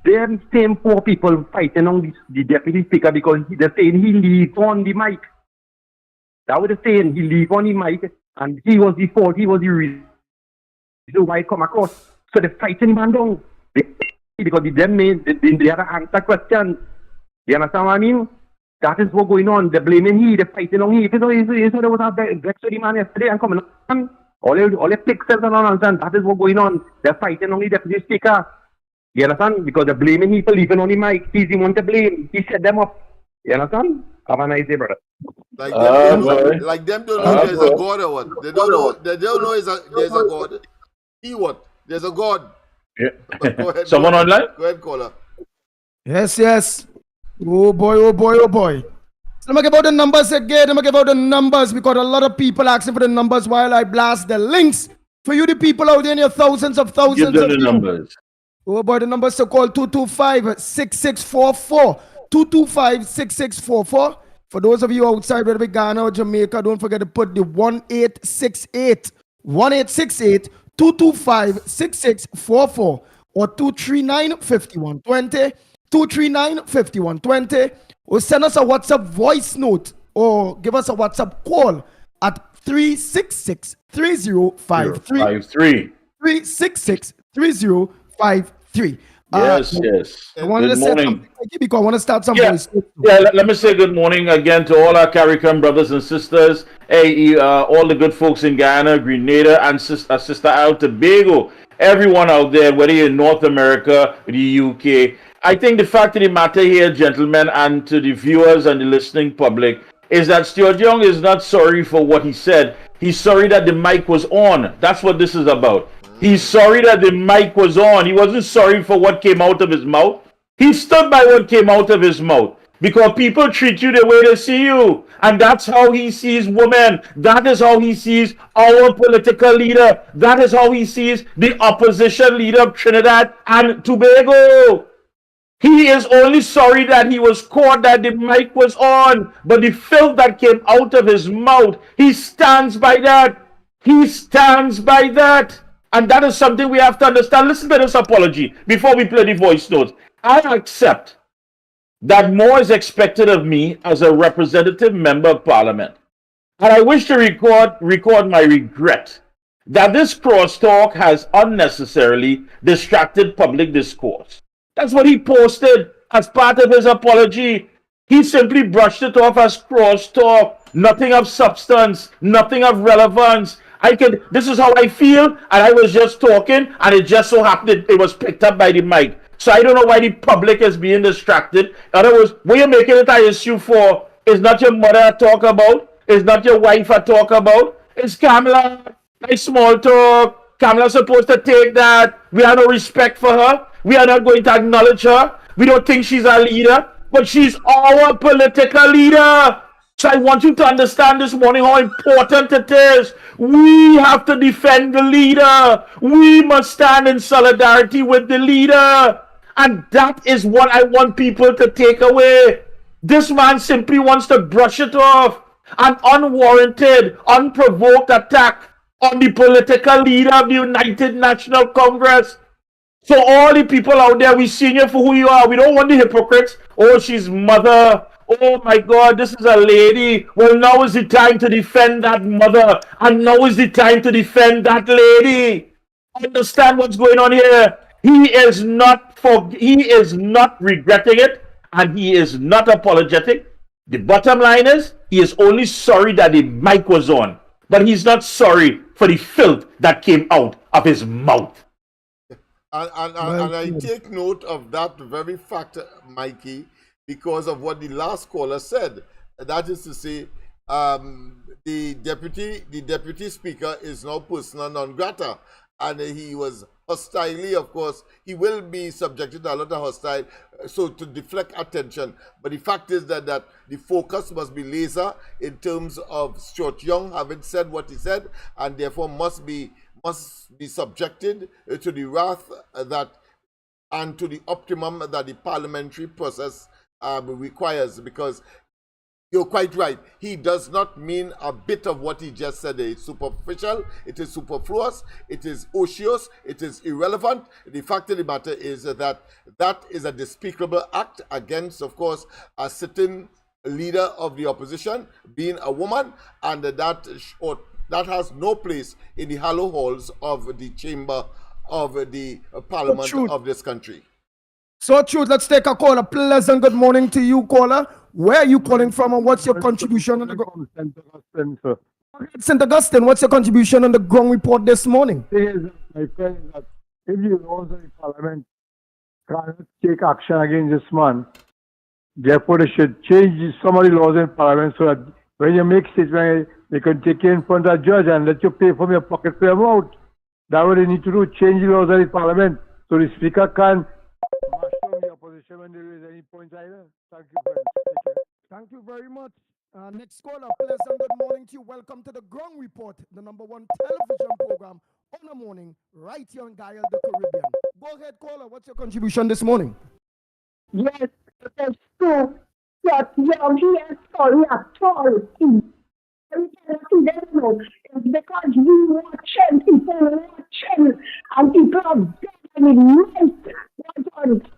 Them same poor people fighting on the deputy speaker because they're saying he leave on the mic. That was the saying, he leave on the mic. And he was the fault, he was the reason why it come across. So they fighting him down. Because they had to answer questions. You understand what I mean? That is what's going on. They're blaming he, they're fighting on he. If there was a vex with the man yesterday and coming on, all the pixels and nonsense, that is what's going on. They're fighting on the deputy speaker. You understand? Because they're blaming he for leaving on the mic. He's the one to blame. He set them up. You understand? Have a nice day, brother. Like them don't know there's a God or what? They don't know there's a God. He what? There's a God. Yeah. Someone online? Go ahead, caller. Yes. Oh boy. Let me give out the numbers again. Let me give out the numbers because a lot of people asking for the numbers while I blast the links. For you, the people out there in your thousands of Give them the numbers. Oh boy, the numbers to call 225-6644. 225-6644. For those of you outside, whether it be Ghana or Jamaica, don't forget to put the 1868 225-6644 or 239-5120. 239-5120, or send us a WhatsApp voice note or give us a WhatsApp call at 366-3053. 366-3053. Yes, yes. I wanted Good to say morning. something, Mikey, because I want to start some Yeah, voice. let me say good morning again to all our CARICOM brothers and sisters. Hey, all the good folks in Guyana, Grenada, and Sister Al Tobago. Everyone out there, whether you're in North America, the UK. I think the fact of the matter here, gentlemen, and to the viewers and the listening public, is that Stuart Young is not sorry for what he said. He's sorry that the mic was on. That's what this is about. He's sorry that the mic was on. He wasn't sorry for what came out of his mouth. He stood by what came out of his mouth because people treat you the way they see you. And that's how he sees women. That is how he sees our political leader. That is how he sees the opposition leader of Trinidad and Tobago. He is only sorry that he was caught, that the mic was on. But the filth that came out of his mouth, he stands by that. He stands by that. And that is something we have to understand. Listen to this apology before we play the voice notes. I accept that more is expected of me as a representative member of parliament. And I wish to record my regret that this crosstalk has unnecessarily distracted public discourse. That's what he posted as part of his apology. He simply brushed it off as crosstalk, nothing of substance, nothing of relevance. This is how I feel, and I was just talking, and it just so happened it was picked up by the mic. So I don't know why the public is being distracted. In other words, what you're making it an issue for is not your mother I talk about, it's not your wife I talk about, it's Kamala. Nice small talk. Kamala's supposed to take that. We have no respect for her. We are not going to acknowledge her. We don't think she's our leader, but she's our political leader. So I want you to understand this morning how important it is. We have to defend the leader. We must stand in solidarity with the leader. And that is what I want people to take away. This man simply wants to brush it off. An unwarranted, unprovoked attack on the political leader of the United National Congress. So all the people out there, we see you for who you are. We don't want the hypocrites. Oh, she's mother. Oh my God, this is a lady. Well, now is the time to defend that mother. And now is the time to defend that lady. Understand what's going on here. He is not regretting it, and he is not apologetic. The bottom line is, he is only sorry that the mic was on, but he's not sorry for the filth that came out of his mouth. And I take note of that very fact, Mikey, because of what the last caller said. That is to say, the deputy speaker is now persona non grata, and he was hostilely, of course, he will be subjected to a lot of hostile, so to deflect attention. But the fact is that the focus must be laser in terms of Stuart Young having said what he said, and therefore must be subjected to the wrath and to the optimum that the parliamentary process requires, because you're quite right. He does not mean a bit of what he just said. It's superficial, it is superfluous, it is osseous, it is irrelevant. The fact of the matter is that is a despicable act against, of course, a sitting leader of the opposition, being a woman, and that has no place in the hollow halls of the chamber of the parliament of this country. So, Truth, let's take a call. A pleasant good morning to you, caller. Where are you calling from, and what's your contribution on the ground? St. Augustine, what's your contribution on the ground report this morning? My friend, is that if the laws of the parliament cannot take action against this man, therefore they should change some of the laws in parliament so that when you make statements, they can take you in front of a judge and let you pay from your pocket for your mouth. That's what they need to do, change the laws of the parliament so the speaker can the opposition when there is any points either. Thank you, friends. Thank you very much. Next caller, pleasant good morning to you. Welcome to the Ground Report, the #1 television program on the morning, right here in Guyana, the Caribbean. Go ahead, caller. What's your contribution this morning? Yes, it is true that Young is sorry at all. It's because we watching, people watching, and people are begging night.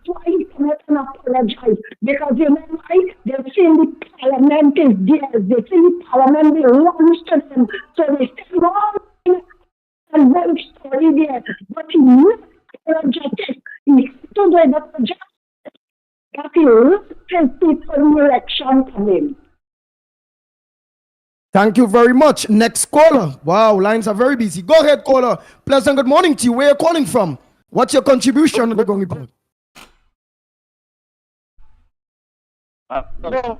Why he cannot apologize? Because you know why? They feel the parliament is theirs. They feel the parliament belongs to them. So they say, no, I'm very sorry there. But he was apologetic. He stood why Dr. John got you people in election coming. Thank you very much. Next caller. Wow, lines are very busy. Go ahead, caller. Pleasant good morning to you. Where are you calling from? What's your contribution to the Gong Report? Hello.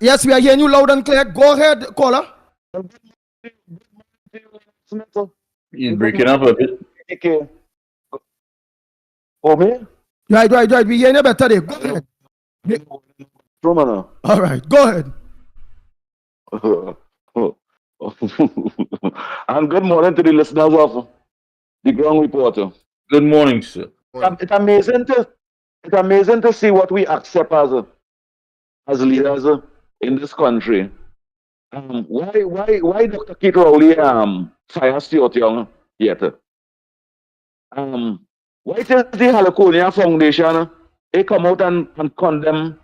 Yes, we are hearing you loud and clear. Go ahead, caller. You're breaking up a bit. Oh, me? Right. We hear you better there. Go ahead. All right, go ahead. And good morning to the listeners of the Ground Reporter. Good morning, sir. It's amazing to see what we accept as leaders in this country. Why Dr. Kit Rowley fire Stuart Young yet? Why does the Halakonia Foundation come out and condemn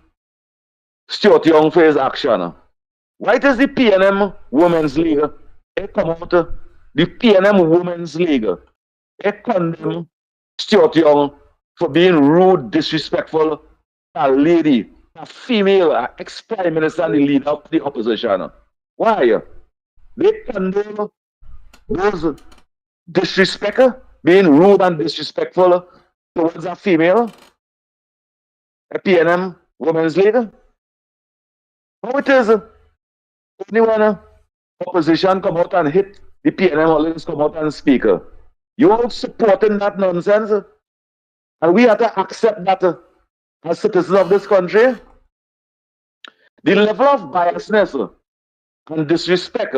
Stuart Young for his action? Why does the PNM Women's League come out, the PNM Women's League condemn Stuart Young for being rude, disrespectful, a lady, a female, ex-prime minister and the leader of the opposition? Why? They condemn those disrespect, being rude and disrespectful towards a female, a PNM Women's League. How it is? Only when opposition come out and hit the PNM Holdings come out and speak. You all supporting that nonsense? And we have to accept that as citizens of this country. The level of biasness and disrespect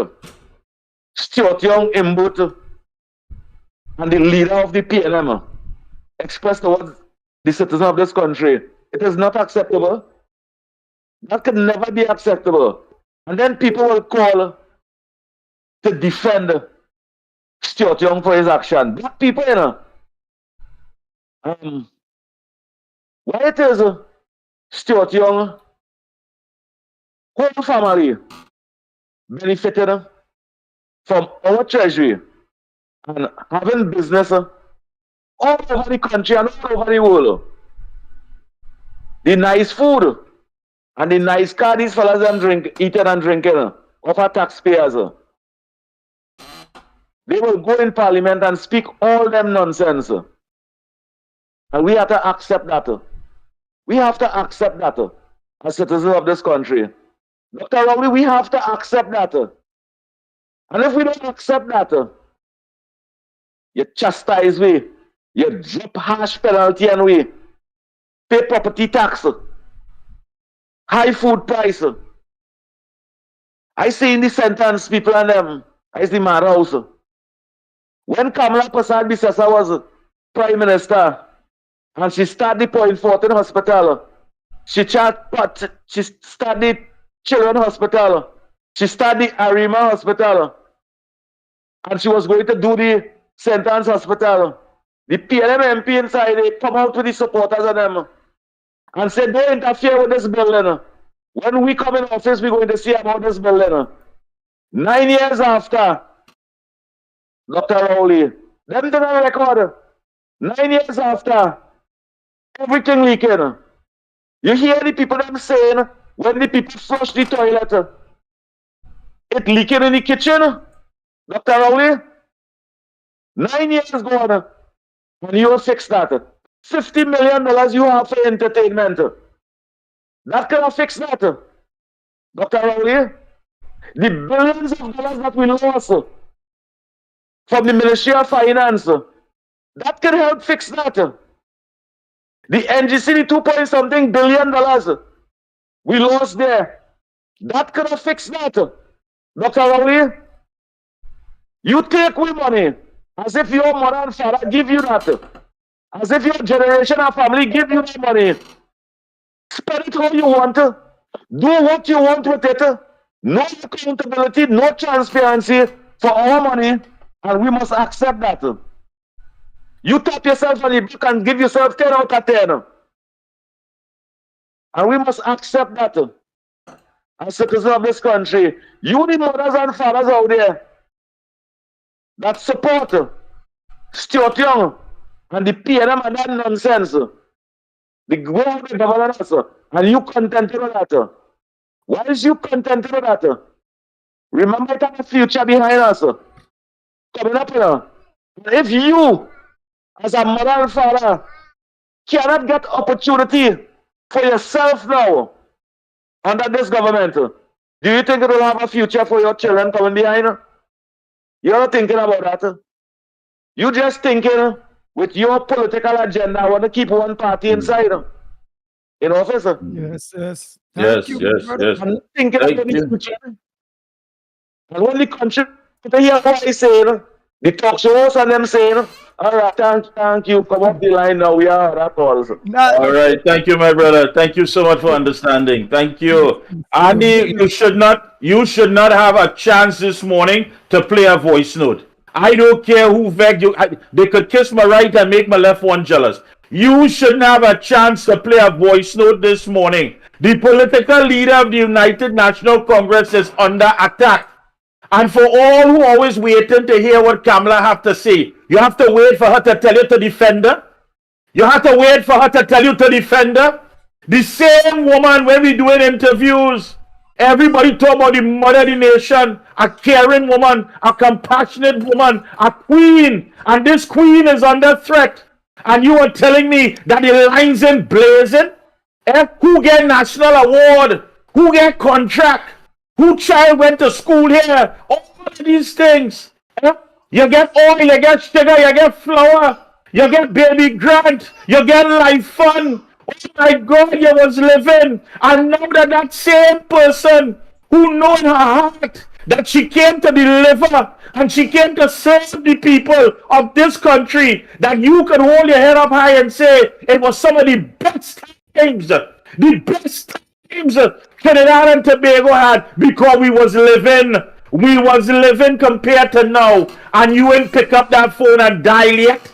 Stuart Young, Imbut, and the leader of the PNM expressed towards the citizens of this country, it is not acceptable. That can never be acceptable. And then people will call to defend Stuart Young for his action. Black people, you know. Why it is Stuart Young, whole family benefited from our treasury and having business all over the country and all over the world. The nice food and the nice car these fellas them eating and drinking of our taxpayers. They will go in parliament and speak all them nonsense. And we have to accept that. We have to accept that as citizens of this country. Dr. Rowley, we have to accept that. And if we don't accept that, you chastise we, you drop harsh penalty and we pay property tax, high food price. I see in the sentence people and them, I see my house. When Kamala Prasad Bisesa was Prime Minister and she started the Point Fortin Hospital, she started the Children Hospital, she started the Arima Hospital, and she was going to do the St. Anne's Hospital. The PLM MP inside, they come out with the supporters of them and say, don't interfere with this building. When we come in office, we're going to see about this building. 9 years after, Dr. Rowley, them to the record. 9 years after, everything leaking. You hear the people them saying, when the people flush the toilet, it leaking in the kitchen. Dr. Rowley, 9 years gone, and you will fix that. $50 million you have for entertainment. That cannot fix that. Dr. Rowley, the billions of dollars that we lost from the Ministry of Finance, that can help fix that. The NGC, the 2-point-something billion we lost there, that cannot fix that. Dr. Rowley, you take away money as if your mother and father give you that. As if your generation and family give you that money. Spend it how you want. Do what you want with it. No accountability, no transparency for our money, and we must accept that. You tap yourself on the back and give yourself 10 out of 10. And we must accept that. As citizens of this country, you the mothers and fathers out there that support Stuart Young and the PNM and that nonsense, The governor, sir. And you contented with that, sir. Why is you contented with that, sir? Remember that the future behind us, sir. Coming up here. If you, as a mother and father, cannot get opportunity for yourself now under this government, do you think it will have a future for your children coming behind? You're not thinking about that. You just thinking with your political agenda, I want to keep one party inside in office. Yes, yes. Yes, Thank you, yes, brother. yes. I'm thinking Thank about the you. future. And when the country to hear what I saying, the talk shows and them saying, all right, thank you, come up the line now, we are that calls. All right, thank you, my brother. Thank you so much for understanding. Thank you, Andy. You should not have a chance this morning to play a voice note. I don't care who begged you. They could kiss my right and make my left one jealous. You shouldn't have a chance to play a voice note this morning. The political leader of the United National Congress is under attack. And for all who always waiting to hear what Kamala have to say, you have to wait for her to tell you to defend her. You have to wait for her to tell you to defend her. The same woman, when we doing interviews, everybody talk about the mother of the nation, a caring woman, a compassionate woman, a queen. And this queen is under threat. And you are telling me that the lines in blazing? Who get national award? Who get contract? Who child went to school here? All of these things. You get oil, you get sugar, you get flour, you get baby grant, you get life fund. Oh my God, you was living. And now that same person who know in her heart that she came to deliver and she came to serve the people of this country, that you could hold your head up high and say it was some of the best times, the best times Trinidad and Tobago had, because we was living compared to now. And you ain't pick up that phone and dial yet.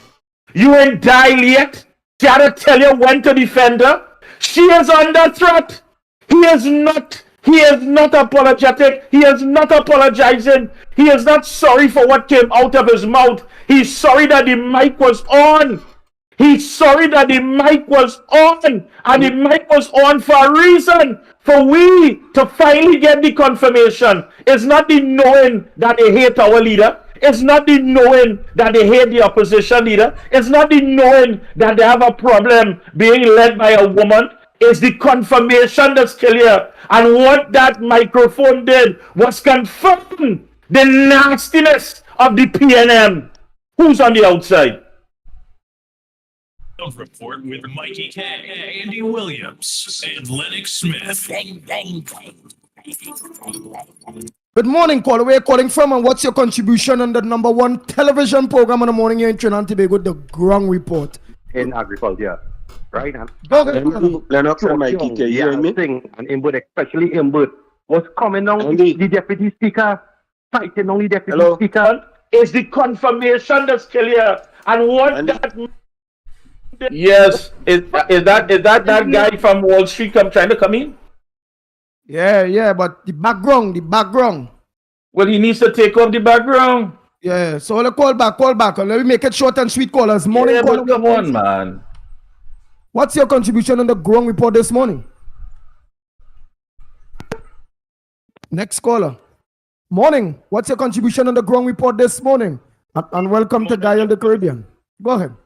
You ain't dial yet. She had to tell you when to defend her. She is under threat. He is not apologetic. He is not apologizing. He is not sorry for what came out of his mouth. He's sorry that the mic was on. He's sorry that the mic was on. And the mic was on for a reason. For we to finally get the confirmation. It's not the knowing that they hate our leader. It's not the knowing that they hate the opposition leader. It's not the knowing that they have a problem being led by a woman. It's the confirmation that's clear. And what that microphone did was confirm the nastiness of the PNM. Who's on the outside? Report with Mikey K, Andy Williams, and Lennox Smith. Good morning, caller. Where are you calling from, and what's your contribution on the #1 television program in the morning here in Trinidad and Tobago, The Ground Report? In agriculture, right? And Lennox and Mikey, can you hear me? And Imbud, especially Imbud, was coming on the deputy speaker, fighting on the deputy speaker. Is the confirmation that's clear. And what that... Yes, is that guy from Wall Street trying to come in? Yeah, but the background. Well, he needs to take off the background. Yeah, so let's call back. Let me make it short and sweet, callers. Morning, caller. Come on, man. What's your contribution on the Ground Report this morning? Next caller. Morning. What's your contribution on the Ground Report this morning? And welcome to Dial the Caribbean. Go ahead.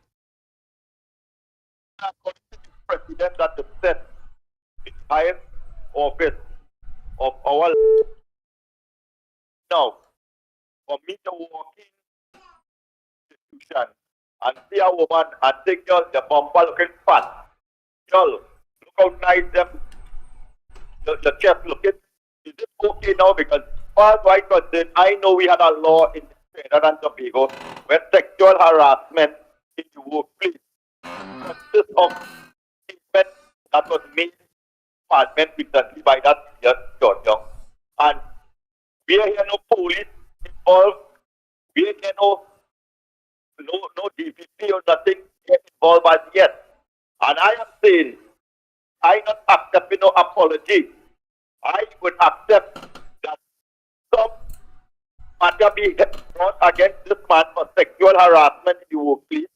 President that the set the highest office of our now for me to walk in institution and see a woman and take girl the bumper looking fat. Girl, look how nice them the chest looking. Is it okay now? Because far as I concerned, I know we had a law in Trinidad and Tobago where sexual harassment in the workplace consists of statement that was made Parliament recently by that John Young. And we hear no police involved, we hear no DPP or nothing involved as yet. And I am saying, I not accepting no apology. I would accept that some matter be brought against this man for sexual harassment in the workplace.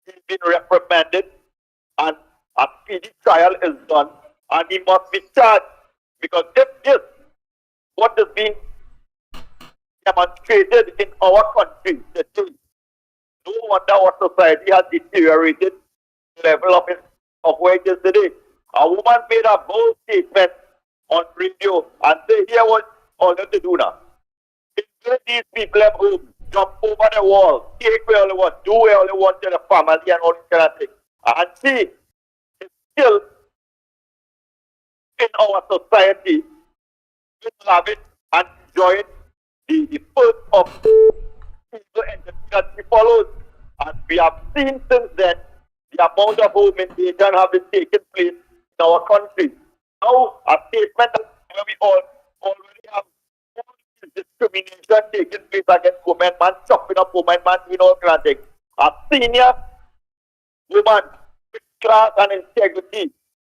He's been reprimanded, and a speedy trial is done, and he must be charged. Because if this, what is being demonstrated in our country today, no wonder our society has deteriorated level of where it is today. A woman made a bold statement on radio and say, here what all you to do now. Invade these people at home, jump over the wall, take where you want, do where you want to the family and all this kind of thing. And see, it's still in our society, we love it and enjoy it. The first of people entity that she follows. And we have seen since then the amount of home invasion have been taking place in our country. Now, a statement that we all already have discrimination taking place against women, man chopping up women, man doing all kinds of things. A senior woman with class and integrity,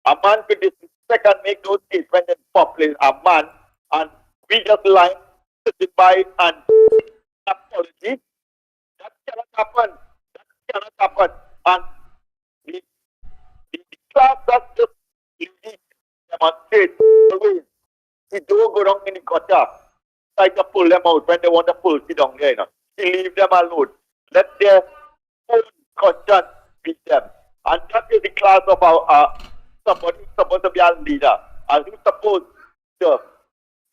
a man could disrespect and make those statements in public, a man, and we just line sitting by and apology. That cannot happen. That cannot happen. And the class that just demonstrate always. She don't go down in the gutter. Try to pull them out when they want to pull she down there. You know. She leave them alone. Let their own conscience beat them. And that is the class of our somebody who's supposed to be our leader. And who's supposed to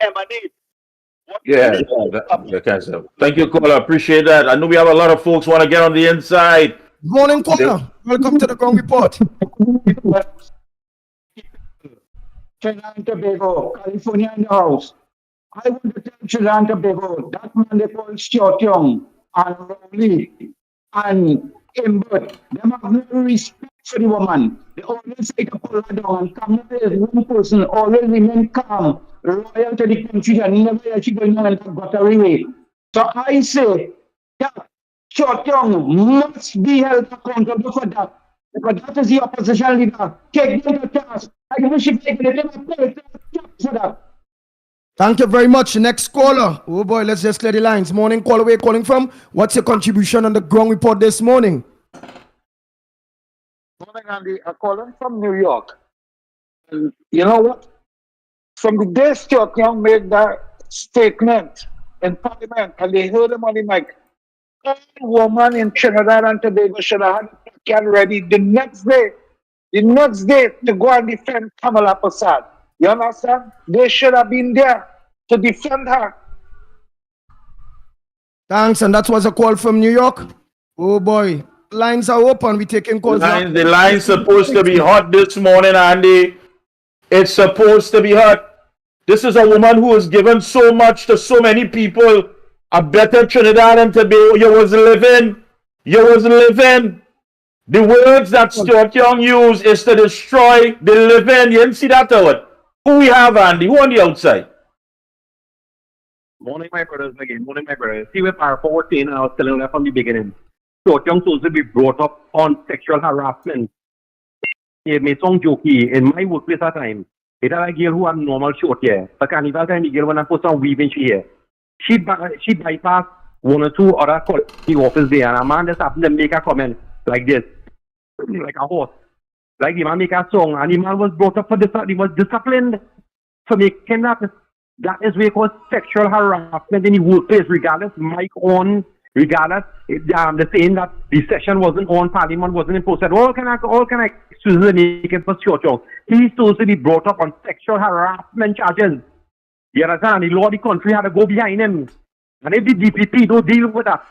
emanate. Yeah, thank you, caller. Appreciate that. I know we have a lot of folks want to get on the inside. Morning, caller. Welcome to the Ground Report. Trinidad and Tobago, California in the house. I want to tell Trinidad and Tobago, that man they call Short Young and Rowley and Imbert, they have no respect for the woman. They always say to pull her down and come as one person, always remain calm, loyal to the country and never let you going on and got away. So I say, yeah, Short Young must be held accountable for that. Because that is the opposition leader. Take them to task. I wish you take them for that. Thank you very much. Next caller. Oh boy, let's just clear the lines. Morning caller, where you calling from? What's your contribution on the Ground Report this morning? Morning, Andy. I'm calling from New York. And you know what? From the day Stuart Young made that statement in Parliament, and they heard him on the mic, every woman in Trinidad and Tobago should have had a get ready the next day to go and defend Kamala Prasad. You understand? They should have been there to defend her. Thanks, and that was a call from New York. Oh boy, lines are open. We taking calls. The line's supposed to be hot this morning, Andy. It's supposed to be hot. This is a woman who has given so much to so many people. A better Trinidad and Tobago. You was living. The words that Stuart Young used is to destroy the living. You didn't see that out. Who we have, Andy? Who on the outside? Morning, my brothers, again. Morning, my brothers. See, with our 14, I was telling them from the beginning. Stuart Young supposed to be brought up on sexual harassment. He made some jokey in my workplace at time. It had a girl who had normal short hair. But carnival time, the girl when I put some weave in she hair. She bypassed one or two other the office there, and a man just happened to make a comment like this, like a horse. Like the man make a song, and the man was brought up for this, he was disciplined for making that. That is what called sexual harassment in the workplace, regardless, mic on, regardless, the saying that the session wasn't on, Parliament wasn't in process, all kind of excuses making for Stuart Young. He's supposed to be brought up on sexual harassment charges. You understand? The law of the country had to go behind him. And if the DPP don't deal with that,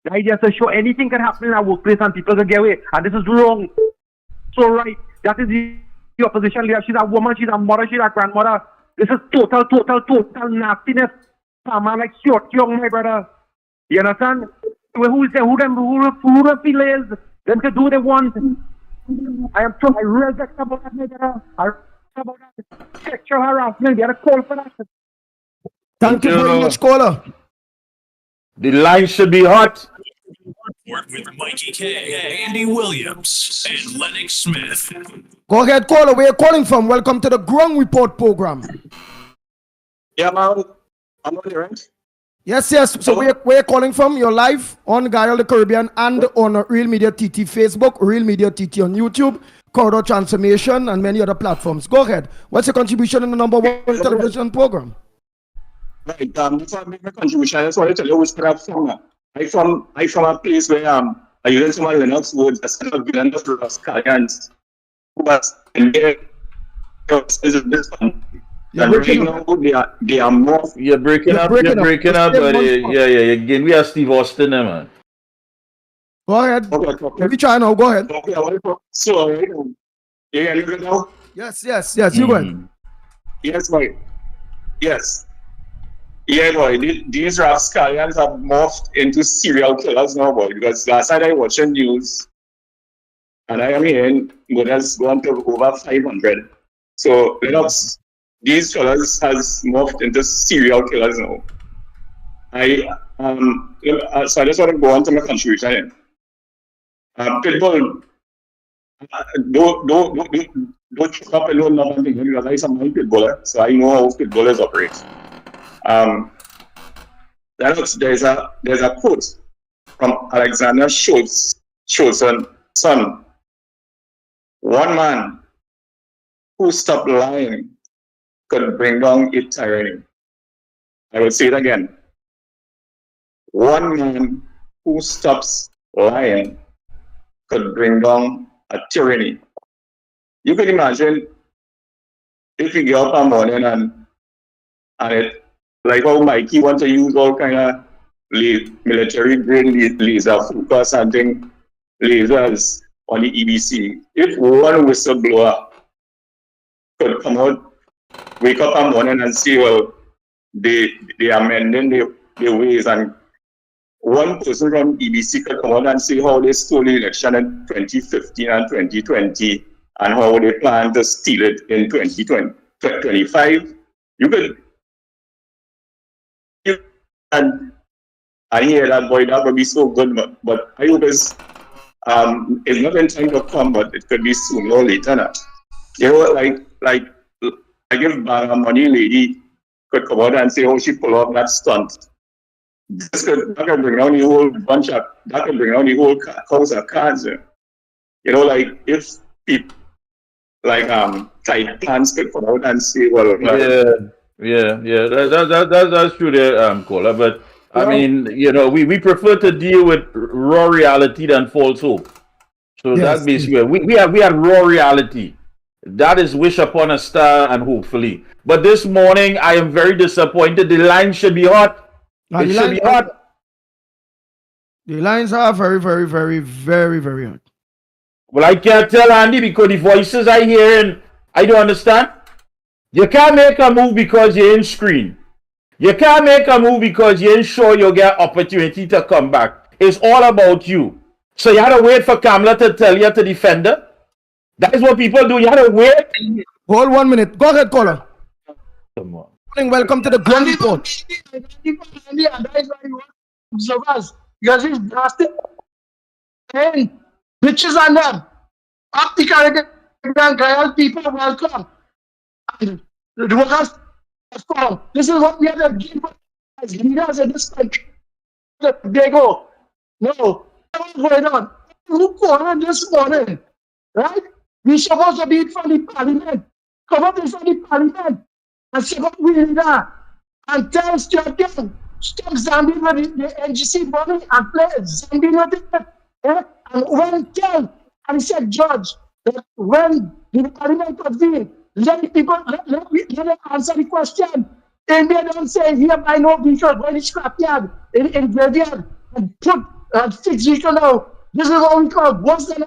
the idea is to show anything can happen in our workplace and people can get away. And this is wrong. So right, that is the opposition leader. She's a woman, she's a mother, she's a grandmother. This is total nastiness. A man like Stuart Young, my brother. You understand? Who the feel is? Them to do what they want. I real vexed about that, my brother. About that sexual harassment. They had a call for that. Thank you very much, caller. The line should be hot. With Mikey K, Andy Williams, and Lennox Smith. Go ahead, caller. Where you calling from? Welcome to the Ground Report program. Yeah, man. I'm on the right. Yes, yes. So where you calling from? You're live on Guile the Caribbean and on Real Media TT Facebook, Real Media TT on YouTube, Corridor Transformation, and many other platforms. Go ahead. What's your contribution in the #1 television program? Right. Before I make my contribution, I just want to tell you which platform. I from a place where I use some Lennox words as kind of villain of Rascalians who was in there. Is this one? And right now they are more. You're breaking up, but again, we are Steve Austin, man. Go ahead. Okay. Let me try now. Go ahead. Okay, so, right, you hear me good now? Yes, you go ahead. Yes, right. Yes. Yeah, boy, these rascalians have morphed into serial killers now, boy, because last night I watched the news and I am hearing murders gone to over 500. So, Lennox, these fellas has morphed into serial killers now. So I just want to go on to my contribution. Pitbull, don't choke up alone, nothing, because I am a pitbuller, so I know how pitbullers operate. There's a quote from Alexander Schultz's son. One man who stopped lying could bring down a tyranny. I will say it again. One man who stops lying could bring down a tyranny. You can imagine if you get up in the morning and it, like how Mikey wants to use all kind of military grade laser focus and thing, lasers on the EBC. If one whistleblower could come out, wake up in the morning and say, well, they are amending their ways, and one person from EBC could come out and say how they stole the election in 2015 and 2020 and how they plan to steal it in 2025. You could and hear that, boy, that would be so good, but I hope it's not in time to come, but it could be sooner or later now. You know, like I give money lady could come out and say, oh, she pulled off that stunt. That could bring down the whole that could bring down the whole house of cards. You know, like if people like tight plans could come out and say, well, that's true there, Cola. But I mean, you know, we prefer to deal with raw reality than false hope. So that's basically we have raw reality. That is wish upon a star and hopefully. But this morning I am very disappointed. The line should be hot. It should be hot. The lines are very, very, very, very, very hot. Well, I can't tell, Andy, because the voices I hear and I don't understand. You can't make a move because you're in screen. You can't make a move because you ain't sure you'll get opportunity to come back. It's all about you. So you had to wait for Kamala to tell you to defend her? That is what people do. You had to wait. Hold 1 minute. Go ahead, caller. Come on. Welcome to the Ground Report. Observers, because it's drastic and bitches on them. Up the Caribbean, people welcome. And the workers strong. This is what we have to give as leaders in this country. They go, no, what's going on? Who called on this morning? Right? We're supposed to be from the parliament. Come up in from the parliament and say what we need that. And tell Stuart Young, stop Zambia with the NGC money and play Zambia with it. And when tell, and he said, Judge, that when the parliament convened, let the people let them answer the question. India don't say hereby no vehicle going to scrapyard in graveyard and put fixed vehicle now. This is what we call worse than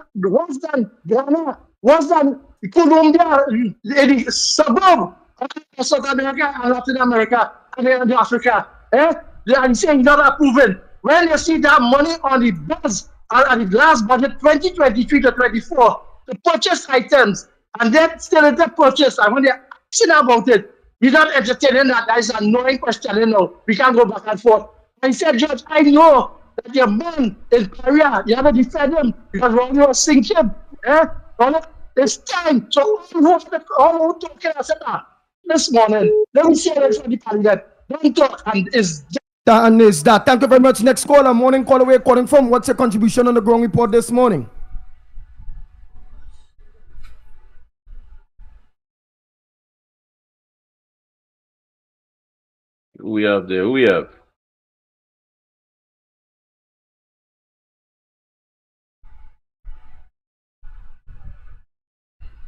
Ghana, worse than Colombia, the suburb of South America and Latin America and Africa. And saying not approving. When you see that money on the bus and the last budget 2023 to 24 to purchase items, and then still in the purchase, and when they're asking about it, you're not entertaining that. That is an annoying question, you know. We can't go back and forth. And he said, Judge, I know that your man in Korea, you have to defend him because when you sink him, it's time. So all who talking, I said, this morning, let me say this for the parliament. Don't talk, and it's And is that. Thank you very much. Next caller, morning caller, where calling from? What's your contribution on the ground report this morning? Who we have there? Who we have?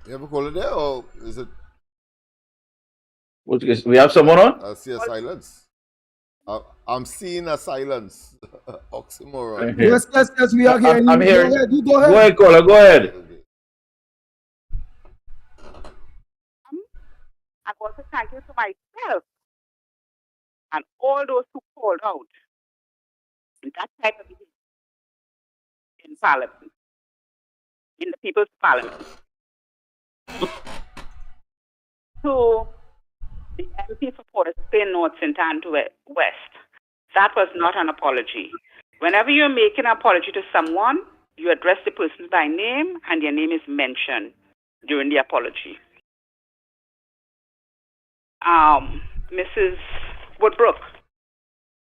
You have a caller there, or is it? We have someone on? I see a silence. I'm seeing a silence. Oxymoron. Yes, we are hearing I'm you. hearing. Go ahead, you go ahead. Go ahead, caller, go ahead. And also thank you to myself and all those who called out in that type of behavior in Parliament, in the People's Parliament. To the MP supporters pay North Sintan to West, that was not an apology. Whenever you're making an apology to someone, you address the person by name and their name is mentioned during the apology. Mrs. Woodbrook,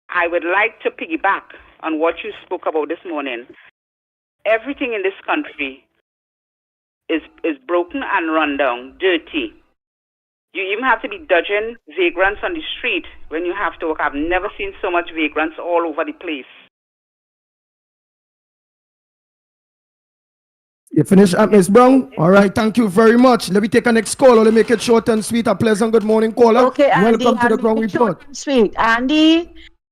I would like to piggyback on what you spoke about this morning. Everything in this country is broken and run down, dirty. You even have to be dodging vagrants on the street when you have to work. I've never seen so much vagrants all over the place. You finish up, Miss Brown? All right, thank you very much. Let me take a next call. Let me make it short and sweet. A pleasant good morning, caller. Okay, Andy, welcome to the ground report. Sweet.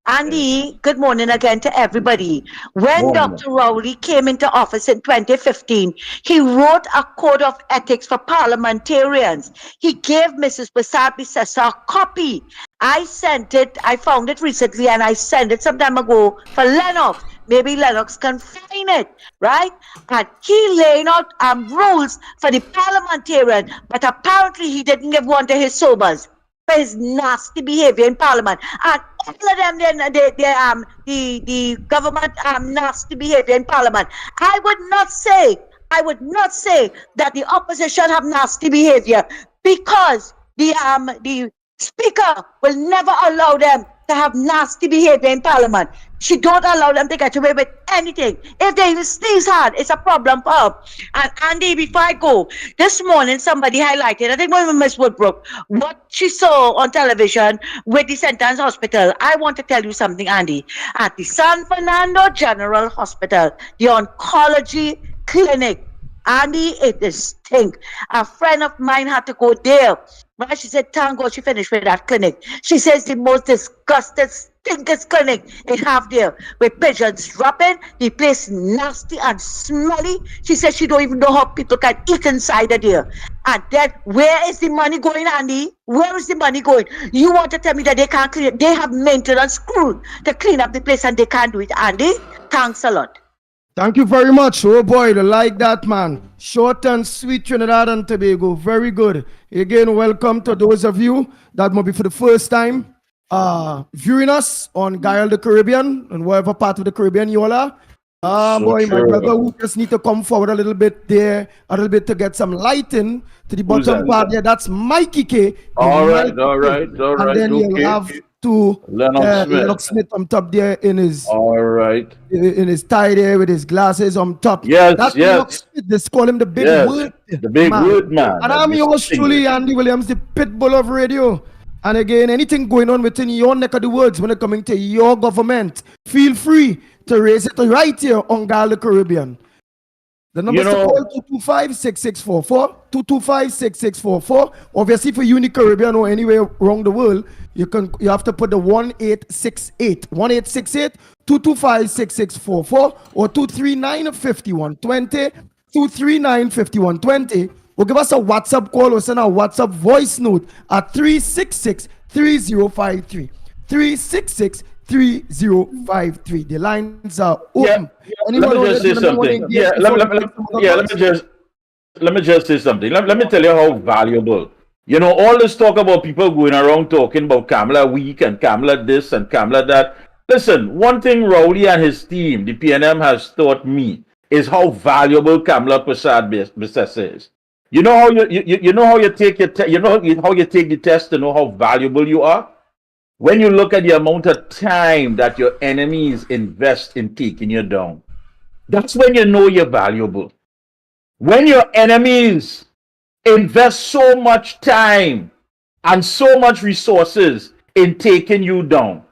Andy, good morning again to everybody. When Dr. Rowley came into office in 2015, he wrote a code of ethics for parliamentarians. He gave Mrs. Bissar a copy. I sent it, I found it recently, and I sent it some time ago for Lennox. Maybe Lennox can find it, right? And he laid out rules for the parliamentarian, but apparently he didn't give one to his sobers for his nasty behavior in Parliament. And all of them, the government nasty behavior in Parliament. I would not say that the opposition have nasty behavior, because the Speaker will never allow them to have nasty behavior in Parliament. She don't allow them to get away with anything. If they even sneeze hard, it's a problem for her. And Andy, before I go, this morning somebody highlighted, I think it was Miss Woodbrook, what she saw on television with the Sentence Hospital. I want to tell you something, Andy. At the San Fernando General Hospital, the oncology clinic, Andy, it is stink. A friend of mine had to go there. Right? She said, thank God she finished with that clinic. She says the most disgusting, stinkest clinic they have there, with pigeons dropping, the place nasty and smelly. She says she don't even know how people can eat inside of there. And then, where is the money going, Andy? Where is the money going? You want to tell me that they can't clean it? They have maintenance crew to clean up the place and they can't do it, Andy? Thanks a lot. Thank you very much. Oh boy, I like that, man. Short and sweet, Trinidad and Tobago. Very good. Again, welcome to those of you that might be for the first time viewing us on Guile the Caribbean and whatever part of the Caribbean you all are. My brother, we just need to come forward a little bit there, a little bit to get some lighting to the bottom part there. That's Mikey K. All right. And then you'll have to Lennox Smith on top there in his in his tie there with his glasses on top. That's Lennox Smith. They call him the big word. The big word man. And I'm yours truly, Andy Williams, the pit bull of radio. And again, anything going on within your neck of the woods when it coming to your government, feel free to raise it right here on Guile the Caribbean. The number is to call 225-6644, 225-6644. Obviously, for you in the Caribbean or anywhere around the world, you have to put the 1868, 225-6644 or 239-5120, 239-5120. Or give us a WhatsApp call or send a WhatsApp voice note at 366-3053. 366-3053. The lines are open. Let me just say something. Let me just say something. Let me tell you how valuable. You know, all this talk about people going around talking about Kamala weak and Kamala this and Kamala that. Listen, one thing Rowley and his team, the PNM, has taught me is how valuable Kamala Bissar is. You know how you take your how you take the test to know how valuable you are. When you look at the amount of time that your enemies invest in taking you down, that's when you know you're valuable. When your enemies invest so much time and so much resources in taking you down.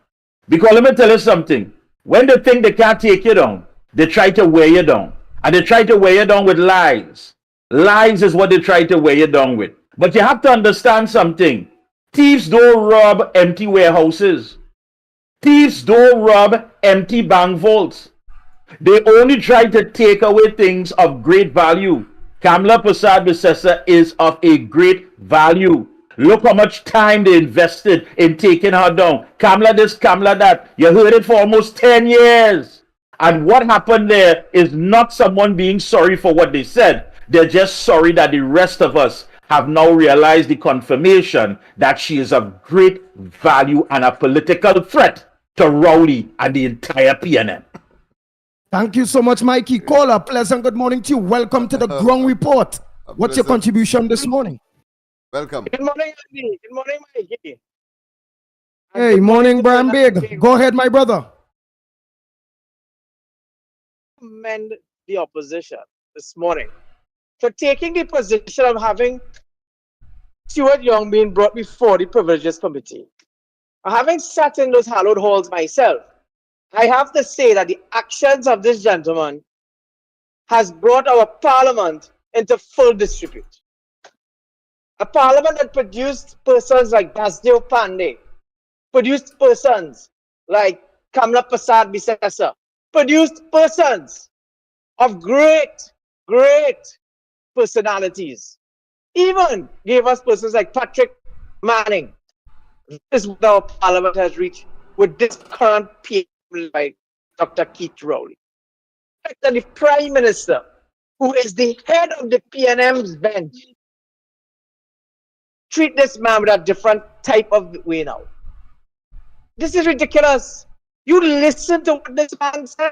Because let me tell you something. When they think they can't take you down, they try to wear you down. And they try to wear you down with lies. Lies is what they try to wear you down with. But you have to understand something. Thieves don't rob empty warehouses. Thieves don't rob empty bank vaults. They only try to take away things of great value. Kamla Prasad Bisesa is of a great value. Look how much time they invested in taking her down. Kamla this, Kamla that. You heard it for almost 10 years. And what happened there is not someone being sorry for what they said. They're just sorry that the rest of us have now realized the confirmation that she is of great value and a political threat to Rowley and the entire PNM. Thank you so much, Mikey. Caller, pleasant good morning to you. Welcome to the Ground Report. What's your contribution this morning? Welcome. Good morning, Andy. Good morning, Mikey. Hey, morning, Brian Big. Go ahead, my brother. Commend the opposition this morning for taking the position of having Stuart Young being brought before the Privileges Committee. Having sat in those hallowed halls myself, I have to say that the actions of this gentleman has brought our parliament into full disrepute. A parliament that produced persons like Basdeo Pandey, produced persons like Kamla Prasad Bisesa, produced persons of great personalities. Even gave us persons like Patrick Manning. This is what our parliament has reached with this current PM like Dr. Keith Rowley. That the Prime Minister, who is the head of the PNM's bench, treat this man with a different type of way now. This is ridiculous. You listen to what this man said,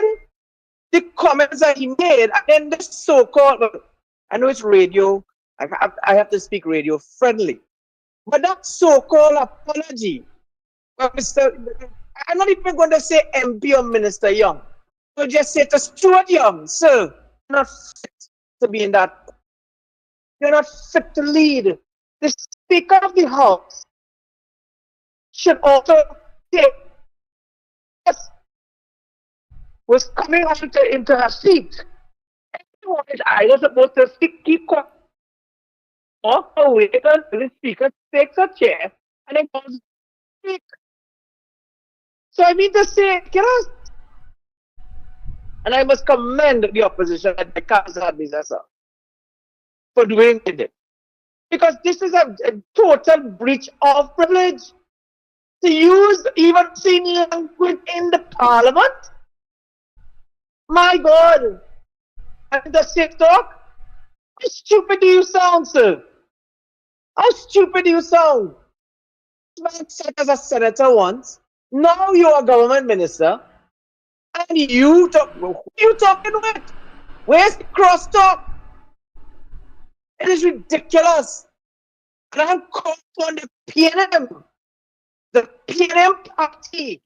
the comments that he made, and then this so-called, I know it's radio, I have to speak radio friendly, but that so-called apology, I'm not even going to say MP or Minister Young. I'll just say to Stuart Young, sir, you're not fit to be in that. You're not fit to lead. The Speaker of the House should also take, yes, was coming into her seat. Everyone is either supposed to keep quiet or wait until the Speaker takes a chair and then goes to speak. So I mean to say, and I must commend the opposition at the Council of Business for doing it. Because this is a total breach of privilege. To use even senior language in the parliament? My God! And the sick talk? How stupid do you sound, sir? How stupid do you sound? This man said as a senator once, now you're a government minister, and you talk, who are you talking with? Where's the crosstalk? It is ridiculous. And I'm calling on the PNM. The PNM party.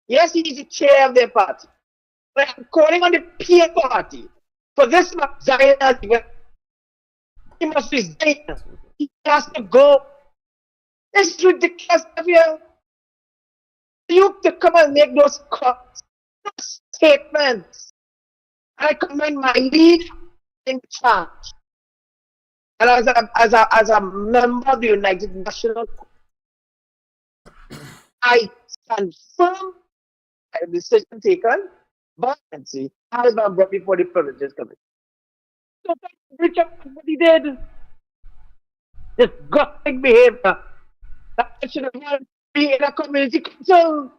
Yes, he's the chair of their party. But I'm calling on the PNM party for this Zion. He must resign. He has to go. It's ridiculous of you. You to come and make those statements. I commend my lead in charge. And as a member of the United Nations, I stand firm by the decision taken by NC has been brought before the Privileges Committee. So that's what he did. This gothic behavior that should have be in a community council.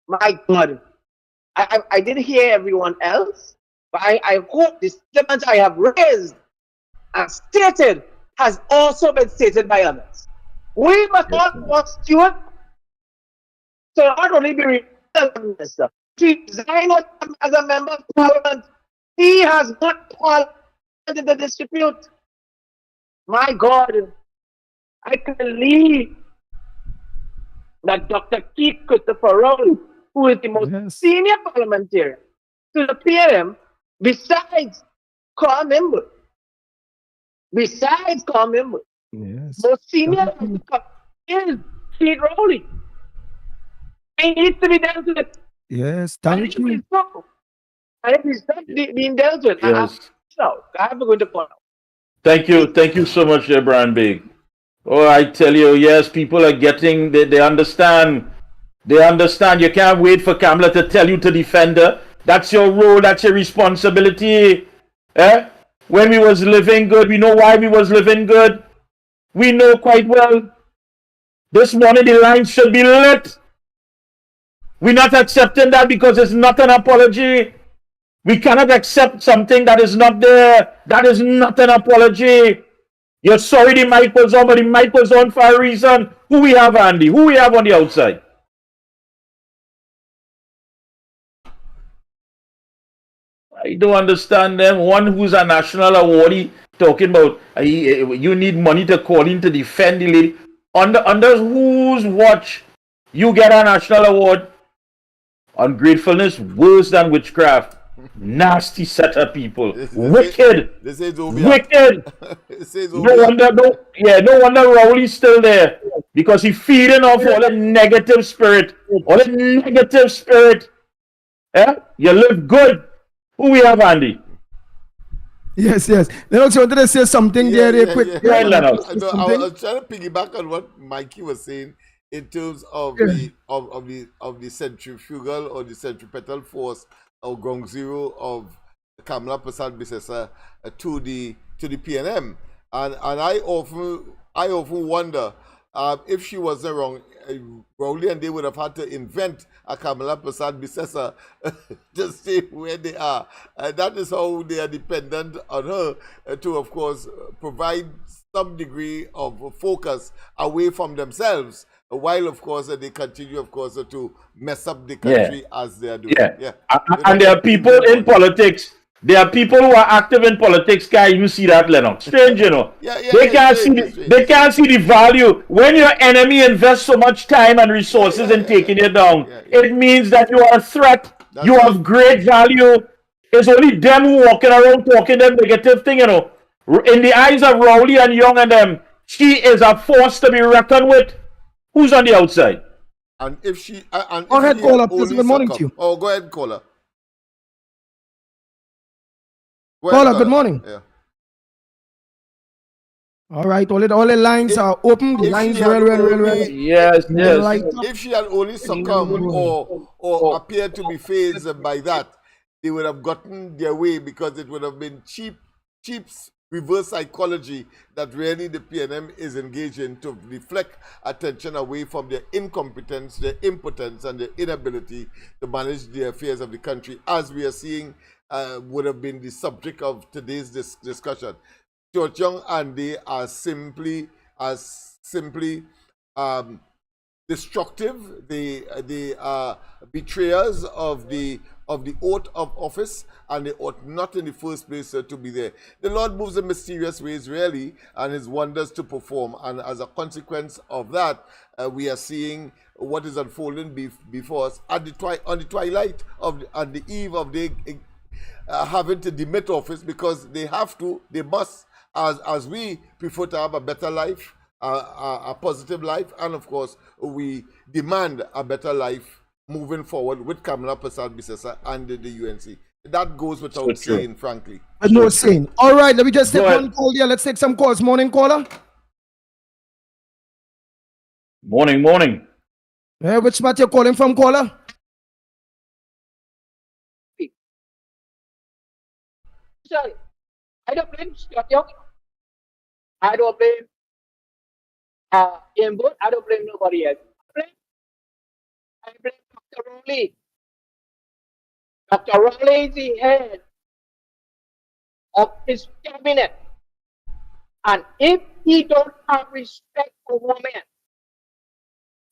My God. I didn't hear everyone else, but I hope the statement I have raised and stated has also been stated by others. We must not want Stuart to not only be a minister, to resign as a member of parliament. He has not parliament in the dispute. My God, I can believe that Dr. Keith Christopher Rowley, who is the most senior parliamentarian to the PLM, besides core member, most senior is Keith Rowley. It needs to be dealt with. Yes, thank you. And if it's not being dealt with, Yes. I'm going to point out. Thank you so much, Brian Big. Oh, I tell you, yes, people are getting, they understand. They understand. You can't wait for Kamala to tell you to defend her. That's your role, that's your responsibility. When we was living good, we know why we was living good. We know quite well. This morning the line should be lit. We're not accepting that because it's not an apology. We cannot accept something that is not there. That is not an apology. You're sorry the mic was on, but the mic was on for a reason. Who we have, Andy? Who we have on the outside? I don't understand them. One who's a national awardee talking about you need money to call in to defend the lady. Under whose watch you get a national award? Ungratefulness worse than witchcraft. Nasty set of people. Wicked. Wicked. No wonder Rowley's still there. Because he's feeding off all that negative spirit. You live good. Who we have, Andy? Yes. Lennox, you wanted to say something there quick. Yeah. Lennox. I was trying to piggyback on what Mikey was saying in terms of the centrifugal or the centripetal force or ground zero of Kamala Prasad Bisesa to the PNM, and I often wonder if she wasn't wrong, Rowley and they would have had to invent a Kamala Prasad Bisesa to stay where they are. That is how they are dependent on her to, of course, provide some degree of focus away from themselves, while, of course, they continue, of course, to mess up the country as they are doing. And there are people in politics. There are people who are active in politics. Can't even see that, Lennox. Strange, you know. They can't see the value. When your enemy invests so much time and resources in taking you down, it means that you are a threat. You have great value. It's only them who walking around talking them negative thing, you know. In the eyes of Rowley and Young and them, she is a force to be reckoned with. Who's on the outside? And if she... Go ahead, caller. Good morning to you. Oh, go ahead, caller. Caller, good morning. Yeah. All right, all the lines are open. The lines real. Yes. If she had only succumbed or appeared to be phased by that, they would have gotten their way, because it would have been cheap reverse psychology that really the PNM is engaged in to deflect attention away from their incompetence, their impotence, and their inability to manage the affairs of the country, as we are seeing would have been the subject of today's discussion. George Young and they are simply destructive. They are betrayers of the oath of office, and they ought not in the first place to be there. The Lord moves in mysterious ways, really, and his wonders to perform. And as a consequence of that, we are seeing what is unfolding before us on the twilight on the eve of the having to demit office, because they must, as we prefer to have a better life, a positive life, and of course we demand a better life moving forward with Kamala Prasad Bisesa and the UNC. That goes without saying, frankly. But no saying. All right, let me just take one call here. Let's take some calls. Morning, caller. Morning. Which spot you're calling from, caller? Sorry, I don't blame Scott Young. I don't blame Ian. I don't blame nobody else. I blame Dr. Rowley. Dr. Rowley is the head of his cabinet. And if he don't have respect for women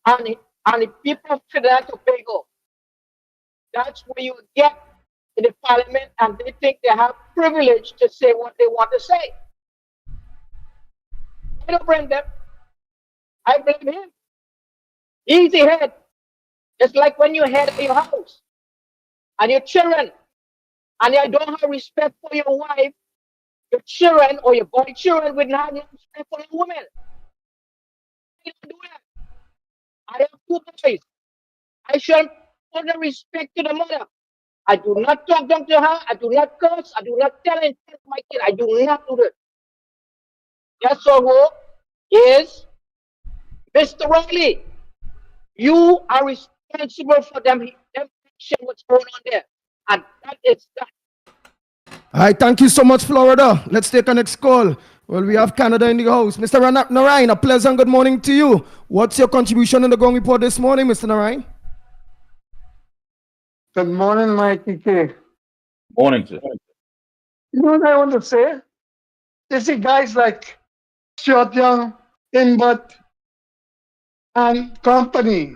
and the people of Trinidad and Tobago, that's where you get in the parliament, and they think they have privilege to say what they want to say. I don't blame them. I blame him. Easy head. It's like when you head your house and your children, and you don't have respect for your wife, your children or your boy children will not have respect for your woman. You don't do that. I have 2 boys. I show all the respect to the mother. I do not talk down to her. I do not curse. I do not tell and tell my kid. I do not do that. Yes, so who is Mr. Riley? You are responsible for them what's going on there. And that is that. All right, thank you so much, Florida. Let's take our next call. Well, we have Canada in the house. Mr. Narayan, a pleasant good morning to you. What's your contribution in the Gong Report this morning, Mr. Narayan? Good morning, Mikey K. Morning, sir. You know what I want to say? You see guys like Short Young, Inbot, and company.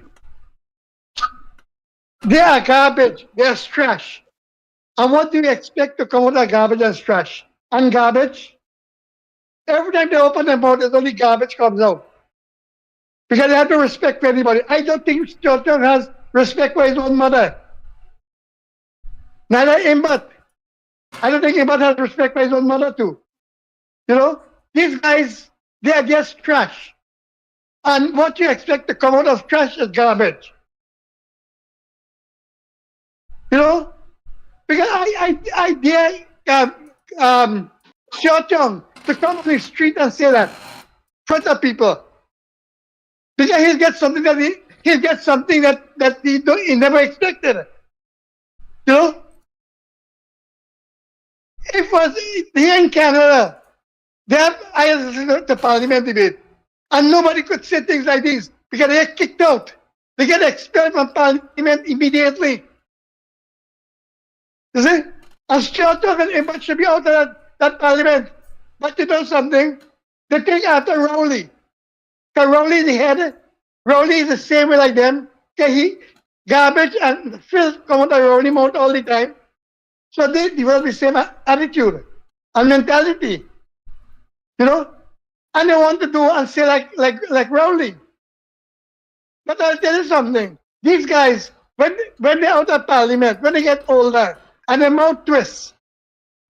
They are garbage. They are trash. And what do you expect to come out of garbage and trash? And garbage? Every time they open their mouth, there's only garbage comes out. Because they have no respect for anybody. I don't think Short Young has respect for his own mother. Neither Imbot. I don't think Imbot has respect for his own mother too. You know, these guys, they are just trash. And what you expect to come out of trash is garbage. You know, because I dare Short Young to come on the street and say that in front of people. Because he'll get something that he never expected. You know? It was here in Canada. I listened to the parliament debate, and nobody could say things like this because they get kicked out. They get expelled from parliament immediately. You see? And Short Young and everybody should be out of that parliament. But you know something? They take after Rowley. Because Rowley is the head. Rowley is the same way like them. Okay, he garbage and filth come out of Rowley mouth all the time. So they develop the same attitude and mentality, you know, and they want to do and say like Rowley. But I'll tell you something: these guys, when they're out of parliament, when they get older and their mouth twists,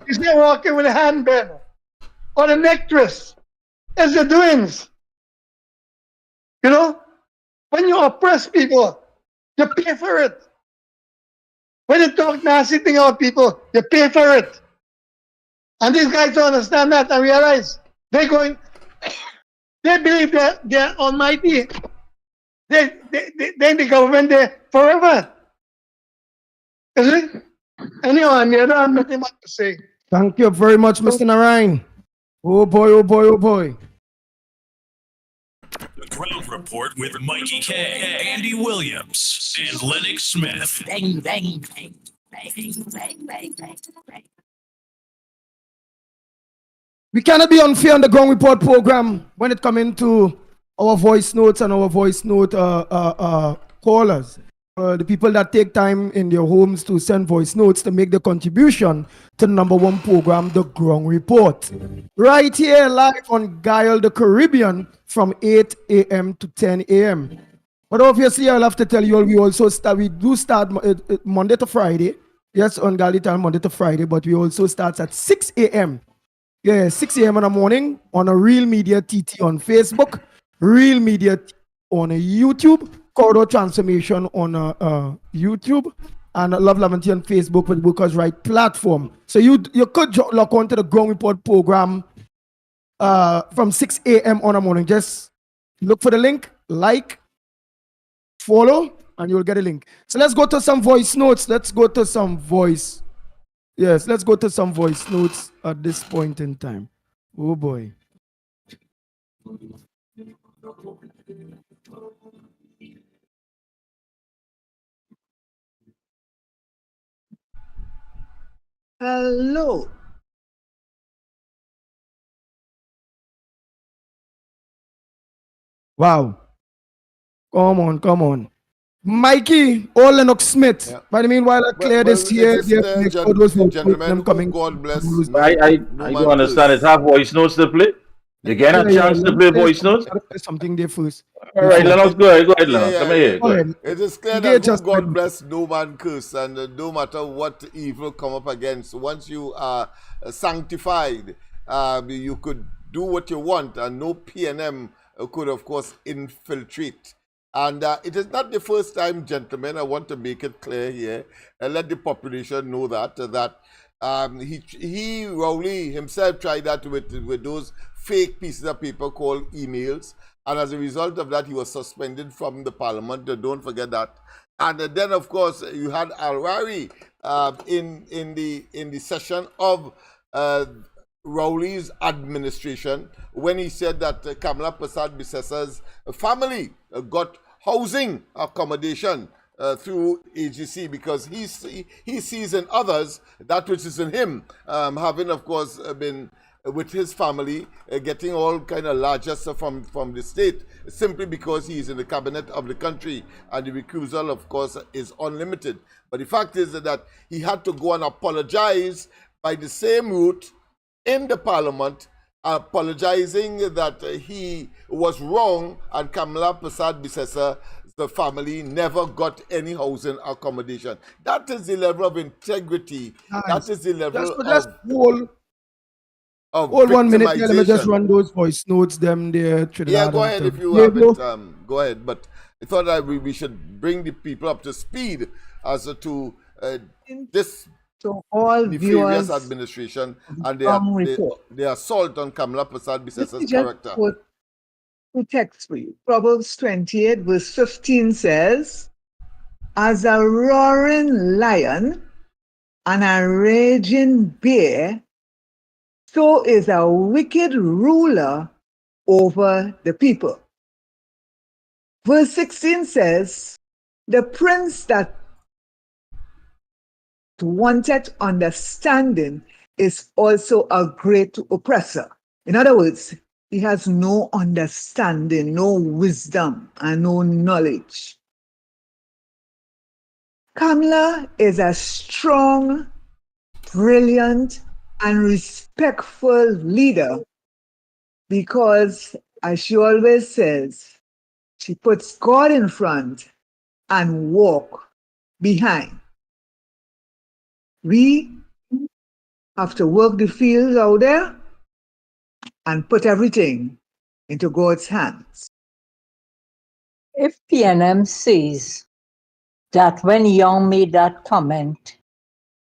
is they walking with a hand bend or a neck twist, it's the doings. You know, when you oppress people, you pay for it. When you talk nasty thing about people, you pay for it. And these guys don't understand that and realize they believe they're almighty. They're in the government there forever. Is it? Anyway, I don't have nothing much to say. Thank you very much, Mr. Narayan. Oh boy, oh boy, oh boy. The Ground Report with Mikey K, Andy Williams, and Lennox Smith. Bang, bang, bang, bang, bang, bang, bang, bang. We cannot be unfair on the Ground Report program when it comes into our voice notes and our voice note callers. The people that take time in their homes to send voice notes to make the contribution to the #1 program, The Ground Report. Right here, live on Guile the Caribbean from 8 a.m. to 10 a.m. But obviously, I'll have to tell you all, we do start Monday to Friday. Yes, on Guile time, Monday to Friday, but we also start at 6 a.m. Yeah, 6 a.m. in the morning on a Real Media TT on Facebook, Real Media on YouTube, Corridor Transformation on YouTube, and Love Laventi on Facebook with Bookers Right platform. So you could log on to the Ground Report program from 6 a.m. on the morning. Just look for the link, like, follow, and you'll get a link. So let's go to some voice notes. Let's go to some voice notes at this point in time. Oh boy. Hello. Wow. Come on. Mikey or Lennox Smith. Yeah. But meanwhile, I clear this here. Gentlemen, God bless. I don't understand. It's our voice notes to play. You get a chance to play voice notes? Something there first. All right, Lennox, go ahead, Lennox. Let me hear. Go ahead. It is clear that who God bless, no man curse, and no matter what evil come up against, once you are sanctified, you could do what you want, and no PNM could, of course, infiltrate. And it is not the first time, gentlemen, I want to make it clear here, and let the population know that Rowley himself tried that with those fake pieces of paper called emails, and as a result of that, he was suspended from the parliament. Don't forget that. And then, of course, you had Al-Rari in the session of Rowley's administration when he said that Kamala Prasad Bisesa's family got housing accommodation through AGC, because he sees in others that which is in him, having, of course, been with his family, getting all kind of largesse from the state, simply because he is in the cabinet of the country, and the recusal, of course, is unlimited. But the fact is that he had to go and apologize by the same route in the parliament, apologizing that he was wrong, and Kamala Prasad Bisesa, the family, never got any housing accommodation. That is the level of integrity. Nice. That is the level of 1 minute. Yeah, let me just run those voice notes. Them there. Yeah, go ahead if you have it. Go ahead. But I thought that we should bring the people up to speed as to this. So all nefarious administration and the assault on Kamala Prasad Bisesa's character. Two texts for you. Proverbs 28 verse 15 says, "As a roaring lion and a raging bear, so is a wicked ruler over the people." Verse 16 says, "The prince that wanted understanding is also a great oppressor." In other words, he has no understanding, no wisdom, and no knowledge. Kamala is a strong, brilliant, and respectful leader because, as she always says, she puts God in front and walk behind. We have to work the fields out there and put everything into God's hands. If PNM says that when Young made that comment,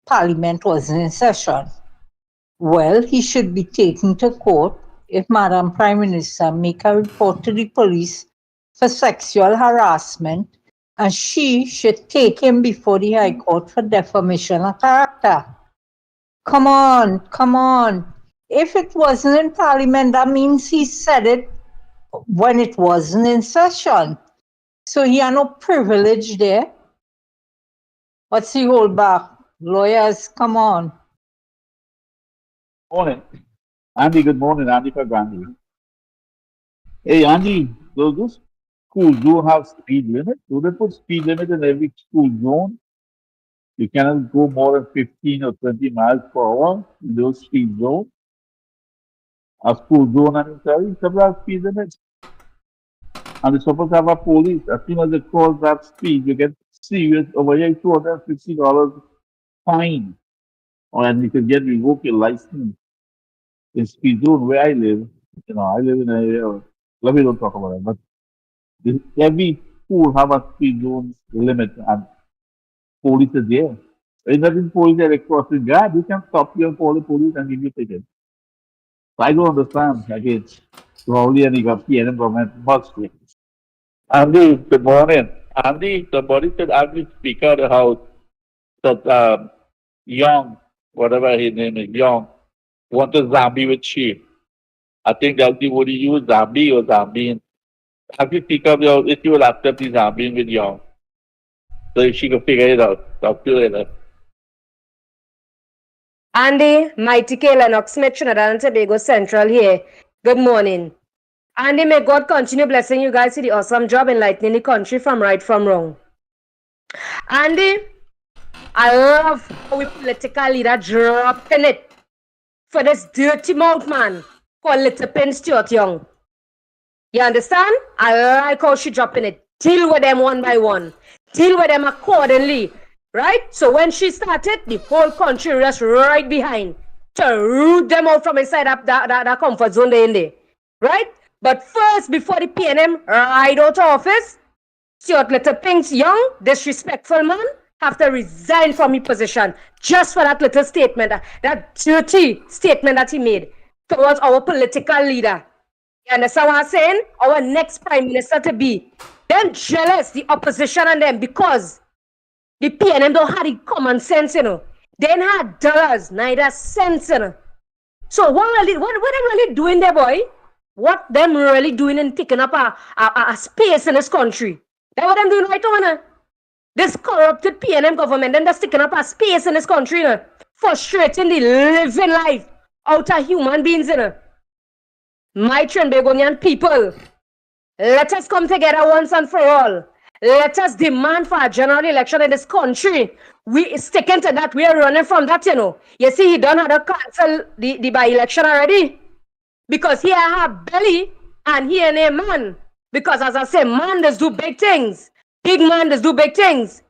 Parliament wasn't in session, well, he should be taken to court if Madam Prime Minister make a report to the police for sexual harassment, and she should take him before the High Court for defamation of character. Come on, come on. If it wasn't in Parliament, that means he said it when it wasn't in session. So he had no privilege there. What's he hold back? Lawyers, come on. Morning. Andy, good morning. Andy for Gandhi. Hey, Andy, those schools do have speed limit. Do they put speed limit in every school zone? You cannot go more than 15 or 20 miles per hour in those speed zones. A school zone, I'm sorry, several have speed limits. And they're supposed to have a police. As soon as they cross that speed, you get serious over here $250 fine. And you can get revoked your license. In speed zone where I live, I live in an area, let me don't talk about it, but every school have a speed zone limit and police is there. There's nothing police are crossing guard, you can stop you and call the police and give you a ticket. So I don't understand. Again, probably and you got PNM government must be. Andy, good morning. Andy, somebody said Andy Speaker of the House that Young, whatever his name is, Young, want a zombie with sheep. I think that'll be what he use, zombie or zombie. Have you pick up your, if you will accept the zombie with Young. So she can figure it out. Talk to you later. Andy, Mighty K, Lennox Smith, Trinidad and Tobago Central here. Good morning. Andy, may God continue blessing you guys with the awesome job enlightening the country from right from wrong. Andy, I love how we political leader dropping it for this dirty mouth man called Little Pin Stuart Young. You understand? I like how she dropping it. Deal with them one by one. Deal with them accordingly. Right? So when she started, the whole country was right behind to root them out from inside that comfort zone they in there. Right? But first, before the PNM right out of office, Stuart Little Pinks Young, disrespectful man, have to resign from his position just for that little statement, that dirty statement that he made towards our political leader. You understand what I'm saying? Our next prime minister to be. Them jealous, the opposition and them, because the PNM don't have the common sense, you know. They ain't had dollars, neither cents, you know. So what them really doing there, boy? What them really doing in taking up a space in this country? That's what them doing right now, you know? This corrupted PNM government, then they're sticking up a space in this country, you know, frustrating the living life out of human beings, you know. My Trinbagonian people, let us come together once and for all. Let us demand for a general election in this country. We sticking to that. We are running from that, you know. You see, he done had to cancel the by-election already. Because he have belly and he ain't a man. Because as I say, man does do big things. Big man does do big things.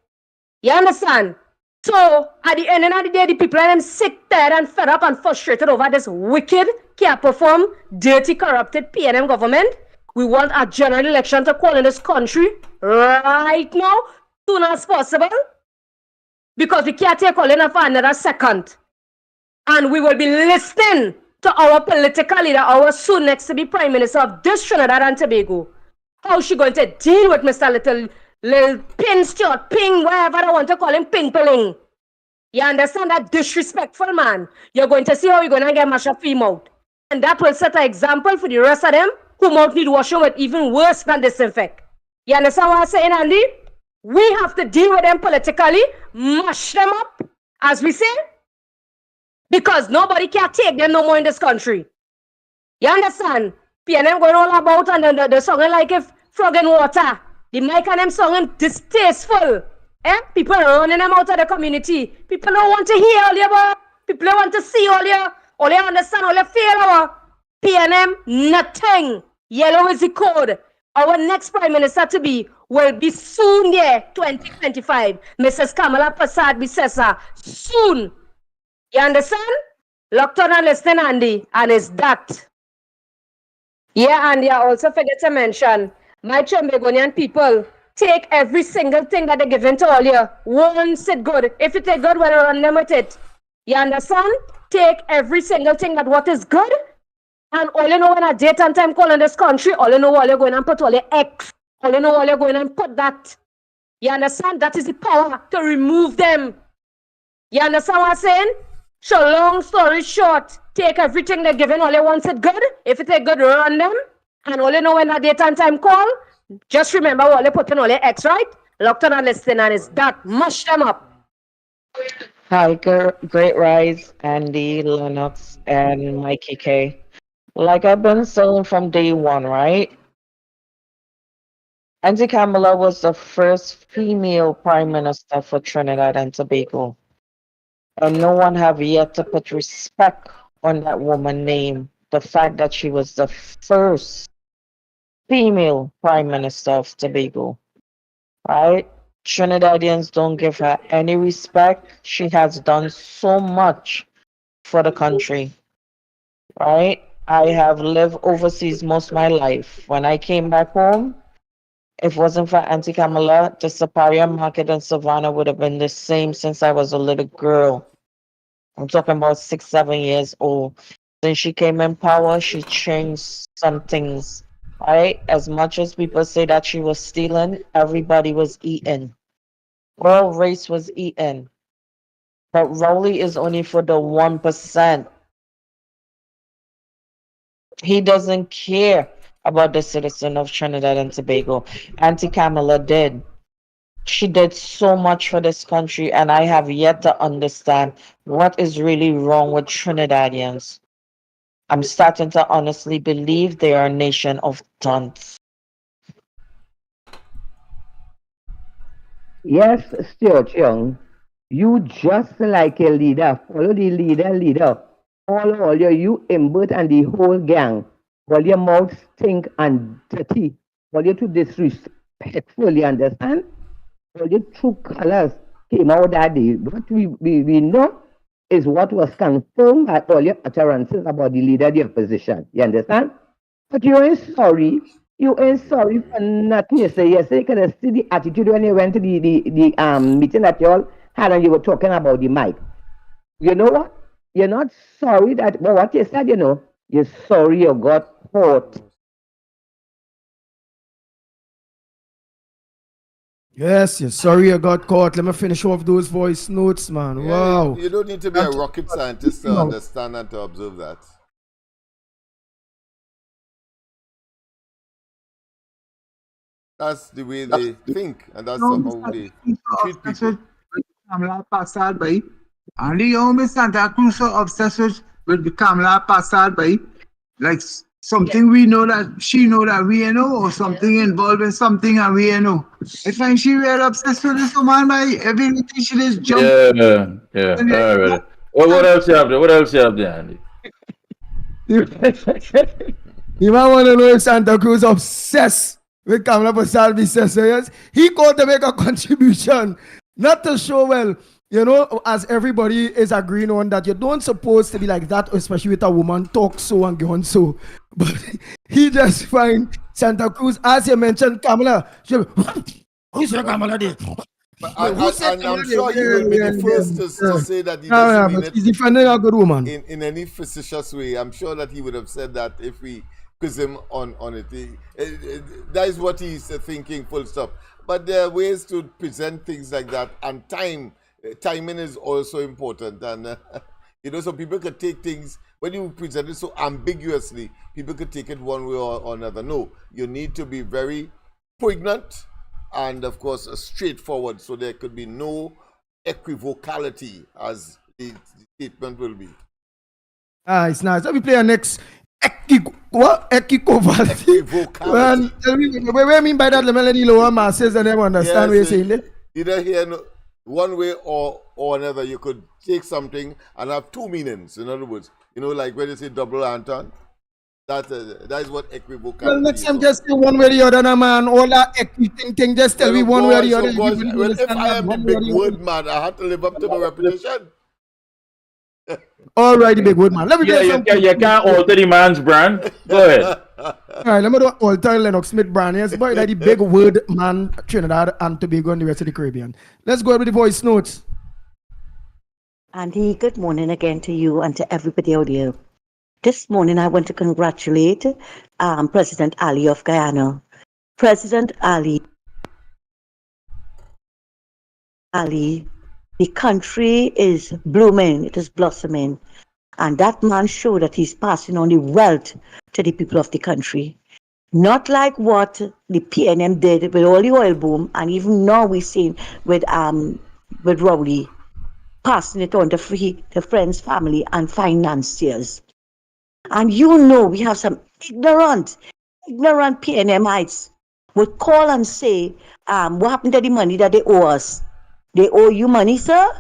You understand? So, at the end of the day, the people are sick, tired, and fed up and frustrated over this wicked, can't perform, dirty, corrupted PNM government. We want a general election to call in this country right now, soon as possible. Because we can't take all in for another second. And we will be listening to our political leader, our soon next to be Prime Minister of this Trinidad and Tobago. How she going to deal with Mr. Little Pin Stuart Ping, whatever I want to call him, Ping Pilling. You understand that disrespectful man? You're going to see how you're going to get mashed up for mouth. And that will set an example for the rest of them who might need washing with even worse than disinfect. You understand what I'm saying, Andy? We have to deal with them politically, mash them up, as we say, because nobody can take them no more in this country. You understand? PNM going all about and the songing like if frog in water. The mic and them songing distasteful. People running them out of the community. People don't want to hear all you, people don't want to see all you understand, all you feel. PNM, nothing. Yellow is the code. Our next Prime Minister to be will be soon there, 2025. Mrs. Kamala Prasad Bisesa, soon. You understand? Locked on and listen, Andy, and it's that. Yeah, Andy, I also forget to mention, my Trinbagonian people, take every single thing that they're giving to all you. Once it good. If it ain't good, we'll run them with it. You understand? Take every single thing that what is good. And all you know when a date and time call in this country, all you know all you're going and put all your X. All you know all you're going and put that. You understand? That is the power to remove them. You understand what I'm saying? So long story short, take everything they're giving, all you want it good. If it ain't good, run them. And all you know when a date and time call, just remember all you put in all your X, right? Locked on and listen, and it's that. Mush them up. Hi, Great Rise, Andy, Lennox, and Mikey K. Like I've been saying from day one, right? Auntie Kamala was the first female prime minister for Trinidad and Tobago. And no one have yet to put respect on that woman's name. The fact that she was the first female prime minister of Tobago, right? Trinidadians don't give her any respect. She has done so much for the country, right? I have lived overseas most of my life. When I came back home, if it wasn't for Auntie Kamala, the Superior Market in Savannah would have been the same since I was a little girl. I'm talking about 6, 7 years old. Since she came in power, she changed some things, right? As much as people say that she was stealing, everybody was eating. All race was eating. But Rowley is only for the 1%. He doesn't care about the citizen of Trinidad and Tobago. Auntie Kamala did. She did so much for this country, and I have yet to understand what is really wrong with Trinidadians. I'm starting to honestly believe they are a nation of dunce. Yes, Stuart Young, you just like a leader. Follow the leader. all you Imbert and the whole gang, all your mouths stink and dirty, all you too disrespectful, you understand? All your true colors came out that day. What we know is what was confirmed by all your utterances about the leader of the opposition. You understand? But you ain't sorry. You ain't sorry for nothing. You say, you can see the attitude when you went to the meeting that you all had and you were talking about the mic. You know what? You're not sorry that, but what you said, you're sorry you got caught. Yes, yes. Sorry I got caught. Let me finish off those voice notes, man. Yeah, Wow. you don't need to be a rocket scientist to understand and to observe that. That's the way they think, and that's how they treat people. Kamala Passad by and the young Santa Cruz are obsessed with Kamala Passad by like something we know that she know that we know, or something involved in something and we know. I find she real obsessed with this woman by everything she just jump. Yeah. All right. Well, what else you have there? What else you have there, Andy? You might want to know if Santa Cruz obsessed with Kamala Passad says yes. He called to make a contribution, not to show well. As everybody is agreeing on that, you don't supposed to be like that, especially with a woman talk so and go on so. But he just find Santa Cruz, as you mentioned, Kamala. Who said Kamala did? And I'm sure he will be the first to say that he doesn't mean it. He's defending a good woman. In any facetious way. I'm sure that he would have said that if we quiz him on it. That is what he's thinking, full stop. But there are ways to present things like that, and timing is also important. And some people could take things, when you present it so ambiguously, people could take it one way or another. No, you need to be very poignant and, of course, straightforward, so there could be no equivocality, as the statement will be. It's nice. Let me play our next equivalent. What do you mean by that? The melody lower masses and them understand what you're saying there? Either here one way or another. You could take something and have two meanings. In other words, like when you say double entendre, that is what equivocality well, next time is. just say one way or the other, man. All that thing, just tell me one way or the other. Well, if I am the big word man, I have to live up to my reputation. All right, the big word man. Let me you can't alter the man's brand. Go ahead. All right, let me do alter Lennox Smith brand. Yes, boy, like the big word man, Trinidad and Tobago and the rest of the Caribbean. Let's go with the voice notes. Andy, good morning again to you and to everybody out there. This morning, I want to congratulate President Ali of Guyana. President Ali, the country is blooming, it is blossoming. And that man showed that he's passing on the wealth to the people of the country. Not like what the PNM did with all the oil boom, and even now we've seen with Rowley passing it on to friends, family, and financiers. And we have some ignorant PNMites would call and say, what happened to the money that they owe us? They owe you money, sir?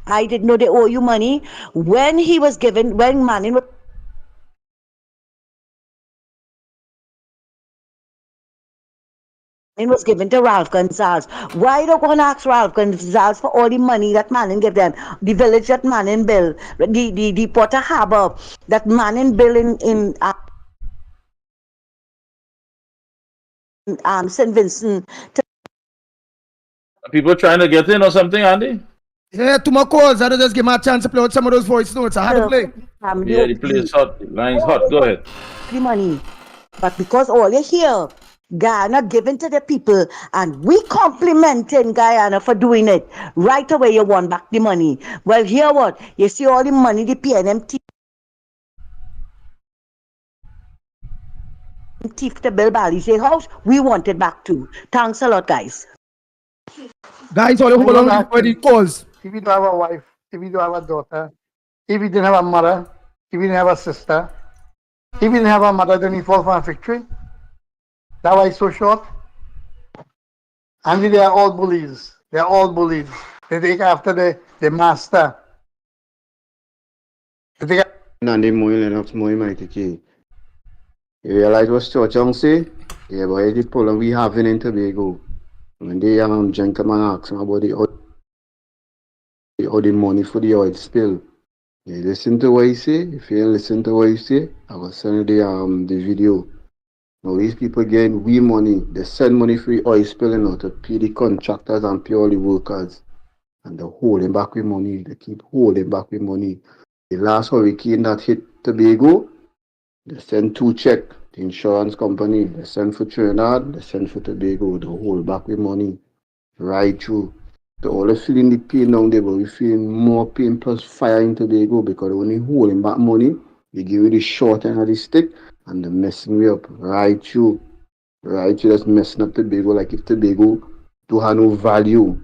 I didn't know they owe you money. When Manning was given to Ralph Gonzalez. Why don't go and ask Ralph Gonzalez for all the money that Manning gave them? The village that Manning built, the Porter Harbor that Manning built in St. Vincent. People trying to get in or something, Andy? Yeah, to my calls. I just give me a chance to play out some of those voice notes. I had to play. Yeah, the play is hot. The line's hot. Go ahead. The money. But because all you hear, Guyana given to the people, and we complimenting Guyana for doing it. Right away, you want back the money. Well, here what? You see all the money the PNM thief to build Bally house, we want it back too. Thanks a lot, guys. Guys, all hold on for the calls. If you don't have a wife, if you don't have a daughter, if you didn't have a mother, if you didn't have a sister, if you didn't have a mother, then you fall from a victory. That why it's so short. And they are all bullies. They are all bullies. They take after the master. And and the money Lennox money mighty key. You realize what Cho Chong say? Yeah, but the problem we having in Tobago. When the gentleman ask him about the money for the oil spill. You listen to what he say. If you listen to what he say, I will send you the video. Now these people getting we money. They send money for the oil spilling out to pay the contractors and pay all the workers. And they're holding back with money. They keep holding back with money. The last hurricane that hit Tobago, they send 2 checks. The insurance company, they send for Trinidad, they send for Tobago. They hold back with money right through. So all feeling the pain down there, but we feeling more pain plus fire in Tobago because when you holding back money, they give you the short end of the stick and they're messing me up right through. Right through, that's messing up Tobago like if Tobago do have no value.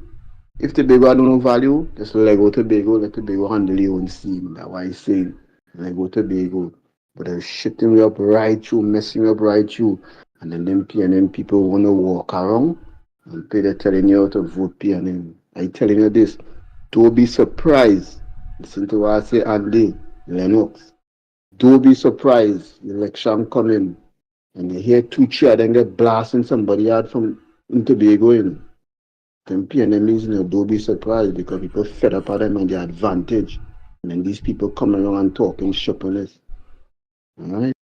If Tobago had no value, just let go Tobago, let Tobago handle your own scene. That's why he's saying let go Tobago. But they're shitting me up right through, messing me up right through. And then them PNM people want to walk around and they're telling you how to vote PNM. I'm telling you this, don't be surprised. Listen to what I say, Andy, Lennox. Don't be surprised, election coming, and you hear 2 cheers, then get blasting somebody out from Tobago in. Them PNMs, don't be surprised because people fed up at them and their advantage. And then these people come around and talking shop on us. Alright?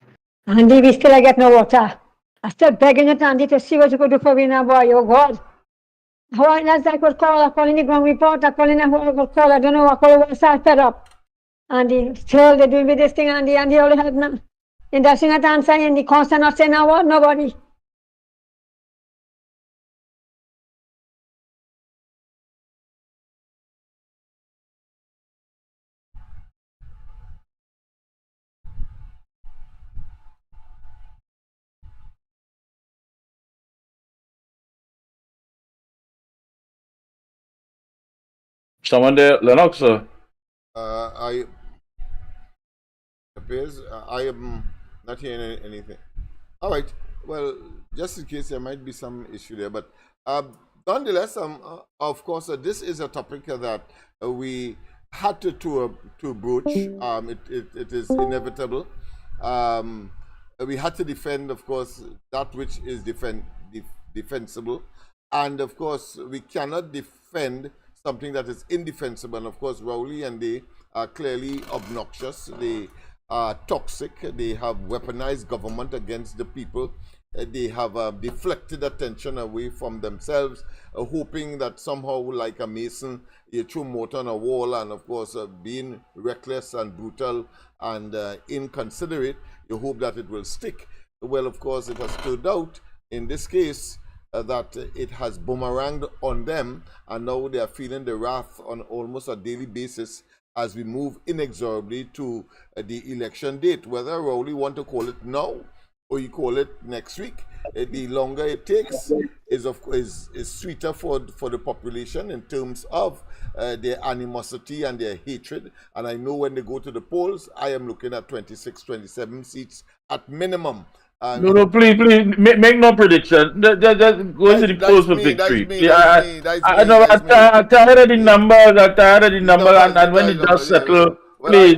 Andy, we still get no water. I still begging it, Andy, to see what you could do for me now, boy. Oh, God. How I could call, I call in the ground report, I call in the call, I don't know, I call it, I fed up. Andy, still they're doing me this thing, Andy, and he only help now. And that's not answer, and the constant not saying now what, nobody. Someone there, Lennox, sir? I appears I am not hearing anything. All right. Well, just in case there might be some issue there, but nonetheless, of course, this is a topic that we had to broach. It is inevitable. We had to defend, of course, that which is defensible, and of course, we cannot defend something that is indefensible. And of course, Rowley and they are clearly obnoxious. They are toxic. They have weaponized government against the people. They have deflected attention away from themselves, hoping that somehow, like a mason, you throw mortar on a wall, and of course, being reckless and brutal and inconsiderate, you hope that it will stick. Well, of course, it has turned out in this case that it has boomeranged on them, and now they are feeling the wrath on almost a daily basis as we move inexorably to the election date. Whether Rowley want to call it now or you call it next week, the longer it takes is sweeter for the population in terms of their animosity and their hatred. And I know when they go to the polls, I am looking at 26, 27 seats at minimum. No, please, make no prediction. Just go into the polls for victory. I'm tired of the numbers. I'm tired of the numbers, and when it does settle, please,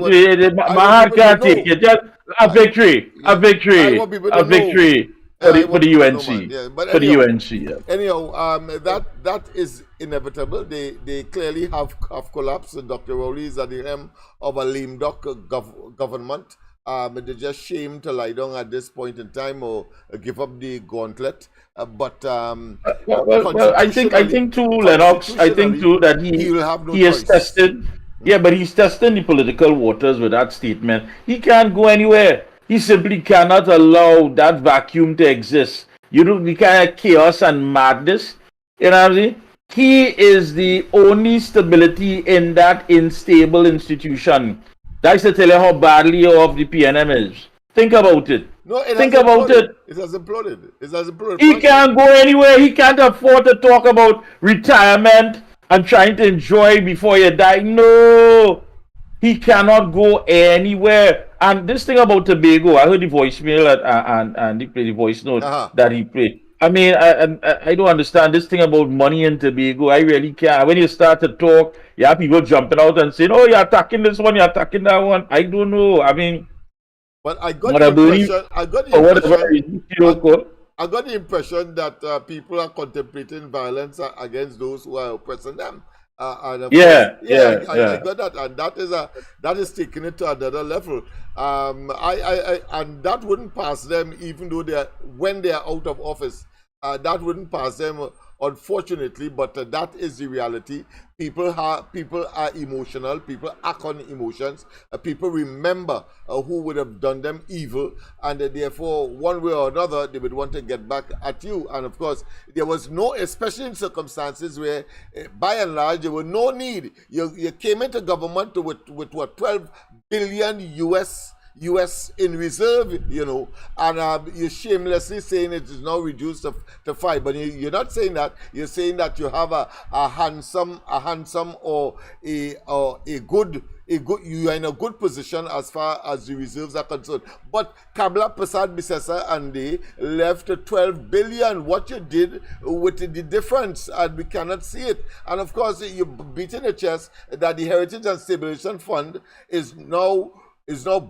my heart can't take it. Just a victory for the UNC, for the UNC. Yeah. Anyhow, that is inevitable. They clearly have collapsed. Dr. Rowley is at the helm of a lame duck government. They're just shame to lie down at this point in time or give up the gauntlet. I think too, Lennox. I think too that he is tested. Yeah, but he's testing the political waters with that statement. He can't go anywhere. He simply cannot allow that vacuum to exist. We can't have chaos and madness. You know what I'm saying? He is the only stability in that unstable institution. That's to tell you how badly off the PNM is. Think about it. No, Think about it. It has imploded. It has imploded. He can't go anywhere. He can't afford to talk about retirement and trying to enjoy before you die. No. He cannot go anywhere. And this thing about Tobago, I heard the voicemail and he played the voice note that he played. I mean, I don't understand this thing about money in Tobago. I really can't. When you start to talk, you have people jumping out and saying, "Oh, you're attacking this one, you're attacking that one." I don't know. I mean, But I got what the I believe impression. I got the for whatever impression. reason, you know, call. I got the impression that people are contemplating violence against those who are oppressing them. And of course, Yeah, yeah, I yeah. got that, and that is taking it to another level. And that wouldn't pass them, even though when they are out of office. That wouldn't pass them, unfortunately. But that is the reality. People are emotional. People act on emotions. People remember who would have done them evil, and therefore, one way or another, they would want to get back at you. And of course, there was no, especially in circumstances where, by and large, there was no need. You came into government with what, 12 billion US in reserve, and you're shamelessly saying it is now reduced to 5. But you're not saying that. You're saying that you have a handsome or a good, you are in a good position as far as the reserves are concerned. But Kamla Prasad Bisesa and they left 12 billion. What you did with the difference, and we cannot see it. And of course, you're beating the chest that the Heritage and Stabilization Fund is now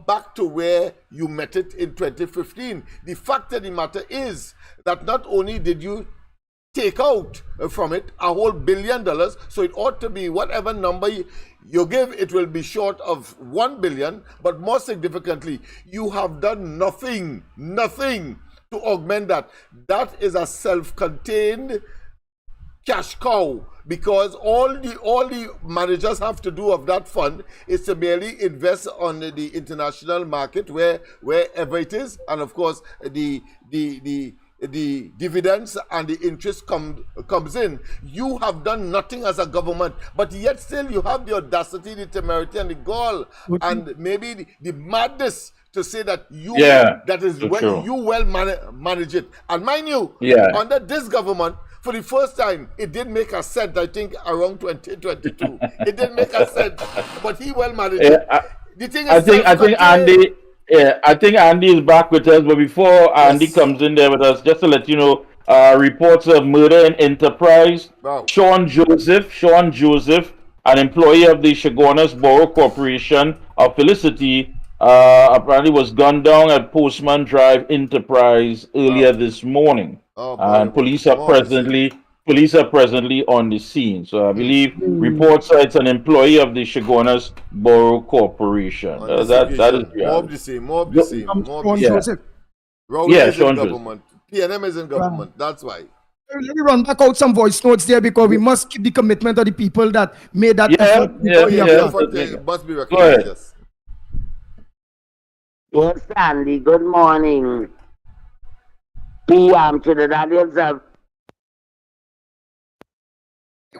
back to where you met it in 2015. The fact of the matter is that not only did you take out from it a whole $1 billion, so it ought to be whatever number you give, it will be short of 1 billion, but more significantly, you have done nothing to augment that. That is a self-contained cash cow, because all the managers have to do of that fund is to merely invest on the international market wherever it is, and of course the dividends and the interest comes in. You have done nothing as a government, but yet still you have the audacity, the temerity, and the gall, and maybe the madness to say that you well manage it. And mind you, under this government, for the first time, it did make a cent, I think, around 2022. It didn't make a cent, but he well managed it. The thing is, I think Andy, I think Andy is back with us. But before Andy comes in there with us, just to let you know, reports of murder in Enterprise. Wow. Sean Joseph, an employee of the Chaguanas Borough Corporation of Felicity, apparently was gunned down at Postman Drive Enterprise earlier this morning. And police are presently on the scene. So I believe reports are it's an employee of the Chaguanas Borough Corporation. That is more of the same. Rowley is in government. PNM is in government. That's why. Let me run back out some voice notes there, because we must keep the commitment of the people that made that effort. It must be recognized. Yes. Yes, Sandy. Good morning. PM to the Daniels.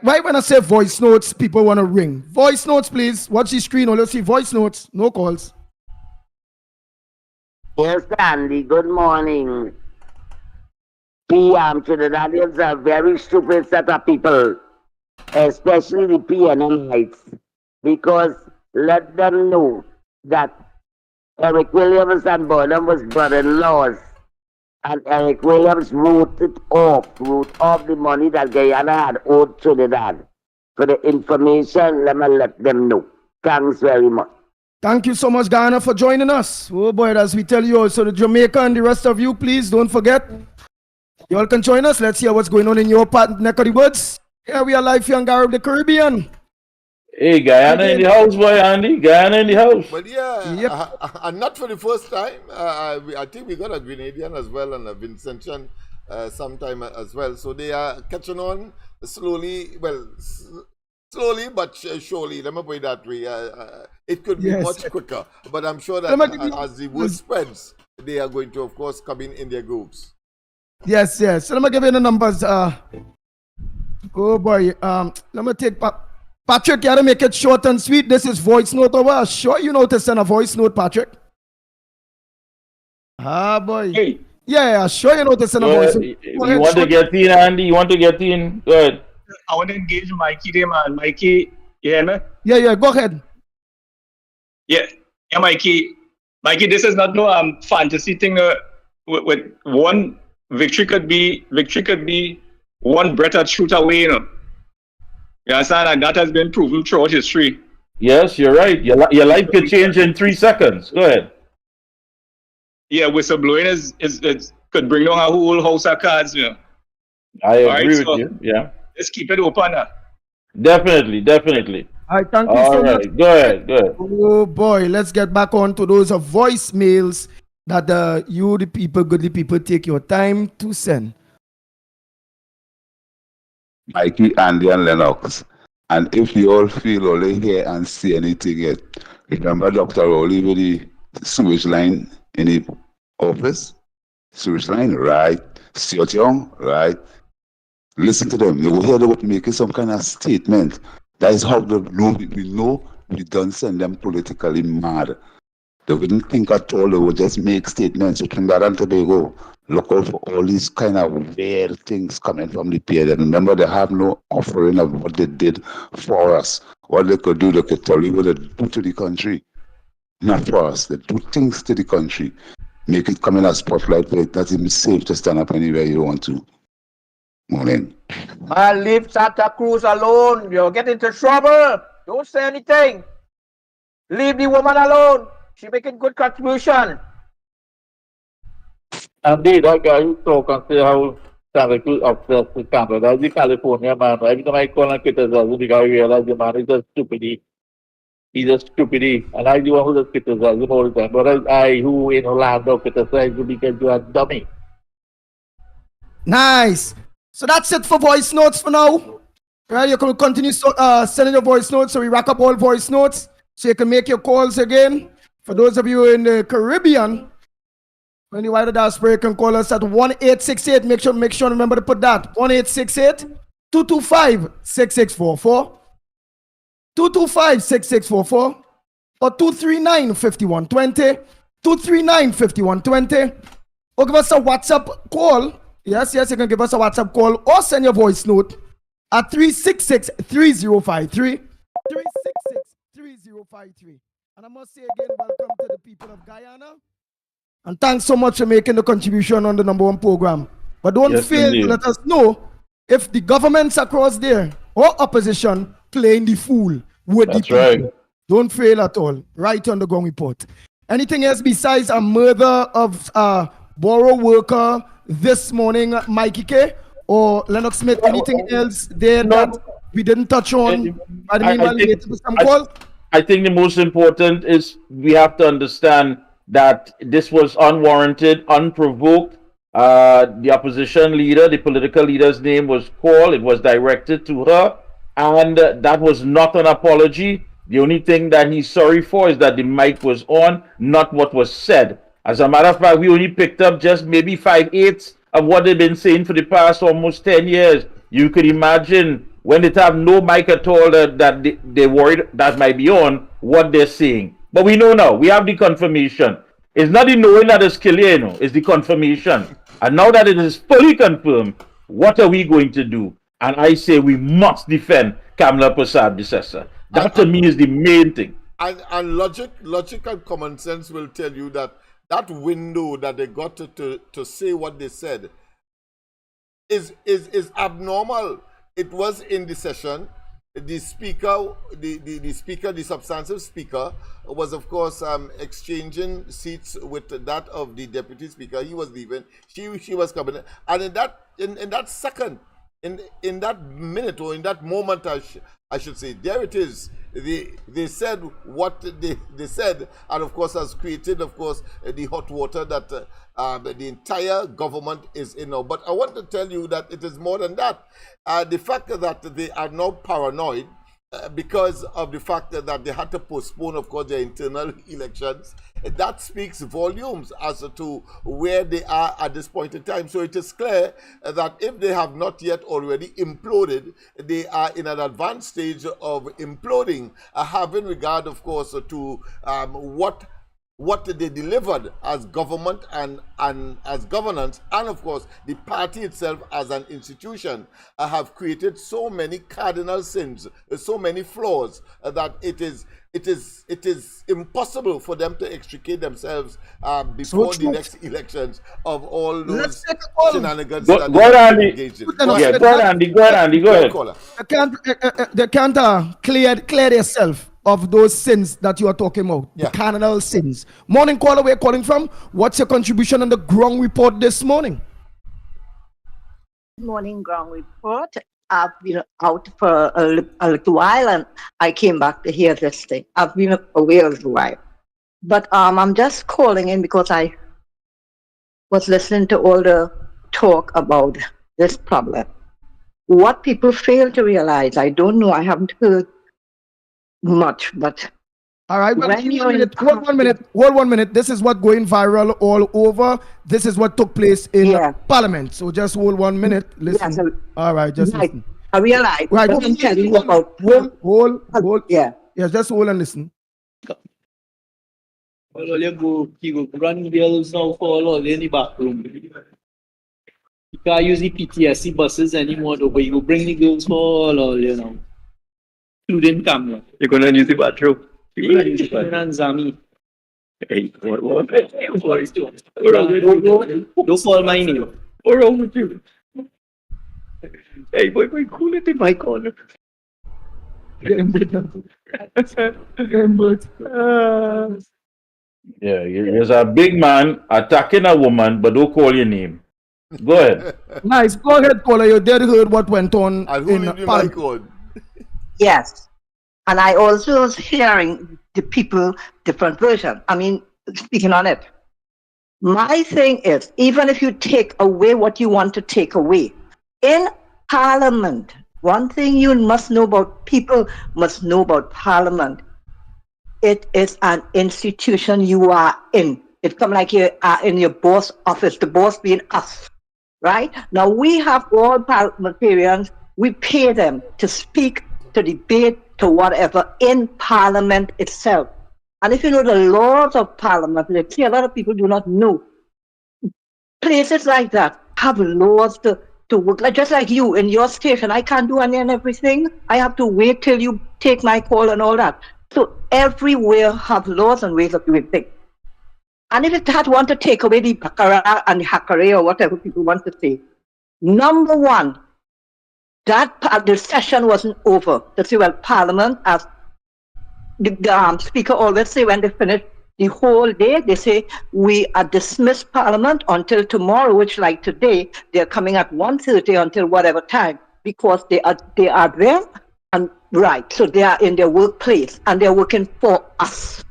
Why when I say voice notes, people want to ring? Voice notes, please. Watch the screen. Let's see voice notes. No calls. Yes, Sandy. Good morning. PM to the Daniels, a very stupid set of people, especially the PNMites, because let them know that Eric Williams and Burnham was brother-in-laws. And Eric Williams wrote off the money that Guyana had owed Trinidad. For the information, let them know. Thanks very much. Thank you so much, Guyana, for joining us. Oh boy, as we tell you also, the Jamaica and the rest of you, please don't forget. You all can join us. Let's hear what's going on in your part, neck of the woods. Here we are live here on Garib the Caribbean. Hey, Guyana in the house, boy, Andy. Guyana in the house. But and not for the first time. I think we got a Grenadian as well and a Vincentian sometime as well. So they are catching on slowly. Well, slowly but surely. Let me put it that way. It could be much quicker. But I'm sure that as the word spreads, they are going to, of course, come in their groups. Yes. So let me give you the numbers. Oh boy. Let me take Patrick, you gotta make it short and sweet. This is voice note over. Sure, you know to send a voice note, Patrick. Ah, boy. Hey. Yeah, sure, you know to send a voice note. You want to get in, Andy? You want to get in? Go ahead. I want to engage Mikey there, man. Mikey, you hear me? Yeah, go ahead. Yeah, Mikey. Mikey, this is not no fantasy thing with one victory could be one better shoot away, you know. You understand? And that has been proven throughout history. Yes, you're right. Your life could change in 3 seconds. Go ahead. Yeah, whistleblowing is could bring down a whole house of cards, you know. I agree with so you. Yeah. let's keep it open now. Definitely. All right, thank you All so right, much. go ahead. Oh boy, let's get back on to those voicemails that you, the people, goodly people, take your time to send. Mikey, Andy, and Lennox. And if you all feel or hear and see anything yet, remember Dr. Rowley with the sewage line in the office? Sewage line, right? Stuart Young, right? Listen to them. You will hear them making some kind of statement. That is how we know we don't send them politically mad. They wouldn't think at all. They would just make statements. So Trinidad and Tobago, look out for all these kind of weird things coming from the period. Remember, they have no offering of what they did for us. What they could do, they could tell you what they do to the country. Not for us. They do things to the country. Make it come in a spotlight where it's not even safe to stand up anywhere you want to. Morning. Man, leave Santa Cruz alone. You'll get into trouble. Don't say anything. Leave the woman alone. She making good contribution. Indeed, that guy who talk and say how Santa Cruz obsessed with Canada. The California man. Every time I call and criticize the guy, realize the man is a stupidity. He's a stupidity. And I the one who just criticizes him all the time. But I who in Orlando criticize you because you are dummy. Nice. So that's it for voice notes for now. Right, you can continue sending your voice notes, so we rack up all voice notes, so you can make your calls again. For those of you in the Caribbean, when you wider diaspora, you can call us at 1-868. Make sure remember to put that 1-868-225-6644, 225-6644, or 239-5120, 239-5120, or give us a WhatsApp call. Yes, you can give us a WhatsApp call or send your voice note at 366-3053, 366-3053. And I must say again, welcome to the people of Guyana. And thanks so much for making the contribution on the number one program. But don't fail to let us know if the governments across there or opposition playing the fool with the people. Right. Don't fail at all. Right on the ground report. Anything else besides a murder of borough worker this morning, Mikey K or Lennox Smith? Anything else there that we didn't touch on? I think the most important is we have to understand that this was unwarranted, unprovoked. The opposition leader, the political leader's name was called. It was directed to her, and that was not an apology. The only thing that he's sorry for is that the mic was on, not what was said. As a matter of fact, we only picked up just maybe 5/8 of what they've been saying for the past almost 10 years. You could imagine when they have no mic at all that they're worried that might be on what they're saying. But we know now, we have the confirmation. It's not the knowing that is killing, it's the confirmation. And now that it is fully confirmed, what are we going to do? And I say we must defend Kamala Prasad-Bissessar. That to me is the main thing. And logic and common sense will tell you that window that they got to say what they said is abnormal. It was in the session. The speaker, the substantive speaker, was of course exchanging seats with that of the deputy speaker. He was leaving. She was coming. And in that second, in that minute or in that moment, I should say, there it is. They said what they said, and of course has created, of course, the hot water that the entire government is in now. But I want to tell you that it is more than that. The fact that they are now paranoid because of the fact that they had to postpone, of course, their internal elections, that speaks volumes as to where they are at this point in time. So it is clear that if they have not yet already imploded, they are in an advanced stage of imploding, having regard, of course, to what what they delivered as government and as governance, and of course the party itself as an institution, have created so many cardinal sins, so many flaws, that it is impossible for them to extricate themselves before the next elections of all those shenanigans that they have engaged in. Go ahead, Andy. Go ahead. They can't clear themselves of those sins that you are talking about, the cardinal sins. Morning caller, where calling from? What's your contribution on the ground report this morning? Morning ground report. I've been out for a little while and I came back to hear this thing. I've been away a little while. But I'm just calling in because I was listening to all the talk about this problem. What people fail to realize, I don't know, I haven't heard much, but all right, well, hold 1 minute. This is what going viral all over. This is what took place in Parliament. So just hold 1 minute. Listen. Yeah, so, all right, just listen. I realize. Right, I'm telling you about. Hold. Yeah. Yeah, just hold and listen. Well, you go run bills now for all in the back room. You can't use the PTSD buses anymore, though, but you go bring the girls for all, you know. Including camera. You're gonna use the bathroom. You're gonna use the bathroom. Zami. Hey, what? Don't call my name. What's wrong with you? Hey, boy, cool it in my corner. Yeah, there's a big man attacking a woman, but don't call your name. Go ahead. Nice. Go ahead, caller. You did heard what went on in Parliament. Yes. And I also was hearing the people, different version. I mean, speaking on it. My thing is, even if you take away what you want to take away, in Parliament, one thing you must know about, people must know about Parliament, it is an institution you are in. It's come like you are in your boss office, the boss being us, right? Now we have all parliamentarians, we pay them to speak, to debate, to whatever in Parliament itself. And if you know the laws of Parliament, a lot of people do not know. Places like that have laws to work, like just like you in your station. I can't do any and everything. I have to wait till you take my call and all that. So everywhere have laws and ways of doing things. And if it had want to take away the baccarat and the hackery or whatever people want to say, number one, that the session wasn't over. To say, well, Parliament, as the Speaker always say when they finish the whole day, they say, we are dismissed Parliament until tomorrow, which like today, they're coming at 1:30 until whatever time, because they are there, and right, so they are in their workplace, and they're working for us.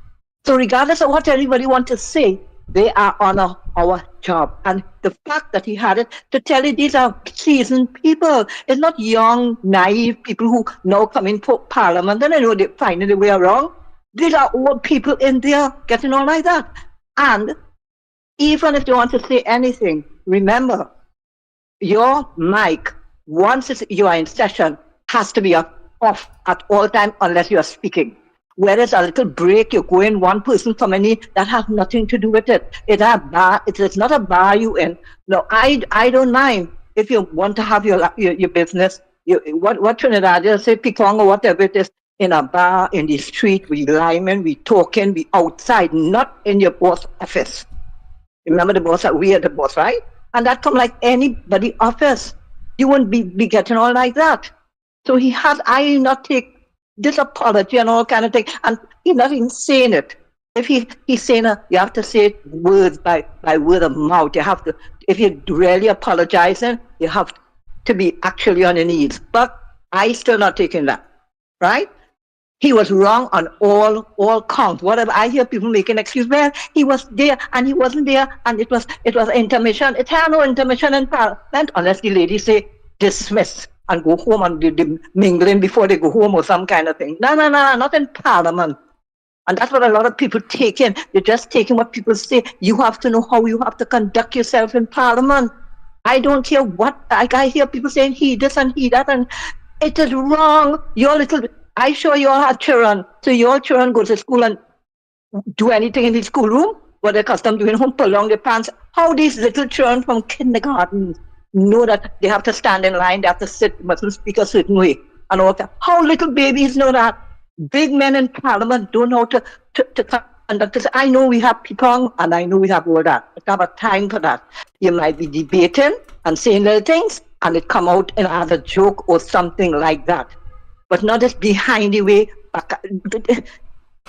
So regardless of what anybody wants to say, they are on our job. And the fact that he had it to tell you these are seasoned people. It's not young, naive people who now come in for Parliament and I know they're finding their way around. These are old people in there getting on like that. And even if they want to say anything, remember, your mic, once you are in session, has to be off at all times unless you are speaking. Whereas a little break, you go in, one person come in, that has nothing to do with it. It's a bar. It's not a bar you in. No, I don't mind if you want to have your business. What Trinidadians say, picong or whatever it is, in a bar, in the street, we linemen, we talking, we outside, not in your boss office. Remember the boss, we are the boss, right? And that come like anybody office. You wouldn't be getting all like that. So I not take this apology and all kind of thing, and he's not even saying it. If he's saying you have to say it words by word of mouth. You have to, if you're really apologizing, you have to be actually on your knees. But I still not taking that, right? He was wrong on all counts. Whatever I hear people making excuses, well, he was there and he wasn't there, and it was intermission. It had no intermission in Parliament unless the lady say dismiss and go home and they mingling before they go home or some kind of thing. No, not in Parliament. And that's what a lot of people take in. You're just taking what people say. You have to know how you have to conduct yourself in Parliament. I don't care what, I hear people saying he this and he that, and it is wrong. I sure you all have children. So your children go to school and do anything in the schoolroom, what they're accustomed to doing home, pull down their pants. How these little children from kindergarten know that they have to stand in line, they have to sit, mustn't speak a certain way, and all that. How little babies know that? Big men in parliament don't know to conduct this. I know we have people, and I know we have all that, but have a time for that. You might be debating and saying little things, and it come out in as a joke or something like that. But not just behind the way.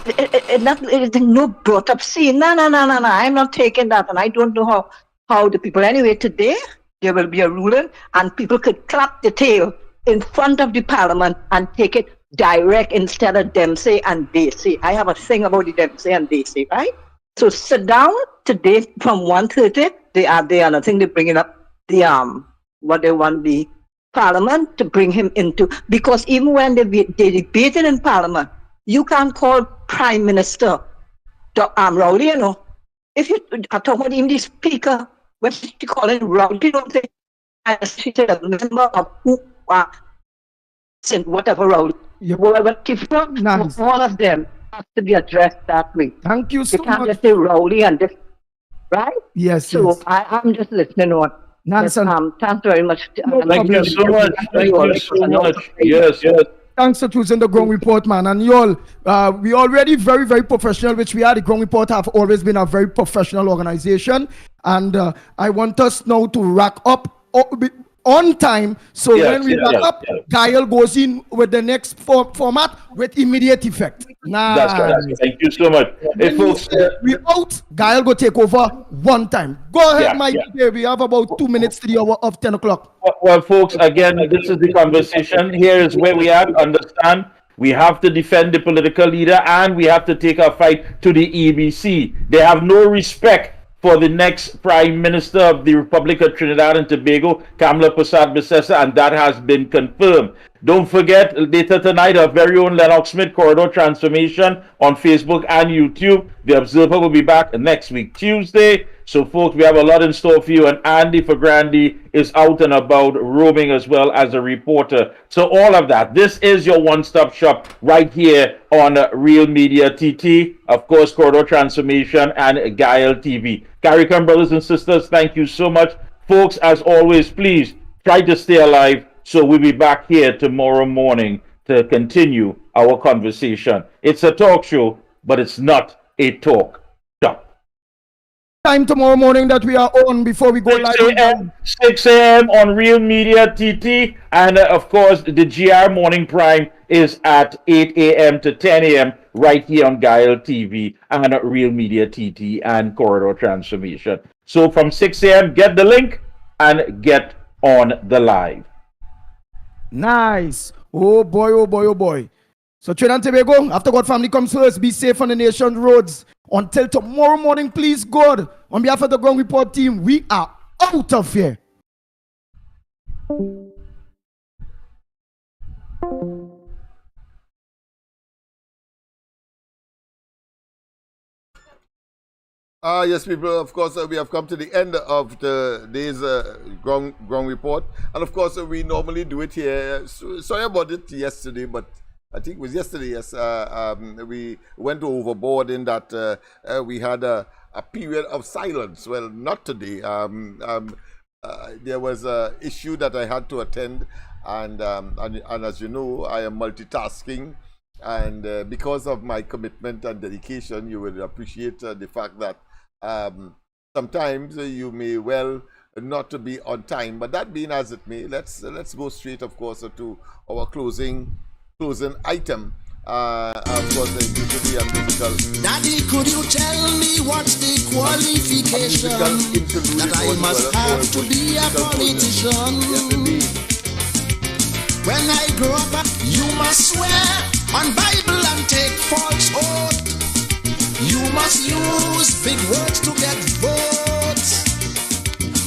It's no brought up scene. No. I'm not taking that, and I don't know how the people. Anyway, today there will be a ruling, and people could clap the tail in front of the parliament and take it direct instead of them say and they say. I have a thing about the them say and they say, right? So sit down today from 1:30. They are there, and I think they're bringing up the what they want the parliament to bring him into, because even when they debated in parliament, you can't call Prime Minister Rowley, you know. If you are talking about even the speaker, when she call him Rowley, don't say she said a member of who whatever Rowley. Nice. All of them have to be addressed that way. Thank you so much. You can't much. just say Rowley and just, right? Yes, so yes. I'm just listening on. Nonsense. Thanks very much. Thank you so much. Thank you so much. Yes. Thanks for choosing the Ground Report, man. And y'all, we already very, very professional, which we are. The Ground Report have always been a very professional organization. And I want us now to rack up on time. So when we wrap up, Gael goes in with the next format with immediate effect. That's right. Thank you so much. Hey, folks, we out, Gael go take over one time. Go ahead, Mike. We have about 2 minutes to the hour of 10 o'clock. Well, folks, again, this is the conversation. Here is where we are. Understand, we have to defend the political leader and we have to take our fight to the EBC. They have no respect for the next Prime Minister of the Republic of Trinidad and Tobago, Kamla Persad-Bissessar, and that has been confirmed. Don't forget, later tonight, our very own Lennox Smith Corridor Transformation on Facebook and YouTube. The Observer will be back next week, Tuesday. So, folks, we have a lot in store for you. And Andy for Grandy is out and about, roaming as well as a reporter. So, all of that. This is your one-stop shop right here on Real Media TT. Of course, Corridor Transformation and Gael TV. CARICOM brothers and sisters, thank you so much. Folks, as always, please try to stay alive. So we'll be back here tomorrow morning to continue our conversation. It's a talk show, but it's not a talk shop. Time tomorrow morning that we are on before we go live. 6 a.m. on Real Media TT. And of course, the GR Morning Prime is at 8 a.m. to 10 a.m. right here on Gael TV and Real Media TT and Corridor Transformation. So from 6 a.m., get the link and get on the live. Nice. Oh boy. So Trinidad and Tobago, after God family comes first, be safe on the nation's roads. Until tomorrow morning, please God, on behalf of the Ground Report team, we are out of here. Yes, people, of course, we have come to the end of today's ground report. And of course, we normally do it here. Sorry about it yesterday, but I think it was yesterday, yes. We went overboard in that we had a period of silence. Well, not today. There was an issue that I had to attend. And as you know, I am multitasking. And because of my commitment and dedication, you will appreciate the fact that sometimes you may well not to be on time, but that being as it may, let's go straight, of course, to our closing item. Of course, usually a musical. Daddy, could you tell me what's the qualification that I must have to be a politician? When I grow up, you must swear on Bible and take false oath. You must use big words to get votes.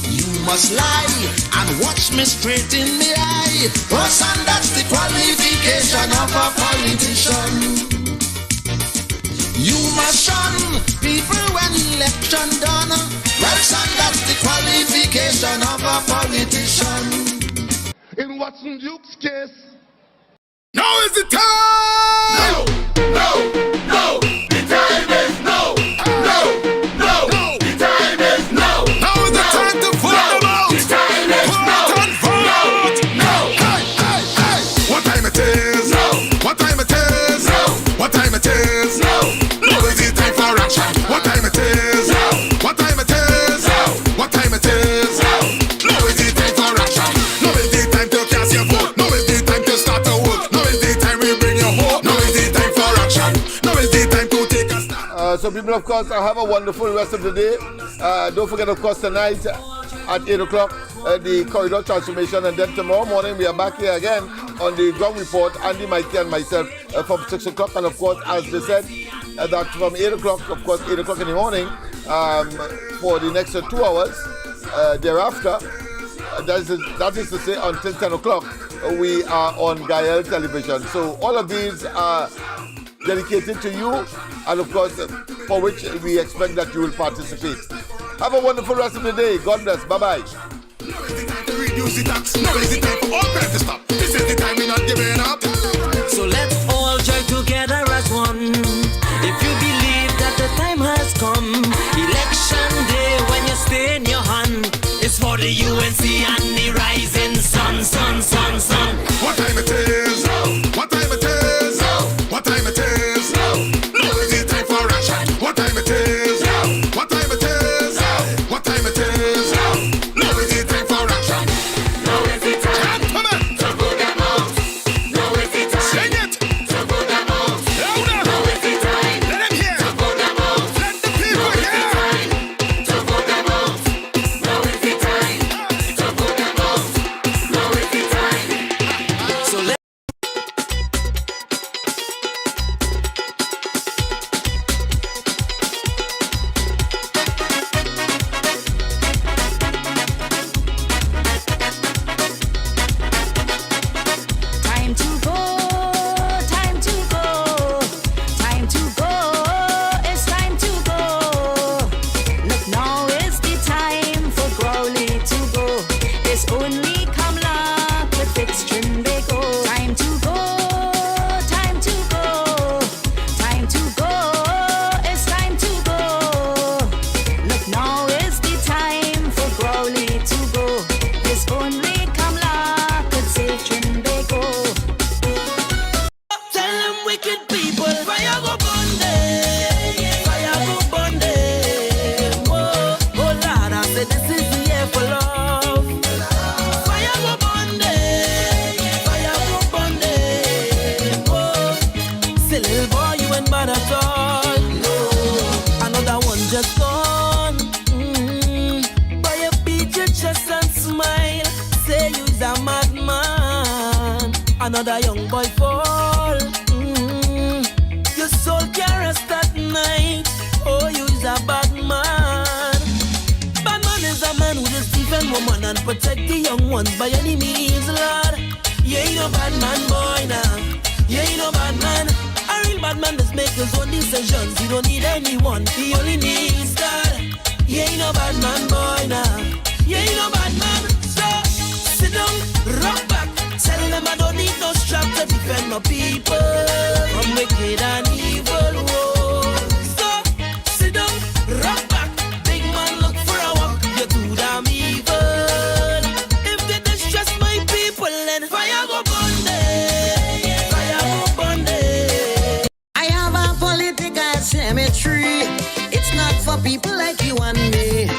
You must lie and watch me straight in the eye. Oh, son, that's the qualification of a politician. You must shun people when election done. Well, son, that's the qualification of a politician. In Watson Duke's case, now is the time! No! The time is now! So people, of course, have a wonderful rest of the day. Don't forget, of course, tonight at 8 o'clock, the corridor transformation. And then tomorrow morning, we are back here again on the ground report, Andy, Mikey, and myself from 6 o'clock. And of course, as they said, that from 8 o'clock, of course, 8 o'clock in the morning, for the next 2 hours thereafter, that is to say until 10 o'clock, we are on Gael television. So all of these are dedicated to you, and of course, for which we expect that you will participate. Have a wonderful rest of the day. God bless. Bye-bye. So let's all join together as one. If you believe that the time has come, election day when you stay in your hand, it's for the UNC and the rising sun, sun, sun, sun. What time it is? What time it is? What time it is? Now is it time for action? What time it is? What time it is? What time it is? Now is it time for action? Now is it time. Gentlemen, to put them out. Now is it time. Sing it. To put them out. Louder. Now is it time. Let them hear. To put them out. Let the people hear. To put them out. Now is it time. To put them out. Now is it time. So let Time to go, time to go, time to go, it's time to go. Look, now is the time for Growly to go. It's only Kamla with fixed Trinbago. Time to go, time to go, time to go, it's time to go. Look, now is the time for Growly to go. It's only Kamla could save Trinbago. tell them wicked people, fire go burn them, fire go burn them. Oh, oh Lord, I said this is the year for love. Fire go burn them, fire go burn them. Oh, say little boy, you ain't bad at all. No, another one just gone. Boy, you beat your chest and smile. Say you's a madman. Another young boy fall. Your soul can't rest at night. Oh, you's a bad man. Bad man is a man who just defend woman and protect the young ones by any means, Lord. You ain't no bad man, boy, now. You ain't no bad man. A real bad man just make his own decisions. He don't need anyone. He only needs God. You ain't no bad man, boy, now. You ain't no bad man. So sit down, rock back. Tell them I don't need no strap to defend my people from wicked and evil. Whoa. So sit down, rock back. Big man, look for a walk. You're too damn evil. If they distress my people, then fire go burn them. Fire go burn them. I have a political cemetery. It's not for people like you and me.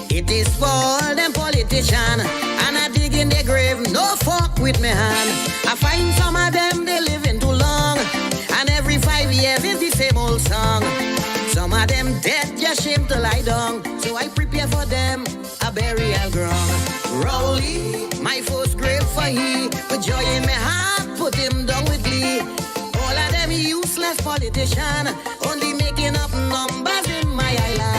It is for all them politicians. And I dig in their grave, no fuck with me hand. I find some of them, they living too long. And every 5 years is the same old song. Some of them dead, just shame to lie down. So I prepare for them a burial ground. Rowley, my first grave for he. With joy in my heart, put him down with glee. All of them useless politicians, only making up numbers in my island.